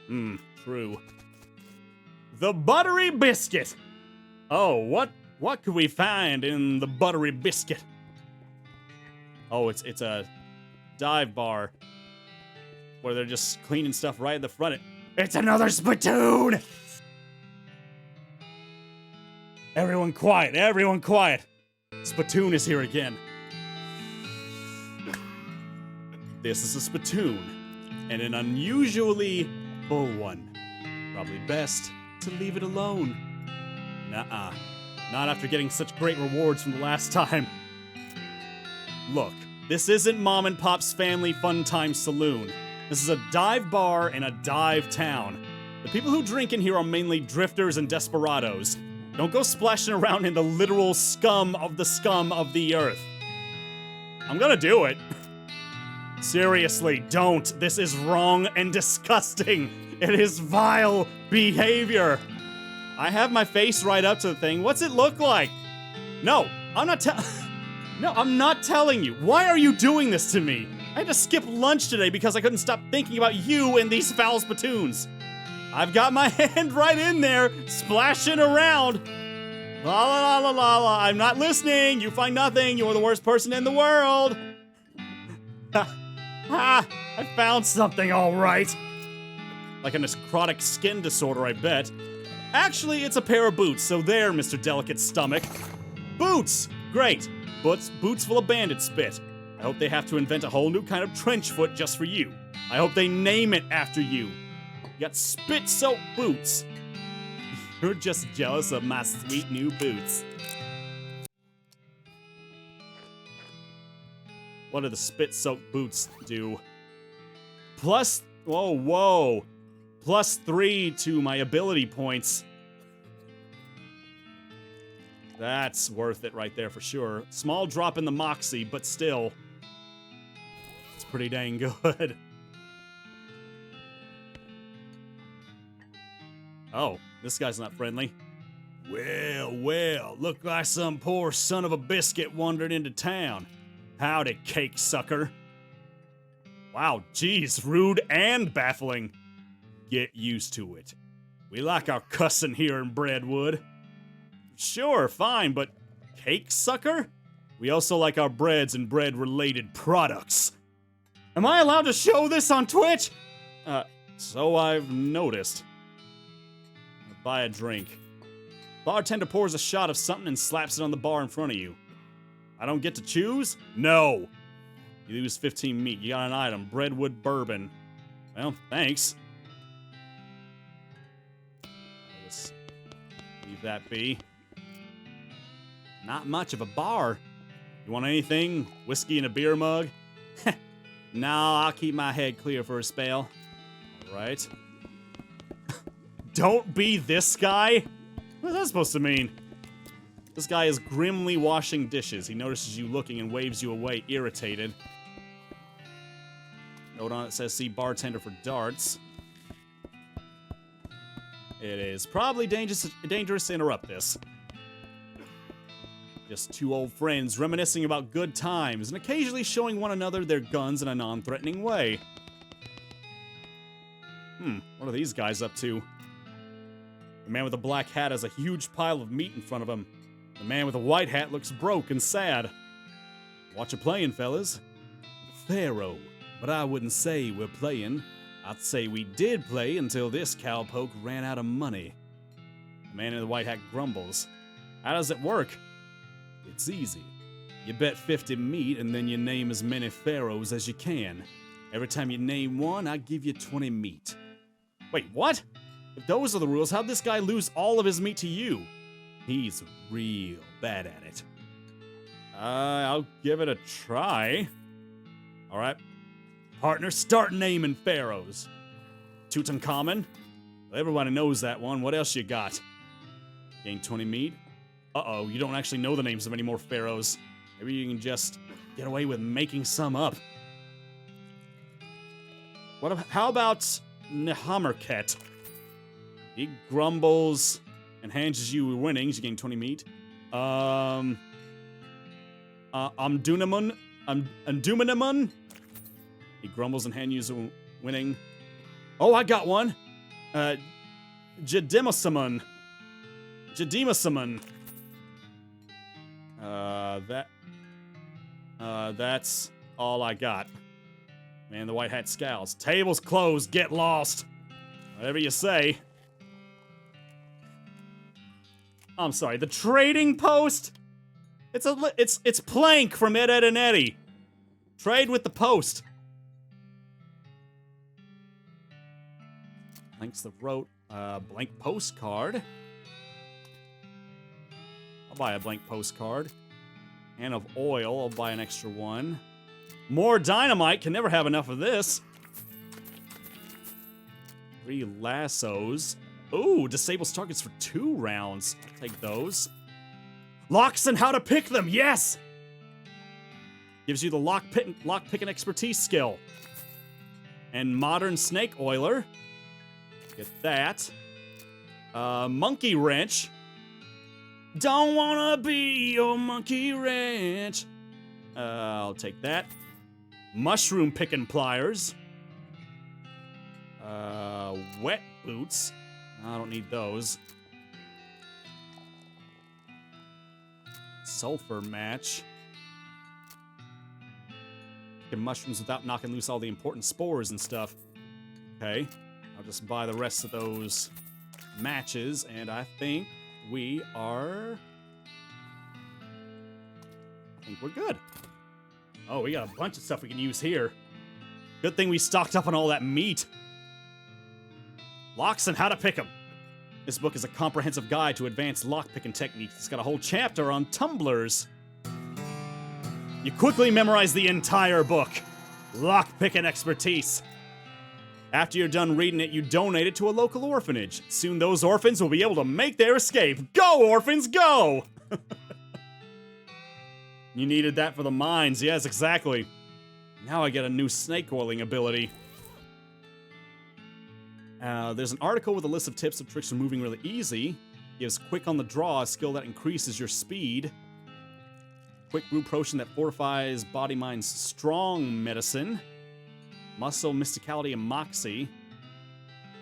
True. The Buttery Biscuit! Oh, what could we find in the Buttery Biscuit? Oh, it's a dive bar where they're just cleaning stuff right at the front. It's another spittoon! Everyone quiet, everyone quiet. Spittoon is here again. This is a spittoon, and an unusually full one. Probably best to leave it alone. Nuh-uh. Not after getting such great rewards from the last time. Look, this isn't Mom and Pop's Family Fun Time Saloon. This is a dive bar in a dive town. The people who drink in here are mainly drifters and desperados. Don't go splashing around in the literal scum of the earth. I'm gonna do it. Seriously, don't. This is wrong and disgusting. It is vile behavior. I have my face right up to the thing. What's it look like? No, I'm not telling you. Why are you doing this to me? I had to skip lunch today because I couldn't stop thinking about you and these foul spittoons. I've got my hand right in there, splashing around. La la la la la la. I'm not listening. You find nothing. You're the worst person in the world. I found something, all right. Like a necrotic skin disorder, I bet. Actually, it's a pair of boots, so there, Mr. Delicate Stomach. Boots! Great. Boots full of bandit spit. I hope they have to invent a whole new kind of trench foot just for you. I hope they name it after you. You got spit-soaked boots. You're just jealous of my sweet new boots. What do the spit-soaked boots do? Plus, whoa. +3 to my ability points. That's worth it right there for sure. Small drop in the moxie, but still, it's pretty dang good. Oh, this guy's not friendly. Well, look like some poor son of a biscuit wandered into town. Howdy, cake sucker. Wow, geez, rude and baffling. Get used to it. We like our cussing here in Breadwood. Sure, fine, but cake sucker? We also like our breads and bread-related products. Am I allowed to show this on Twitch? So I've noticed. Buy a drink. Bartender pours a shot of something and slaps it on the bar in front of you. I don't get to choose? No. You lose 15 meat. You got an item. Breadwood bourbon. Well, thanks. I'll just leave that be. Not much of a bar. You want anything? Whiskey in a beer mug? No, I'll keep my head clear for a spell. All right. Don't be this guy? What's that supposed to mean? This guy is grimly washing dishes. He notices you looking and waves you away, irritated. Note on it says, see bartender for darts. It is probably dangerous to interrupt this. Just two old friends reminiscing about good times and occasionally showing one another their guns in a non-threatening way. What are these guys up to? The man with the black hat has a huge pile of meat in front of him. The man with the white hat looks broke and sad. Watch it playing, fellas. Pharaoh, but I wouldn't say we're playing. I'd say we did play until this cowpoke ran out of money. The man in the white hat grumbles. How does it work? It's easy. You bet 50 meat and then you name as many pharaohs as you can. Every time you name one, I give you 20 meat. Wait, what? If those are the rules, how'd this guy lose all of his meat to you? He's real bad at it. I'll give it a try. Alright. Partner, start naming pharaohs. Tutankhamun? Well, everybody knows that one. What else you got? Gain 20 meat? Uh-oh, you don't actually know the names of any more pharaohs. Maybe you can just get away with making some up. How about Nehamerket? He grumbles and hands you winnings. You gain 20 meat. Amdunamun. He grumbles and hands you a winning. Oh, I got one. Jadimasamun. That's all I got. Man, the white hat scowls. Table's closed. Get lost. Whatever you say. I'm sorry. The trading post. It's Plank from Ed, Edd and Eddy. Trade with the post. Thanks the wrote blank postcard. I'll buy a blank postcard. Can of oil. I'll buy an extra one. More dynamite. Can never have enough of this. 3 lassos. Ooh, disables targets for 2 rounds. I'll take those. Locks and how to pick them. Yes! Gives you the lock picking expertise skill. And modern snake oiler. Get that. Monkey wrench. Don't wanna be your monkey wrench. I'll take that. Mushroom picking pliers. Wet boots. I don't need those. Sulfur match. Picking mushrooms without knocking loose all the important spores and stuff. Okay. I'll just buy the rest of those matches, and I think we're good. Oh, we got a bunch of stuff we can use here. Good thing we stocked up on all that meat. Locks and how to pick them. This book is a comprehensive guide to advanced lockpicking techniques. It's got a whole chapter on tumblers. You quickly memorize the entire book. Lockpicking expertise. After you're done reading it, you donate it to a local orphanage. Soon those orphans will be able to make their escape. Go, orphans, go! You needed that for the mines. Yes, exactly. Now I get a new snake oiling ability. There's an article with a list of tips and tricks for moving really easy. Gives quick on the draw, a skill that increases your speed. Quick brew potion that fortifies body, mind, strong medicine. Muscle, mysticality, and moxie.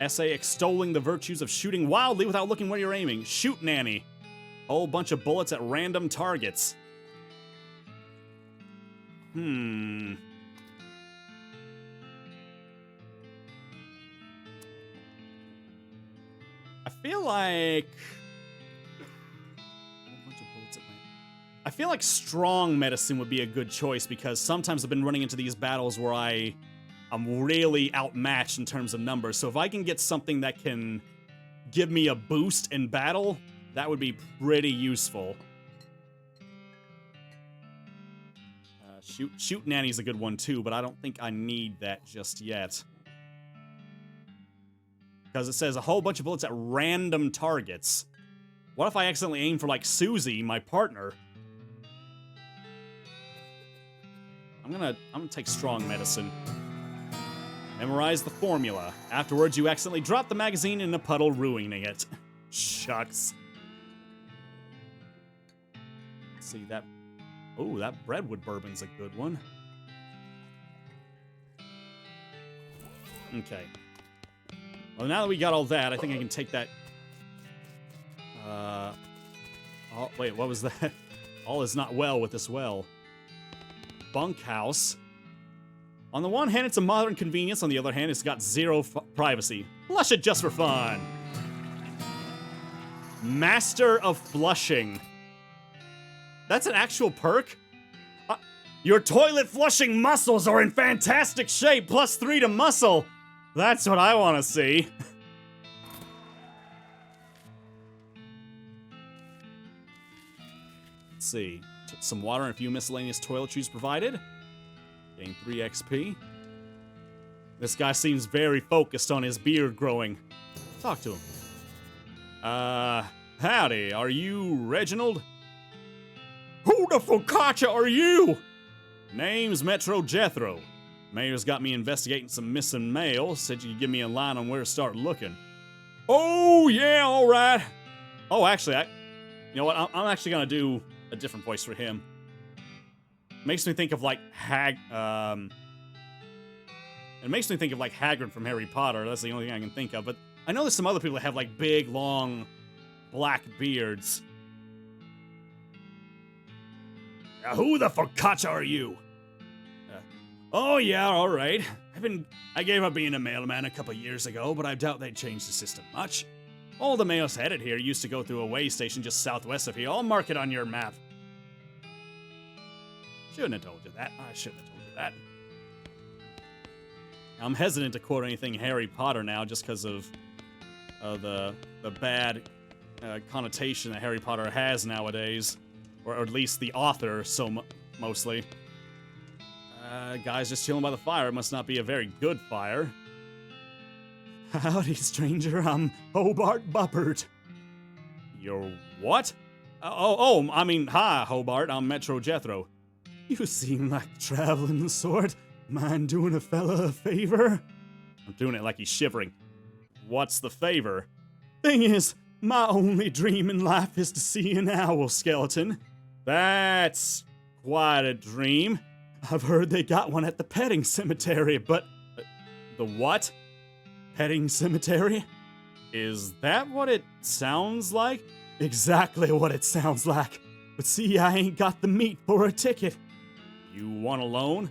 Essay extolling the virtues of shooting wildly without looking where you're aiming. Shoot nanny. Whole bunch of bullets at random targets. I feel like... I feel like strong medicine would be a good choice because sometimes I've been running into these battles where I'm really outmatched in terms of numbers. So if I can get something that can give me a boost in battle, that would be pretty useful. Shoot Nanny's a good one too, but I don't think I need that just yet. Because it says a whole bunch of bullets at random targets. What if I accidentally aim for, like, Susie, my partner? I'm gonna take strong medicine. Memorize the formula. Afterwards, you accidentally drop the magazine in a puddle, ruining it. Shucks. Let's see, that... Oh, that Redwood bourbon's a good one. Okay. Well, now that we got all that, I think I can take that... Oh, wait, what was that? All is not well with this well. Bunkhouse. On the one hand, it's a modern convenience. On the other hand, it's got zero privacy. Flush it just for fun. Master of Flushing. That's an actual perk? Your toilet flushing muscles are in fantastic shape. +3 to muscle. That's what I want to see. Let's see. Some water and a few miscellaneous toiletries provided. Gain 3 XP. This guy seems very focused on his beard growing. Talk to him. Howdy. Are you Reginald? Who the focaccia are you? Name's Metro Jethro. Mayor's got me investigating some missing mail. Said you could give me a line on where to start looking. Oh, yeah, all right. Oh, actually, you know what? I'm actually gonna do a different voice for him. Makes me think of, like, it makes me think of, like, Hagrid from Harry Potter. That's the only thing I can think of. But I know there's some other people that have, like, big, long, black beards. Who the focaccia are you? Oh, yeah, all right. I gave up being a mailman a couple years ago, but I doubt they'd change the system much. All the mails headed here used to go through a way station just southwest of here. I'll mark it on your map. Shouldn't have told you that. I shouldn't have told you that. I'm hesitant to quote anything Harry Potter now just because of the bad connotation that Harry Potter has nowadays. Or at least the author, mostly. Guy's just chilling by the fire. It must not be a very good fire. Howdy, stranger. I'm Hobart Buppert. You're what? I mean, hi, Hobart. I'm Metro Jethro. You seem like the traveling sort. Mind doing a fella a favor? I'm doing it like he's shivering. What's the favor? Thing is, my only dream in life is to see an owl skeleton. That's quite a dream. I've heard they got one at the petting cemetery, but... the what? Petting cemetery? Is that what it sounds like? Exactly what it sounds like. But see, I ain't got the meat for a ticket. You want a loan?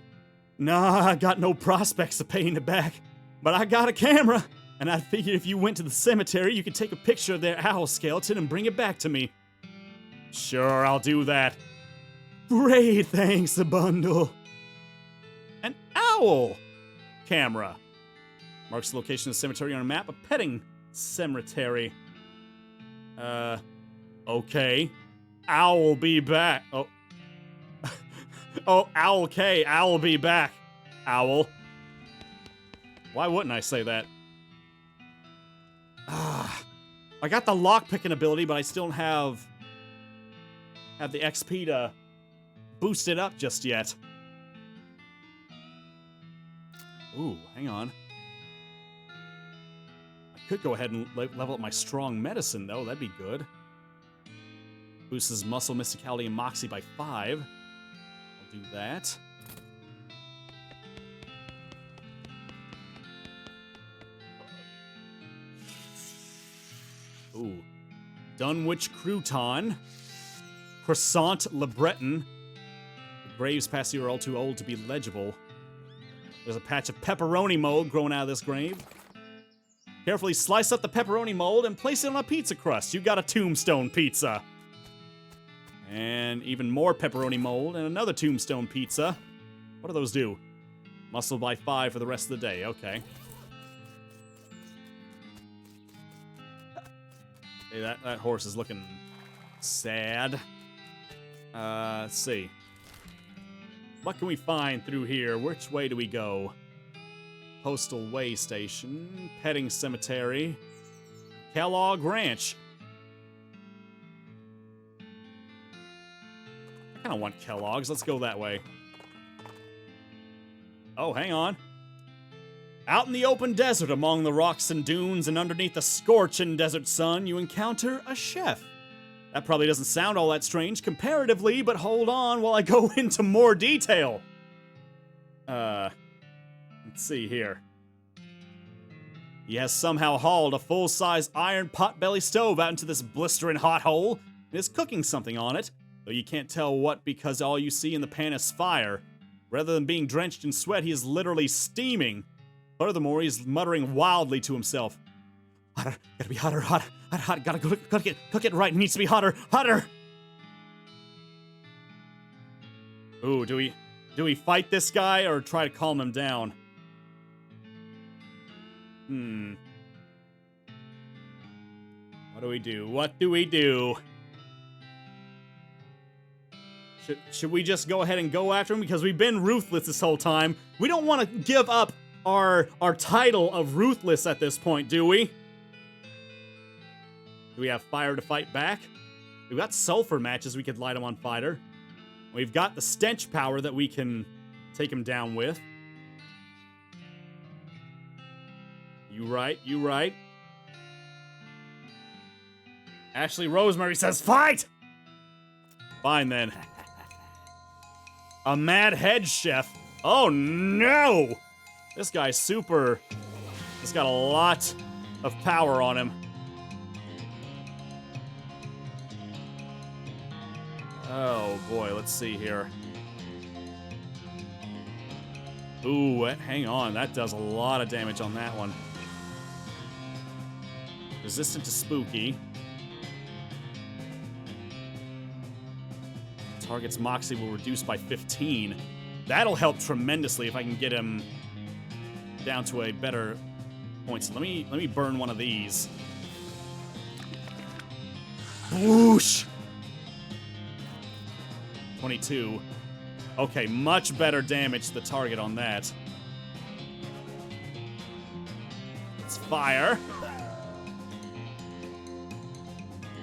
Nah, I got no prospects of paying it back. But I got a camera, and I figured if you went to the cemetery, you could take a picture of their owl skeleton and bring it back to me. Sure, I'll do that. Great, thanks a bundle. An owl camera. Marks the location of the cemetery on a map. A petting cemetery. Okay. I'll be back. Oh. Oh, Owl K. Owl be back. Owl. Why wouldn't I say that? I got the lockpicking ability, but I still don't have the XP to boost it up just yet. Ooh, hang on. I could go ahead and level up my strong medicine, though. That'd be good. Boosts his muscle, mysticality, and moxie by 5. I'll do that. Ooh. Dunwich Crouton. Croissant Le Breton. The graves past you are all too old to be legible. There's a patch of pepperoni mold growing out of this grave. Carefully slice up the pepperoni mold and place it on a pizza crust. You got a tombstone pizza. And even more pepperoni mold and another tombstone pizza. What do those do? Muscle by 5 for the rest of the day. Okay. Hey, that horse is looking sad. Let's see. What can we find through here? Which way do we go? Postal Way Station. Petting Cemetery. Kellogg Ranch. I kind of want Kellogg's. Let's go that way. Oh, hang on. Out in the open desert among the rocks and dunes and underneath the scorching desert sun, you encounter a chef. That probably doesn't sound all that strange comparatively, but hold on while I go into more detail. Let's see here. He has somehow hauled a full-size iron pot-belly stove out into this blistering hot hole and is cooking something on it, though you can't tell what because all you see in the pan is fire. Rather than being drenched in sweat, he is literally steaming. Furthermore, he's muttering wildly to himself. Hotter, gotta be hotter, hotter, hotter, hotter, gotta cook it right, it needs to be hotter, hotter! Ooh, do we fight this guy or try to calm him down? What do we do? What do we do? Should we just go ahead and go after him? Because we've been ruthless this whole time. We don't want to give up our title of ruthless at this point, do we? Do we have fire to fight back? We've got sulfur matches we could light him on fire. We've got the stench power that we can take him down with. You right, you right. Ashley Rosemary says, fight! Fine then. A mad head chef. Oh no! This guy's super. He's got a lot of power on him. Oh boy, let's see here. Ooh, hang on. That does a lot of damage on that one. Resistant to spooky. Target's moxie will reduce by 15. That'll help tremendously if I can get him down to a better point. So let me burn one of these. Whoosh! 22. Okay, much better damage to the target on that. Let's fire.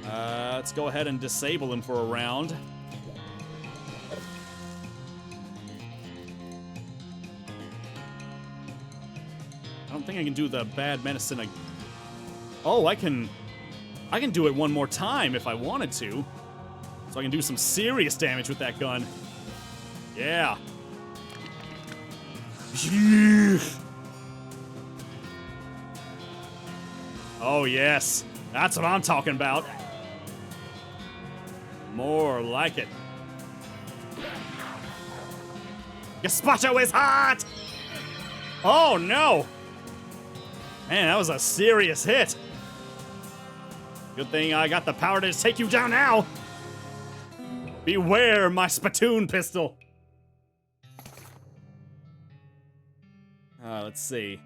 Let's go ahead and disable him for a round. I don't think I can do the bad medicine. Oh, I can do it one more time if I wanted to. So I can do some serious damage with that gun. Yeah. Oh, yes. That's what I'm talking about. More like it. Gazpacho is hot! Oh, no! Man, that was a serious hit. Good thing I got the power to take you down now. Beware my spittoon pistol. Let's see.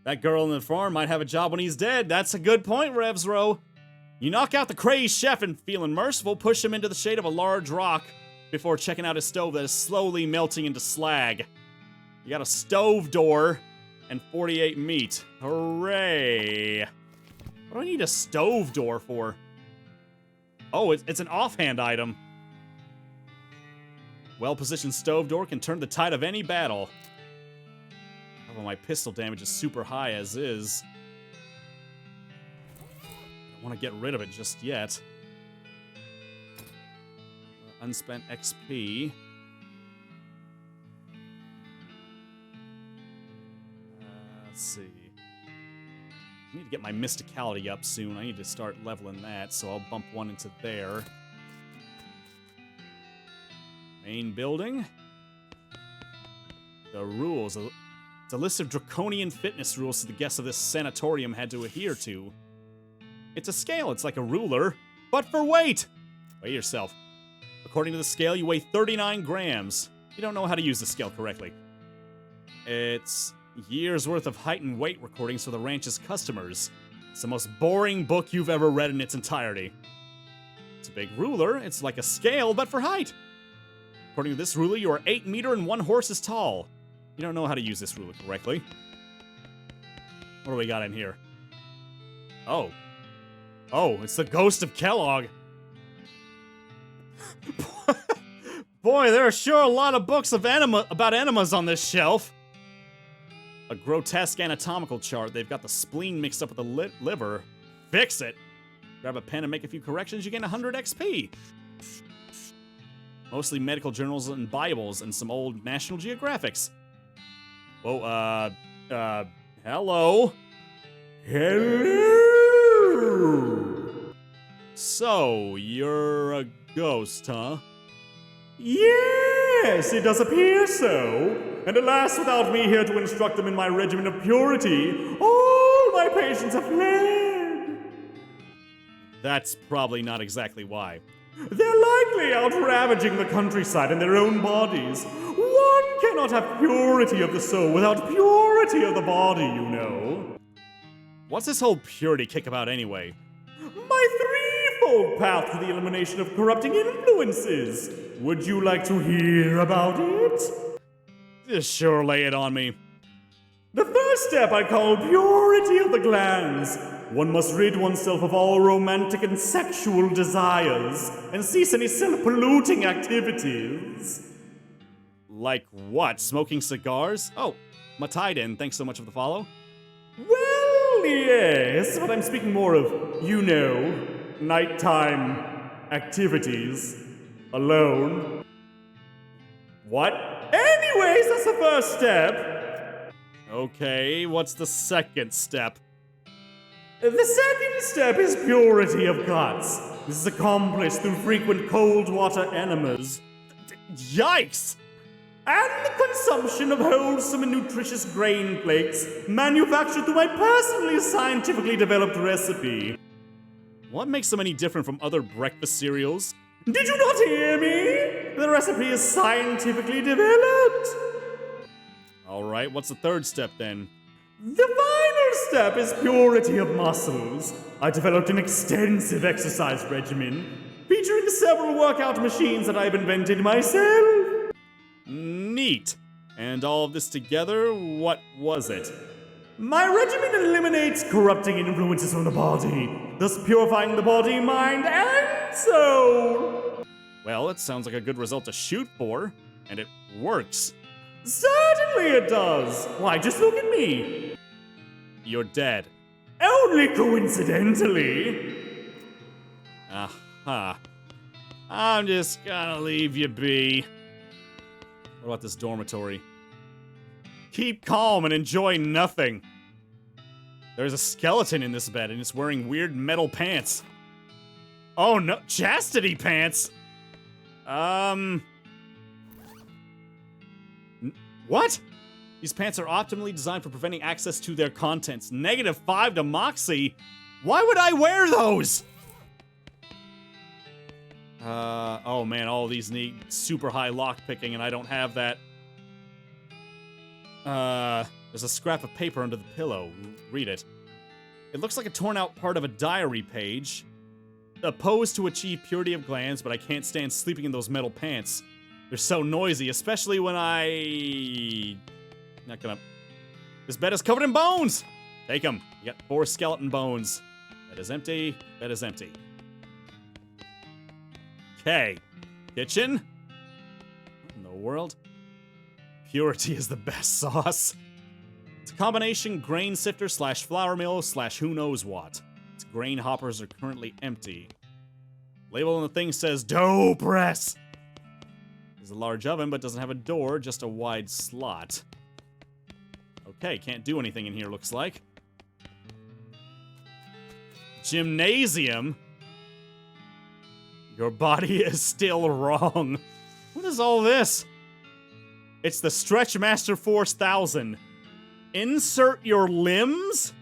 That girl in the farm might have a job when he's dead. That's a good point, Revsro. You knock out the crazed chef and, feeling merciful, push him into the shade of a large rock. before checking out his stove that is slowly melting into slag. You got a stove door and 48 meat. Hooray! What do I need a stove door for? Oh, it's an offhand item. Well-positioned stove door can turn the tide of any battle. Although my pistol damage is super high as is. I don't want to get rid of it just yet. Unspent XP. Let's see. I need to get my mysticality up soon. I need to start leveling that, so I'll bump one into there. Main building. The rules. It's a list of draconian fitness rules that the guests of this sanatorium had to adhere to. It's a scale. It's like a ruler, but for weight. Weigh yourself. According to the scale, you weigh 39 grams. You don't know how to use the scale correctly. It's years worth of height and weight recordings for the ranch's customers. It's the most boring book you've ever read in its entirety. It's a big ruler. It's like a scale, but for height. According to this ruler, you are 8 meters and 1 horse is tall. You don't know how to use this ruler correctly. What do we got in here? Oh. Oh, it's the ghost of Kellogg. Boy, there are sure a lot of books of about enemas on this shelf. A grotesque anatomical chart. They've got the spleen mixed up with the liver. Fix it. Grab a pen and make a few corrections, you gain 100 XP. Mostly medical journals and Bibles and some old National Geographics. Whoa, hello? Hello? So, you're a ghost, huh? Yes, it does appear so. And alas, without me here to instruct them in my regimen of purity, all my patients have fled. That's probably not exactly why. They're likely out ravaging the countryside in their own bodies. One cannot have purity of the soul without purity of the body, you know. What's this whole purity kick about anyway? My threefold path to the elimination of corrupting influences. Would you like to hear about it? Just sure lay it on me. The first step I call purity of the glands. One must rid oneself of all romantic and sexual desires, and cease any self-polluting activities. Like what? Smoking cigars? Oh, Mataiden, thanks so much for the follow. Well, yes, but I'm speaking more of, you know, nighttime activities. Alone. What? Anyways, that's the first step. Okay, what's the second step? The second step is purity of guts. This is accomplished through frequent cold water enemas. Yikes! And the consumption of wholesome and nutritious grain flakes manufactured through my personally scientifically developed recipe. What makes them any different from other breakfast cereals? Did you not hear me? The recipe is scientifically developed. Alright, what's the third step then? The final step is purity of muscles. I developed an extensive exercise regimen, featuring several workout machines that I've invented myself. Neat. And all of this together, what was it? My regimen eliminates corrupting influences from the body, thus purifying the body, mind, and soul. Well, it sounds like a good result to shoot for, and it works. Certainly it does. Why, just look at me. You're dead. Only coincidentally. Aha. I'm just gonna leave you be. What about this dormitory? Keep calm and enjoy nothing. There's a skeleton in this bed and it's wearing weird metal pants. Oh no, chastity pants? What? These pants are optimally designed for preventing access to their contents. -5 to Moxie? Why would I wear those? Oh man, all these need super high lockpicking and I don't have that. There's a scrap of paper under the pillow. Read it. It looks like a torn out part of a diary page. a pose to achieve purity of glands, but I can't stand sleeping in those metal pants. They're so noisy, especially when Not gonna... This bed is covered in bones! Take them. You got 4 skeleton bones. Bed is empty. Bed is empty. Okay. Kitchen. What in the world? Purity is the best sauce. It's a combination grain sifter slash flour mill slash who knows what. Its grain hoppers are currently empty. Label on the thing says dough press. There's a large oven, but doesn't have a door, just a wide slot. Okay, can't do anything in here, looks like. Gymnasium? Your body is still wrong. What is all this? It's the Stretch Master Force 1000. Insert your limbs?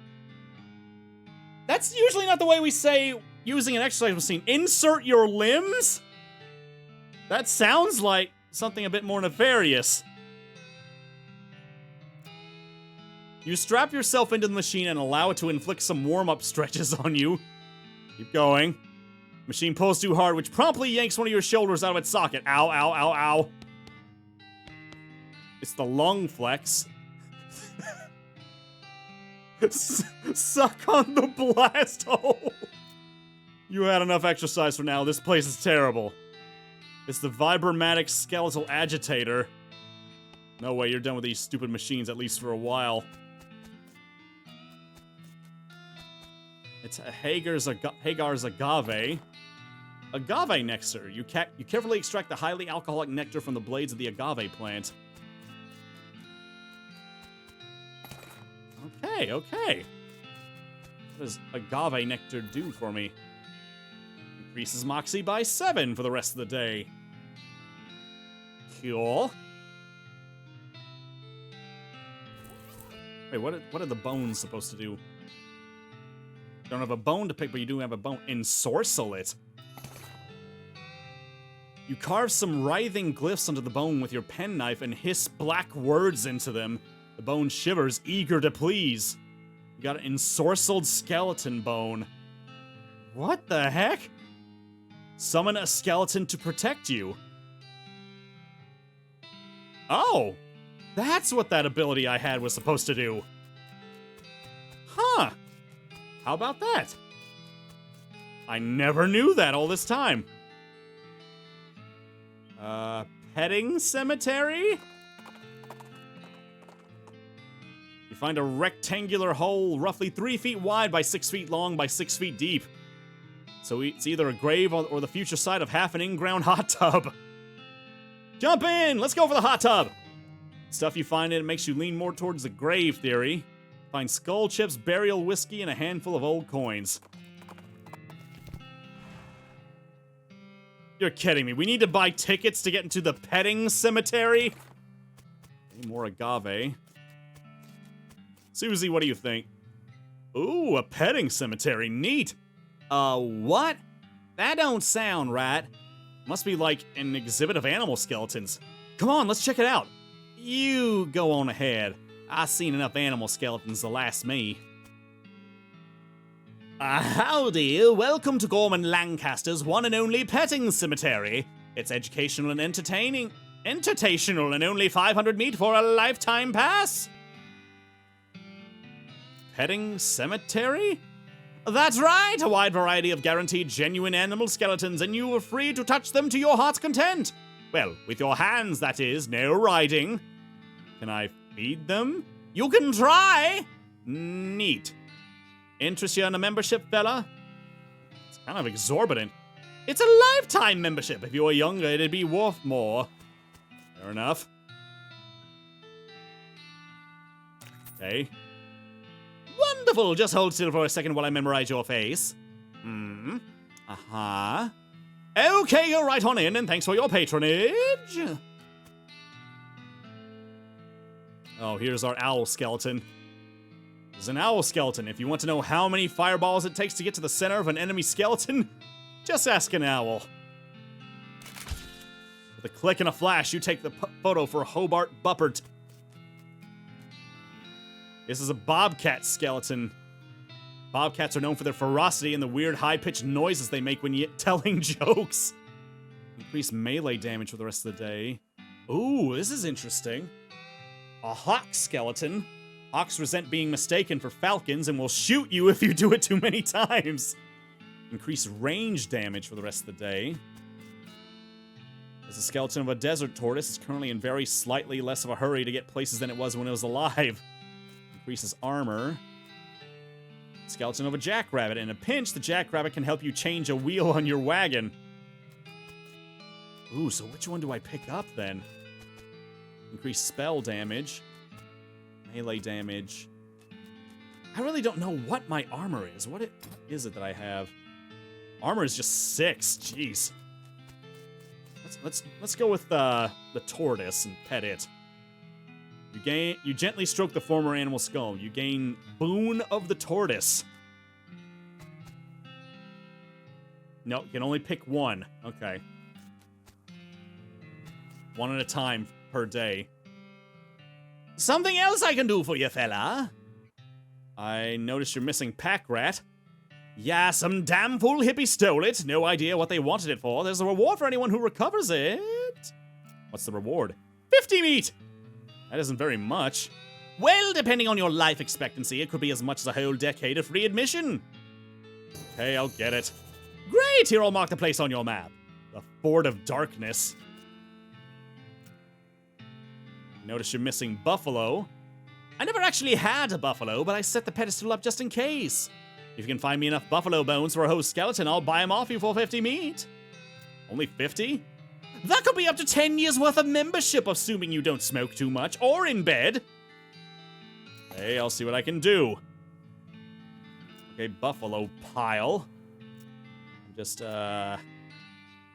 That's usually not the way we say using an exercise machine. Insert your limbs? That sounds like something a bit more nefarious. You strap yourself into the machine and allow it to inflict some warm-up stretches on you. Keep going. Machine pulls too hard, which promptly yanks one of your shoulders out of its socket. Ow, ow, ow, ow. It's the lung flex. Suck on the blast hole. You had enough exercise for now. This place is terrible. It's the Vibromatic Skeletal Agitator. No way, you're done with these stupid machines, at least for a while. It's a Hagar's agave. Agave nectar. You carefully extract the highly alcoholic nectar from the blades of the agave plant. Okay, okay. What does agave nectar do for me? Increases Moxie by 7 for the rest of the day. Cool. Wait, what are the bones supposed to do? Don't have a bone to pick, but you do have a bone. Ensorcel it. You carve some writhing glyphs onto the bone with your penknife and hiss black words into them. The bone shivers, eager to please. You got an ensorcelled skeleton bone. What the heck? Summon a skeleton to protect you. Oh! That's what that ability I had was supposed to do. Huh. How about that? I never knew that all this time. Petting cemetery? You find a rectangular hole roughly 3 feet wide by 6 feet long by 6 feet deep. So it's either a grave or the future site of half an in-ground hot tub. Jump in! Let's go for the hot tub! Stuff you find in it makes you lean more towards the grave theory. Find skull chips, burial whiskey, and a handful of old coins. You're kidding me. We need to buy tickets to get into the petting cemetery? Any more agave. Susie, what do you think? Ooh, a petting cemetery. Neat. What? That don't sound right. Must be like an exhibit of animal skeletons. Come on, let's check it out. You go on ahead. I've seen enough animal skeletons to last me. Howdy, welcome to Gorman Lancaster's one and only petting cemetery. It's educational and entertaining. Entertational and only 500 meat for a lifetime pass. Petting cemetery? That's right, a wide variety of guaranteed genuine animal skeletons, and you are free to touch them to your heart's content. Well, with your hands, that is, no riding. Can I feed them? You can try! Neat. Interest you in a membership, fella? It's kind of exorbitant. It's a lifetime membership. If you were younger, it'd be worth more. Fair enough. Okay. Wonderful! Just hold still for a second while I memorize your face. Uh-huh. Okay, you're right on in, and thanks for your patronage. Oh, here's our owl skeleton. There's an owl skeleton. If you want to know how many fireballs it takes to get to the center of an enemy skeleton, just ask an owl. With a click and a flash, you take the photo for Hobart Buppert. This is a bobcat skeleton. Bobcats are known for their ferocity and the weird high-pitched noises they make when telling jokes. Increase melee damage for the rest of the day. Ooh, this is interesting. A hawk skeleton. Hawks resent being mistaken for falcons and will shoot you if you do it too many times. Increase range damage for the rest of the day. There's a skeleton of a desert tortoise. It's currently in very slightly less of a hurry to get places than it was when it was alive. Increases armor. Skeleton of a jackrabbit. In a pinch, the jackrabbit can help you change a wheel on your wagon. Ooh, so which one do I pick up then? Increase spell damage. Melee damage. I really don't know what my armor is. What is it that I have? Armor is just 6. Jeez. Let's go with the tortoise and pet it. You gently stroke the former animal's skull. You gain Boon of the Tortoise. No, you can only pick one. Okay. One at a time per day. Something else I can do for you, fella. I noticed you're missing Pack Rat. Yeah, some damn fool hippie stole it. No idea what they wanted it for. There's a reward for anyone who recovers it. What's the reward? 50 meat! That isn't very much. Well, depending on your life expectancy, it could be as much as a whole decade of free admission. Okay, I'll get it. Great! Here, I'll mark the place on your map. The Fort of Darkness. Notice you're missing buffalo. I never actually had a buffalo, but I set the pedestal up just in case. If you can find me enough buffalo bones for a whole skeleton, I'll buy them off you for 50 meat. Only 50? That could be up to 10 years worth of membership, assuming you don't smoke too much or in bed. Hey, I'll see what I can do. Okay, buffalo pile. I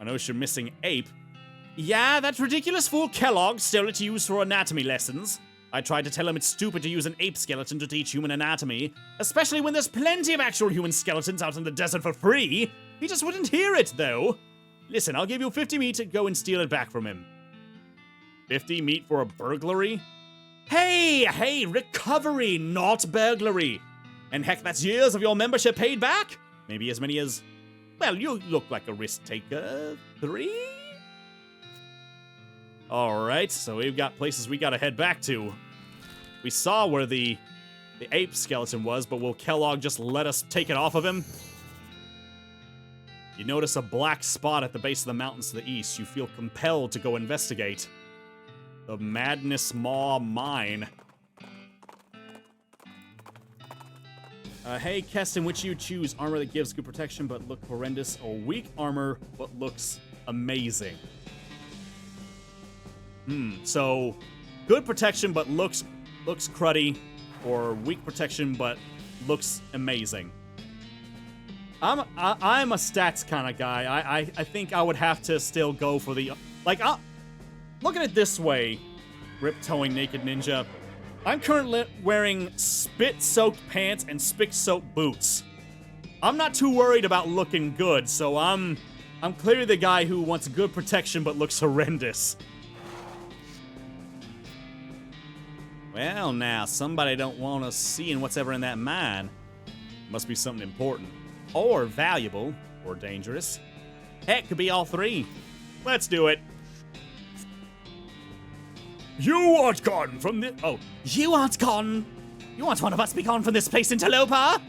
notice you're missing ape. Yeah, that ridiculous fool Kellogg stole it to use for anatomy lessons. I tried to tell him it's stupid to use an ape skeleton to teach human anatomy, especially when there's plenty of actual human skeletons out in the desert for free. He just wouldn't hear it, though. Listen, I'll give you 50 meat to go and steal it back from him. 50 meat for a burglary? Hey, recovery, not burglary. And heck, that's years of your membership paid back. Maybe as many as... Well, you look like a risk taker. 3? Alright, so we've got places we gotta head back to. We saw where the ape skeleton was, but will Kellogg just let us take it off of him? You notice a black spot at the base of the mountains to the east. You feel compelled to go investigate. The Madness Maw Mine. Hey, Kestin, which you choose? Armor that gives good protection but look horrendous, or weak armor but looks amazing? So good protection but looks cruddy, or weak protection but looks amazing. I'm a stats kind of guy. I think I would have to still go for the look at it this way, Rip-Towing Naked Ninja. I'm currently wearing spit-soaked pants and spit-soaked boots. I'm not too worried about looking good, so I'm clearly the guy who wants good protection but looks horrendous. Well, now, somebody don't want us seeing what's ever in that mine. Must be something important. Or valuable. Or dangerous. Heck, could be all three. Let's do it. You aren't gone from this... Oh, you aren't gone. You aren't one of us be gone from this place, interloper?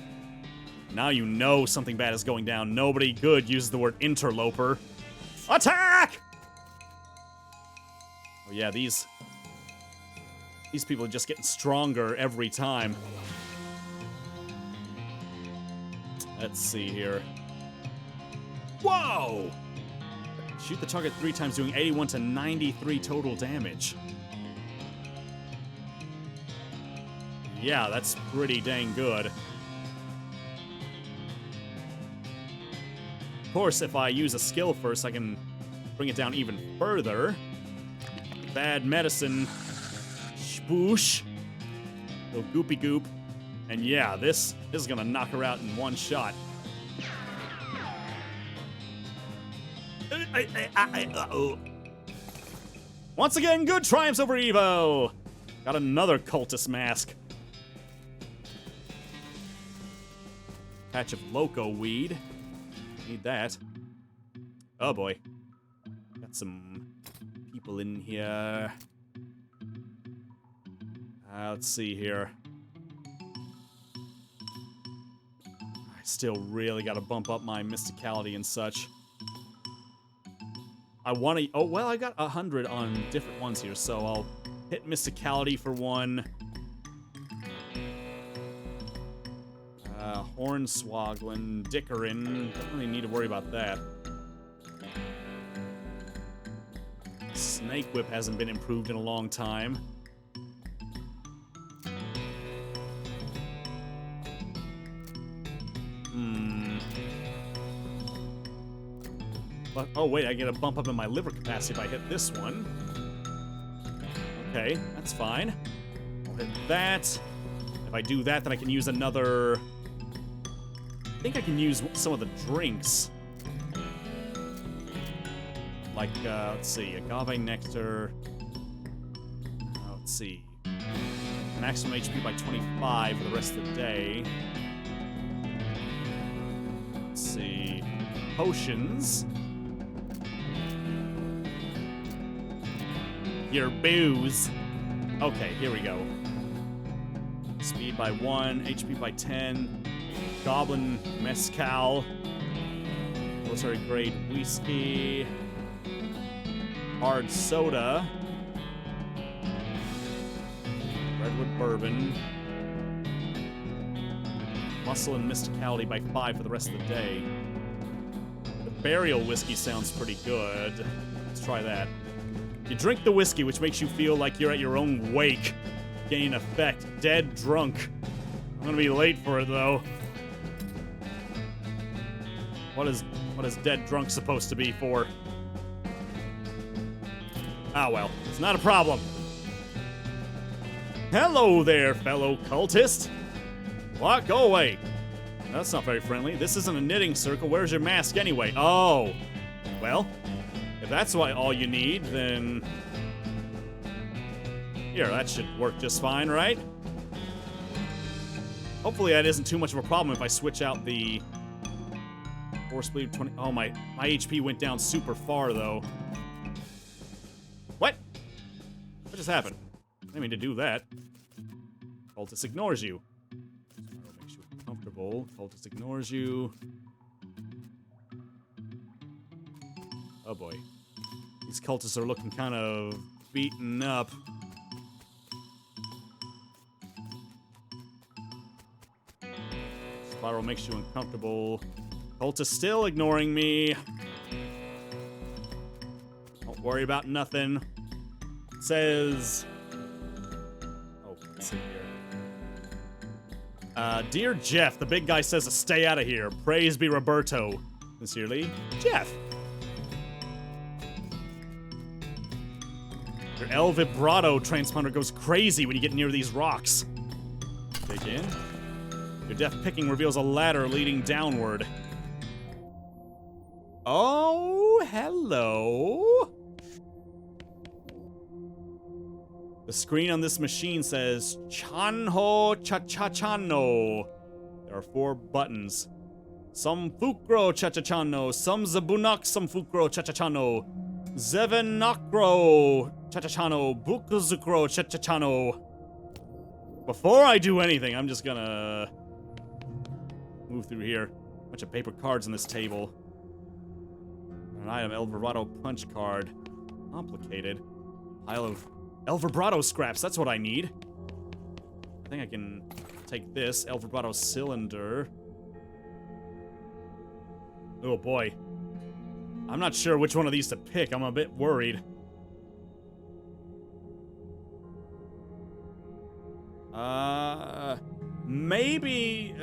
Now you know something bad is going down. Nobody good uses the word interloper. Attack! Oh yeah, these people are just getting stronger every time. Let's see here. Whoa! Shoot the target 3 times, doing 81 to 93 total damage. Yeah, that's pretty dang good. Of course, if I use a skill first, I can bring it down even further. Bad medicine. Spoosh. Little goopy goop. And yeah, this is gonna knock her out in one shot. Once again, good triumphs over evil. Got another cultist mask. Patch of loco weed. Need that. Oh boy. Got some people in here. Let's see here. I still really gotta bump up my mysticality and such. I wanna... Oh, well, I got 100 on different ones here, so I'll hit mysticality for one. Hornswoggling, Dickerin. Don't really need to worry about that. Snake Whip hasn't been improved in a long time. But, oh wait, I get a bump up in my liver capacity if I hit this one. Okay, that's fine. I'll hit that. If I do that, then I can use another... I think I can use some of the drinks. Like, let's see, agave nectar. Let's see. Maximum HP by 25 for the rest of the day. Let's see. Potions. Your booze. Okay, here we go. Speed by 1, HP by 10. Goblin Mezcal. Military grade whiskey. Hard soda. Redwood bourbon. Muscle and mysticality by 5 for the rest of the day. The burial whiskey sounds pretty good. Let's try that. You drink the whiskey, which makes you feel like you're at your own wake. Gain effect. Dead drunk. I'm gonna be late for it, though. What is dead drunk supposed to be for? Ah, well. It's not a problem. Hello there, fellow cultist. What? Go away. That's not very friendly. This isn't a knitting circle. Where's your mask anyway? Oh. Well, if that's all you need, then... Here, that should work just fine, right? Hopefully that isn't too much of a problem if I switch out the... Force bleed 20... Oh, my HP went down super far, though. What? What just happened? I didn't mean to do that. Cultist ignores you. Make sure you're comfortable. Cultist ignores you. Oh boy. These cultists are looking kind of beaten up. Spiral makes you uncomfortable. Cultist still ignoring me. Don't worry about nothing. It says... Oh, let's see here. Dear Jeff, the big guy says to stay out of here. Praise be Roberto. Sincerely, Jeff. Your El Vibrato transponder goes crazy when you get near these rocks. Dig in. Your death picking reveals a ladder leading downward. Oh, hello. The screen on this machine says Chanho Chachachano. There are 4 buttons. Some Fukro Chachachano, some Zabunak, some Fukro Chachachano, Zevenakro Chachachano, Bukuzukro Chachachano. Before I do anything, I'm just gonna move through here. Bunch of paper cards on this table. An item, El Vibrato punch card. Complicated. Pile of El Vibrato scraps, that's what I need. I think I can take this. El Vibrato cylinder. Oh boy. I'm not sure which one of these to pick. I'm a bit worried. Maybe,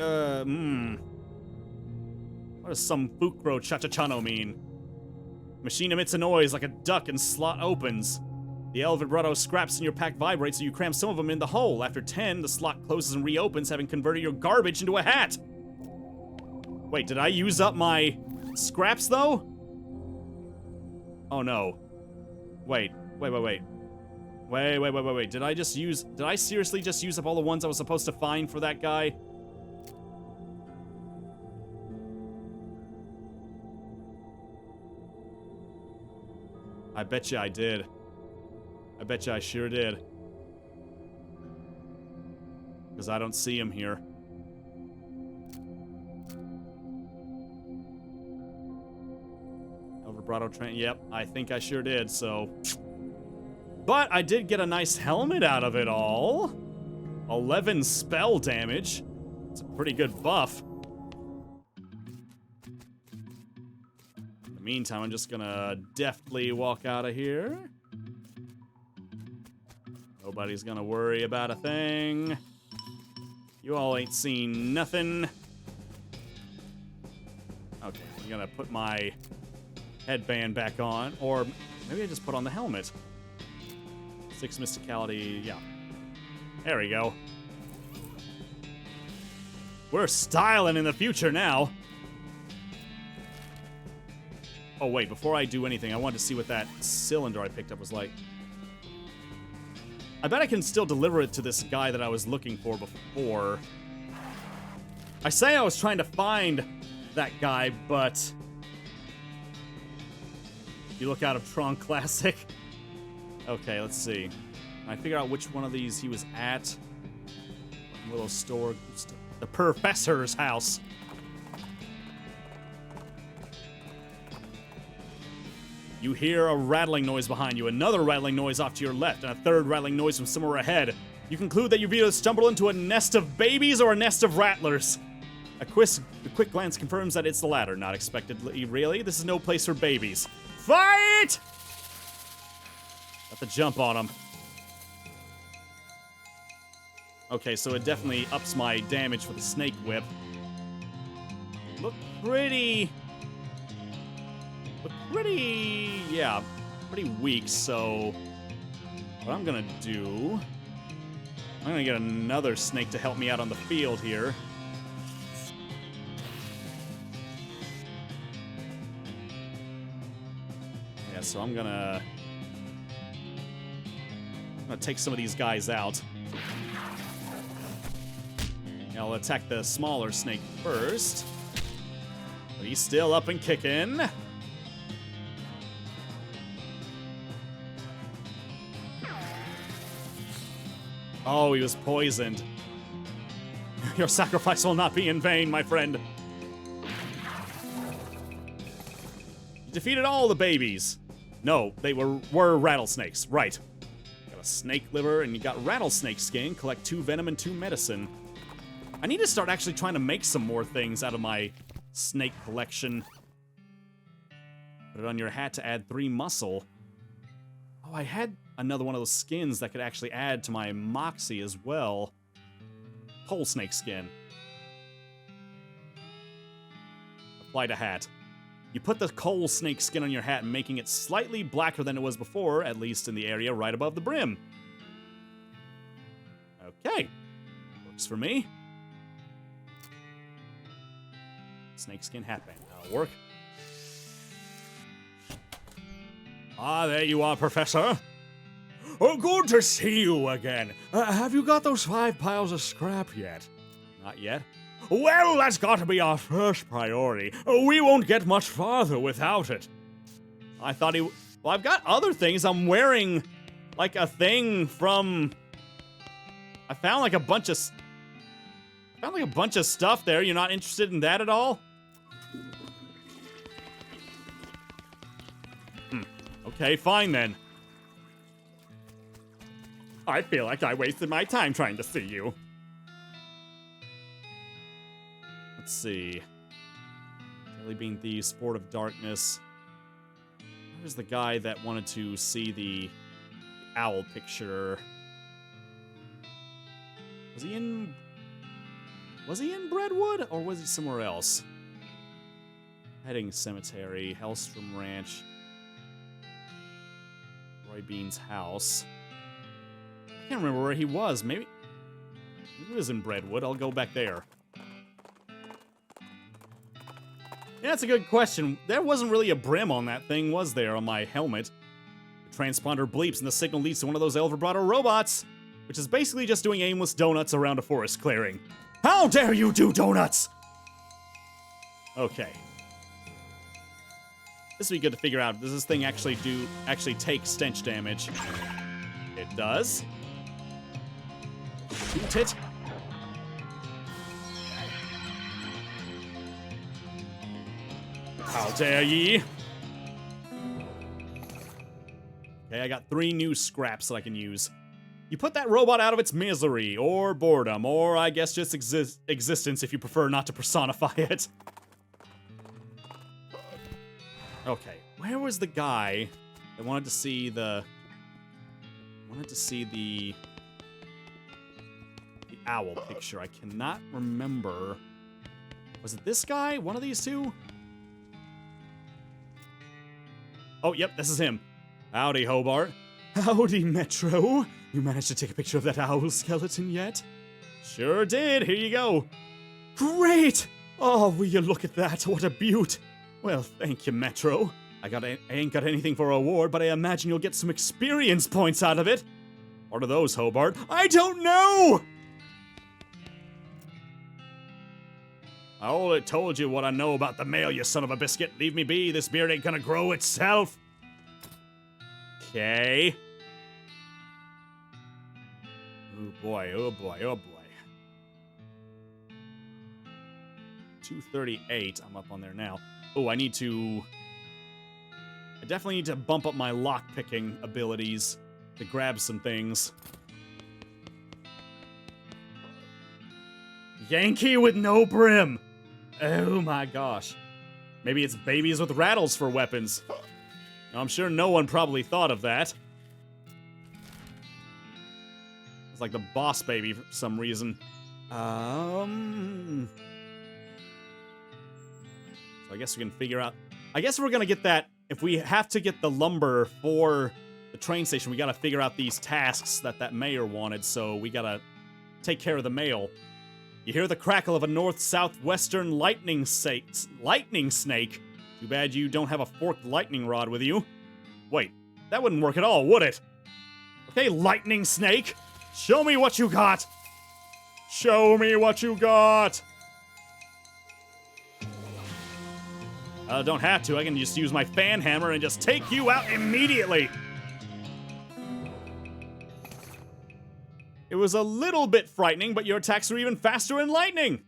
What does some Fukro Chachachano mean? Machine emits a noise like a duck and slot opens. The El Vibrato scraps in your pack vibrate, so you cram some of them in the hole. After 10, the slot closes and reopens, having converted your garbage into a hat. Wait, did I use up my scraps, though? Oh, no. Wait. Did I seriously just use up all the ones I was supposed to find for that guy? I bet you I did. I bet you I sure did. Because I don't see him here. El Vibrato train. Yep, I think I sure did, so. But I did get a nice helmet out of it all. 11 spell damage. It's a pretty good buff. In the meantime, I'm just gonna deftly walk out of here. Nobody's gonna worry about a thing. You all ain't seen nothing. Okay, I'm gonna put my headband back on, or maybe I just put on the helmet. 6 mysticality, yeah. There we go. We're styling in the future now. Oh wait, before I do anything, I wanted to see what that cylinder I picked up was like. I bet I can still deliver it to this guy that I was looking for before. I say I was trying to find that guy, but you look out of Tron Classic. Okay, let's see. Can I figure out which one of these he was at? Little store. The professor's house. You hear a rattling noise behind you, another rattling noise off to your left, and a third rattling noise from somewhere ahead. You conclude that you've either stumbled into a nest of babies or a nest of rattlers. A quick glance confirms that it's the latter. Not expectedly, really. This is no place for babies. Fight! Got the jump on him. Okay, so it definitely ups my damage for the snake whip. Look pretty, yeah, pretty weak, so what I'm gonna do, I'm gonna get another snake to help me out on the field here. Yeah, so I'm gonna take some of these guys out. I'll attack the smaller snake first. But he's still up and kicking. Oh, he was poisoned. Your sacrifice will not be in vain, my friend. You defeated all the babies. No, they were rattlesnakes, right. Got a snake liver and you got rattlesnake skin. Collect 2 venom and 2 medicine. I need to start actually trying to make some more things out of my snake collection. Put it on your hat to add 3 muscle. Oh, I had another one of those skins that could actually add to my moxie as well. Pole snake skin. Apply to hat. You put the coal snake skin on your hat, making it slightly blacker than it was before, at least in the area right above the brim. Okay. Works for me. Snakeskin hatband. That'll work. Ah, there you are, Professor. Oh, good to see you again. Have you got those 5 piles of scrap yet? Not yet. Well, that's got to be our first priority. We won't get much farther without it. I thought well, I've got other things. I'm wearing, like, a thing from... I found, like, a bunch of stuff there. You're not interested in that at all? Okay, fine then. I feel like I wasted my time trying to see you. Let's see. Jelly Bean Thieves, Sport of Darkness. Where's the guy that wanted to see the owl picture? Was he in Breadwood, or was he somewhere else? Heading Cemetery, Hellstrom Ranch, Roy Bean's house. I can't remember where he was. Maybe he was in Breadwood. I'll go back there. Yeah, that's a good question. There wasn't really a brim on that thing, was there, on my helmet? The transponder bleeps and the signal leads to one of those El Vibrato robots, which is basically just doing aimless donuts around a forest clearing. How dare you do donuts? Okay. This would be good to figure out. Does this thing actually take stench damage? It does. Shoot it. How dare ye? Okay, I got 3 new scraps that I can use. You put that robot out of its misery, or boredom, or I guess just existence if you prefer not to personify it. Okay, where was the guy that wanted to see the owl picture? I cannot remember. Was it this guy? One of these two? Oh, yep, this is him. Howdy, Hobart. Howdy, Metro. You managed to take a picture of that owl skeleton yet? Sure did. Here you go. Great! Oh, will you look at that? What a beaut. Well, thank you, Metro. I ain't got anything for a reward, but I imagine you'll get some experience points out of it. What are those, Hobart? I don't know! I only told you what I know about the mail, you son of a biscuit. Leave me be. This beard ain't gonna grow itself. Okay. Oh boy, oh boy, oh boy. 238. I'm up on there now. Oh, I definitely need to bump up my lock-picking abilities to grab some things. Yankee with no brim! Oh my gosh. Maybe it's babies with rattles for weapons. I'm sure no one probably thought of that. It's like the boss baby for some reason. So I guess we can figure out... I guess we're gonna get that... If we have to get the lumber for the train station, we gotta figure out these tasks that mayor wanted, so we gotta take care of the mail. You hear the crackle of a north-southwestern lightning snake. Too bad you don't have a forked lightning rod with you. Wait, that wouldn't work at all, would it? Okay, lightning snake, show me what you got. Show me what you got. Don't have to. I can just use my fan hammer and just take you out immediately. It was a little bit frightening, but your attacks are even faster in lightning.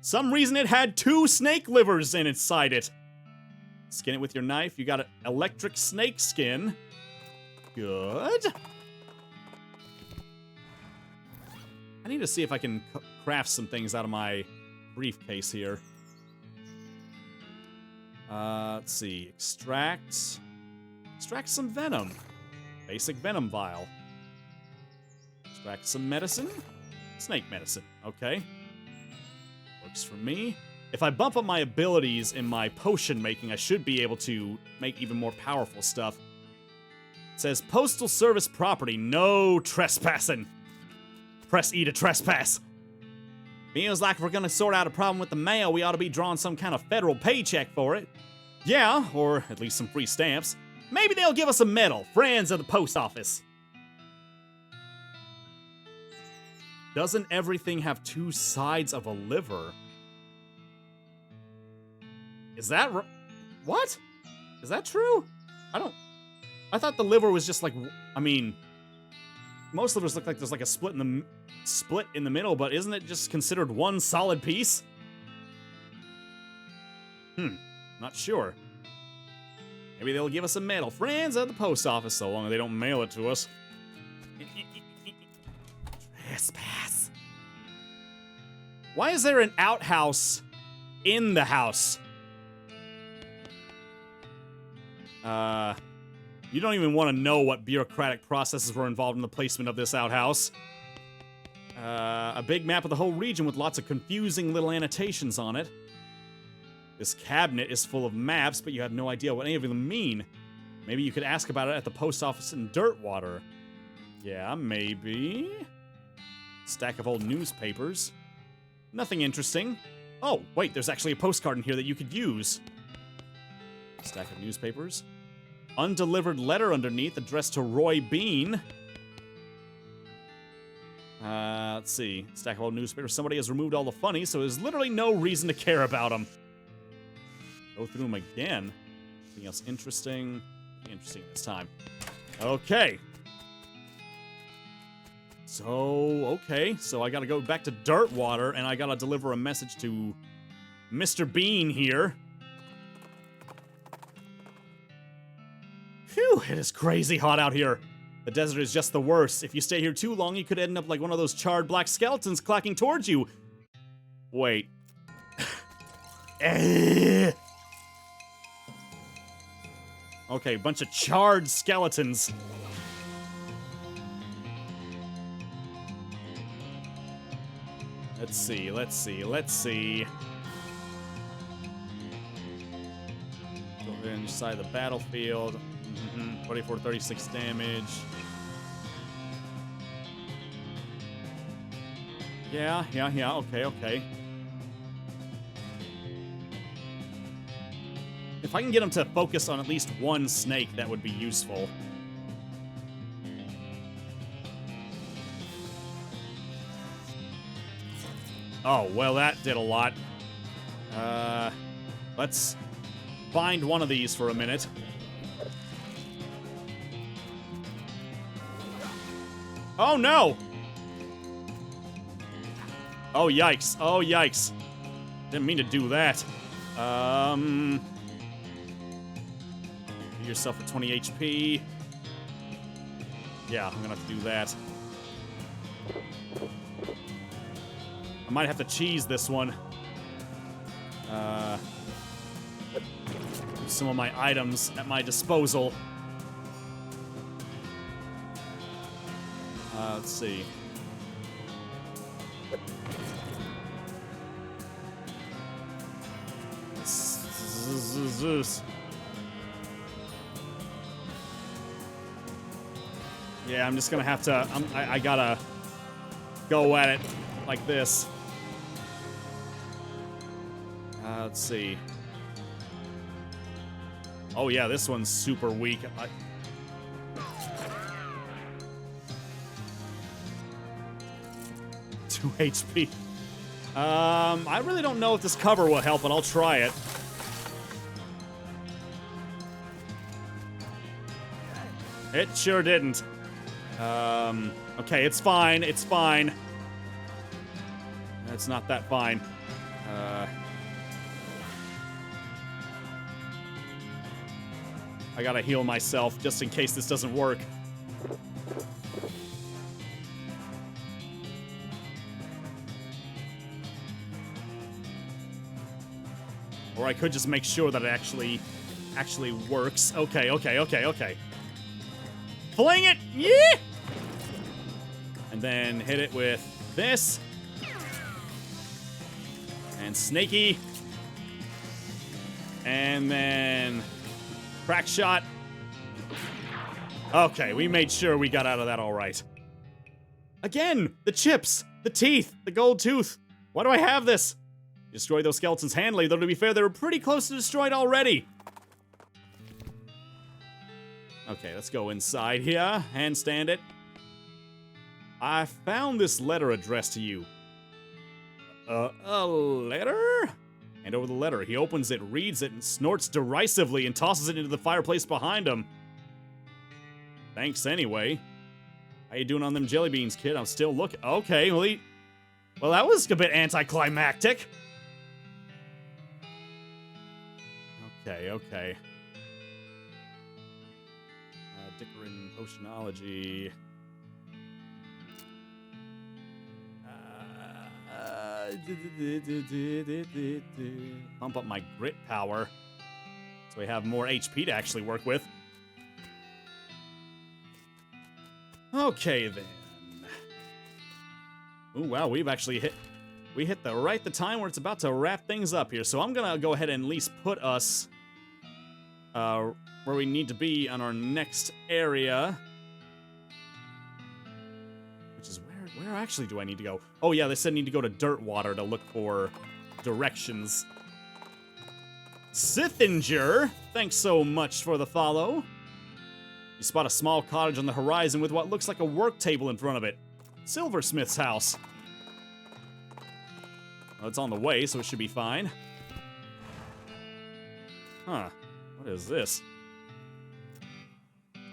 Some reason it had 2 snake livers inside it. Skin it with your knife. You got an electric snake skin. Good. I need to see if I can craft some things out of my briefcase here. Let's see. Extract some venom. Basic venom vial. Extract some medicine. Snake medicine. Okay. Works for me. If I bump up my abilities in my potion making, I should be able to make even more powerful stuff. It says Postal Service property, no trespassing. Press E to trespass. Feels like if we're gonna sort out a problem with the mail, we ought to be drawing some kind of federal paycheck for it. Yeah, or at least some free stamps. Maybe they'll give us a medal. Friends of the post office. Doesn't everything have 2 sides of a liver? Is that what? Is that true? I thought the liver was just like, I mean, most livers look like there's like a split in the middle, but isn't it just considered one solid piece? Not sure. Maybe they'll give us a medal. Friends at the post office, so long as they don't mail it to us. Trespass. Why is there an outhouse in the house? You don't even want to know what bureaucratic processes were involved in the placement of this outhouse. A big map of the whole region with lots of confusing little annotations on it. This cabinet is full of maps, but you have no idea what any of them mean. Maybe you could ask about it at the post office in Dirtwater. Yeah, maybe. Stack of old newspapers. Nothing interesting. Oh, wait, there's actually a postcard in here that you could use. Stack of newspapers. Undelivered letter underneath addressed to Roy Bean. Let's see. Stack of old newspapers. Somebody has removed all the funnies, so there's literally no reason to care about them. Go through them again. Anything else interesting? Interesting this time. Okay. So I gotta go back to Dirtwater, and I gotta deliver a message to Mr. Bean here. Phew, it is crazy hot out here. The desert is just the worst. If you stay here too long, you could end up like one of those charred black skeletons clacking towards you. Wait. Okay, bunch of charred skeletons. Let's see. Go inside the battlefield. 24 to 36 damage. Yeah, okay. If I can get him to focus on at least one snake, that would be useful. Oh, well, that did a lot. Let's find one of these for a minute. Oh, no! Oh, yikes. Didn't mean to do that. Give yourself a 20 HP. Yeah, I'm gonna have to do that. I might have to cheese this one. Some of my items at my disposal. Let's see. Yeah, I'm just gonna have to. I gotta go at it like this. Let's see. Oh yeah, this one's super weak. 2 HP. I really don't know if this cover will help, but I'll try it. It sure didn't. Okay, it's fine. It's fine. It's not that fine. I gotta heal myself just in case this doesn't work. Or I could just make sure that it actually works. Okay. Fling it! Yeah! And then hit it with this. And snaky. And then crack shot. Okay, we made sure we got out of that all right. Again, the chips, the teeth, the gold tooth. Why do I have this? Destroy those skeletons handily, though to be fair, they were pretty close to destroyed already. Okay, let's go inside here. Handstand it. I found this letter addressed to you. A letter? Hand over the letter. He opens it, reads it, and snorts derisively and tosses it into the fireplace behind him. Thanks anyway. How you doing on them jelly beans, kid? I'm still looking. Okay, well, that was a bit anticlimactic. Okay. Dickerin Potionology. Pump up my grit power. So we have more HP to actually work with. Okay, then. Ooh, wow, we've actually hit the time where it's about to wrap things up here. So I'm gonna go ahead and at least put us where we need to be on our next area. Which is where actually do I need to go? Oh yeah, they said I need to go to Dirtwater to look for directions. Sithinger, thanks so much for the follow. You spot a small cottage on the horizon with what looks like a work table in front of it. Silversmith's house. Well, it's on the way, so it should be fine. Huh. What is this?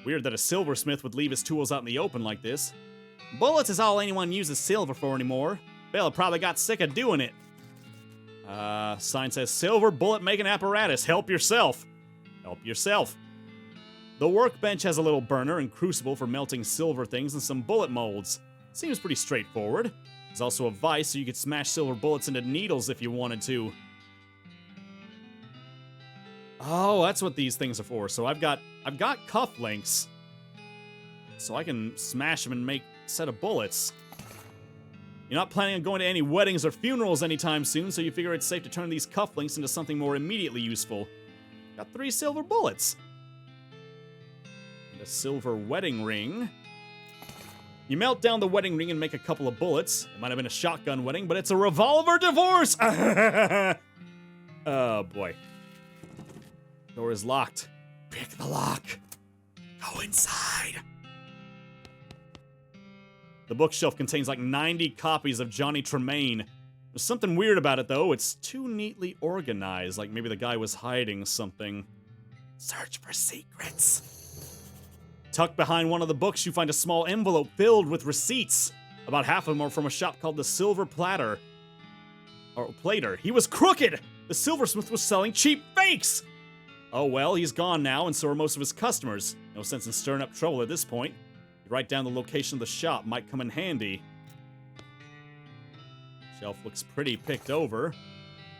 Weird that a silversmith would leave his tools out in the open like this. Bullets is all anyone uses silver for anymore. Fella probably got sick of doing it. Sign says, silver bullet making apparatus. Help yourself. Help yourself. The workbench has a little burner and crucible for melting silver things and some bullet molds. Seems pretty straightforward. There's also a vise so you could smash silver bullets into needles if you wanted to. Oh, that's what these things are for. So I've got cufflinks. So I can smash them and make a set of bullets. You're not planning on going to any weddings or funerals anytime soon, so you figure it's safe to turn these cufflinks into something more immediately useful. Got 3 silver bullets. And a silver wedding ring. You melt down the wedding ring and make a couple of bullets. It might have been a shotgun wedding, but it's a revolver divorce! Oh, boy. Door is locked. Pick the lock. Go inside. The bookshelf contains like 90 copies of Johnny Tremaine. There's something weird about it, though. It's too neatly organized, like maybe the guy was hiding something. Search for secrets. Tucked behind one of the books, you find a small envelope filled with receipts. About half of them are from a shop called the Silver Platter. Or Plater. He was crooked! The silversmith was selling cheap fakes! Oh well, he's gone now, and so are most of his customers. No sense in stirring up trouble at this point. You write down the location of the shop, might come in handy. Shelf looks pretty picked over.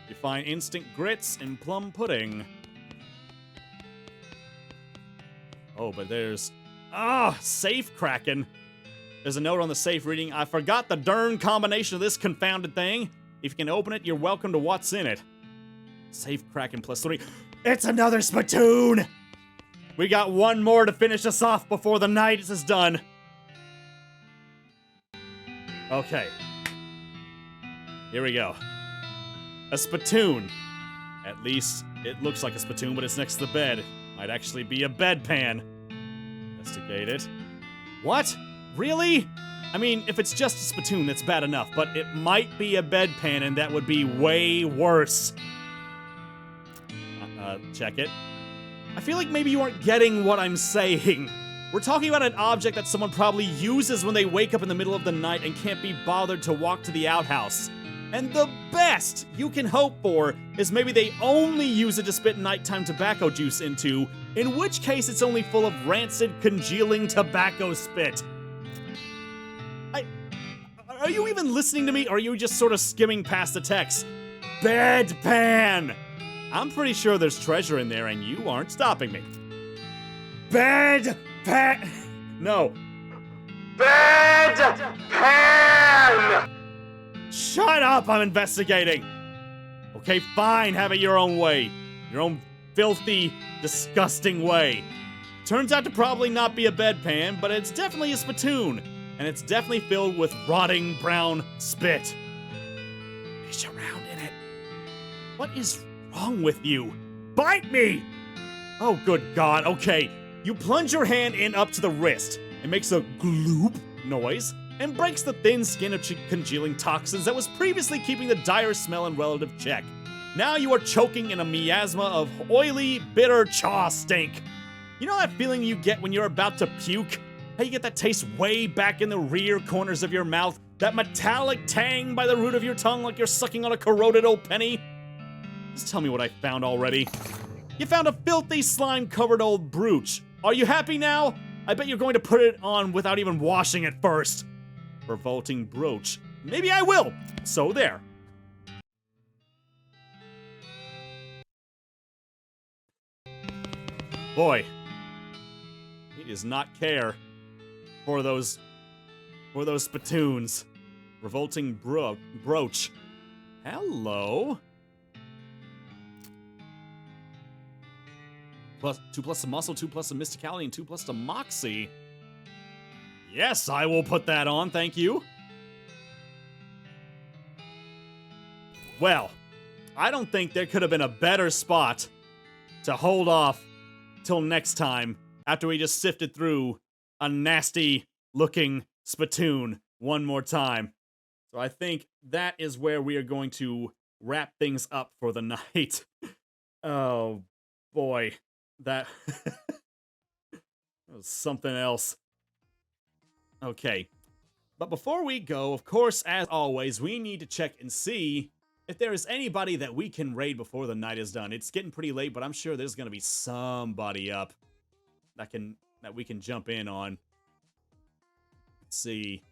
You find instant grits and plum pudding. Oh, but there's... safe cracking. There's a note on the safe reading, I forgot the darn combination of this confounded thing. If you can open it, you're welcome to what's in it. Safe cracking +3. It's another spittoon! We got one more to finish us off before the night is done. Okay. Here we go. A spittoon. At least, it looks like a spittoon, but it's next to the bed. Might actually be a bedpan. Investigate it. What? Really? I mean, if it's just a spittoon, that's bad enough, but it might be a bedpan, and that would be way worse. Check it. I feel like maybe you aren't getting what I'm saying. We're talking about an object that someone probably uses when they wake up in the middle of the night and can't be bothered to walk to the outhouse. And the best you can hope for is maybe they only use it to spit nighttime tobacco juice into, in which case it's only full of rancid, congealing tobacco spit. Are you even listening to me, or are you just sort of skimming past the text? Bedpan! I'm pretty sure there's treasure in there, and you aren't stopping me. Bedpan! No. Bedpan! Shut up, I'm investigating! Okay, fine, have it your own way. Your own filthy, disgusting way. Turns out to probably not be a bedpan, but it's definitely a spittoon. And it's definitely filled with rotting brown spit. Fish around in it. What is wrong with you? Bite me! Oh, good God. Okay, you plunge your hand in up to the wrist. It makes a gloop noise and breaks the thin skin of congealing toxins that was previously keeping the dire smell in relative check. Now you are choking in a miasma of oily, bitter chaw stink. You know that feeling you get when you're about to puke? How you get that taste way back in the rear corners of your mouth? That metallic tang by the root of your tongue like you're sucking on a corroded old penny? Just tell me what I found already. You found a filthy, slime-covered old brooch. Are you happy now? I bet you're going to put it on without even washing it first. Revolting brooch. Maybe I will. So there. Boy, he does not care for those spittoons. Revolting brooch. Hello. +2 the muscle, 2 the mysticality, and 2 the moxie. Yes, I will put that on, thank you. Well, I don't think there could have been a better spot to hold off till next time after we just sifted through a nasty-looking spittoon one more time. So I think that is where we are going to wrap things up for the night. Oh, boy. That was something else. Okay. But before we go, of course, as always, we need to check and see if there is anybody that we can raid before the night is done. It's getting pretty late, but I'm sure there's gonna be somebody up that we can jump in on. Let's see.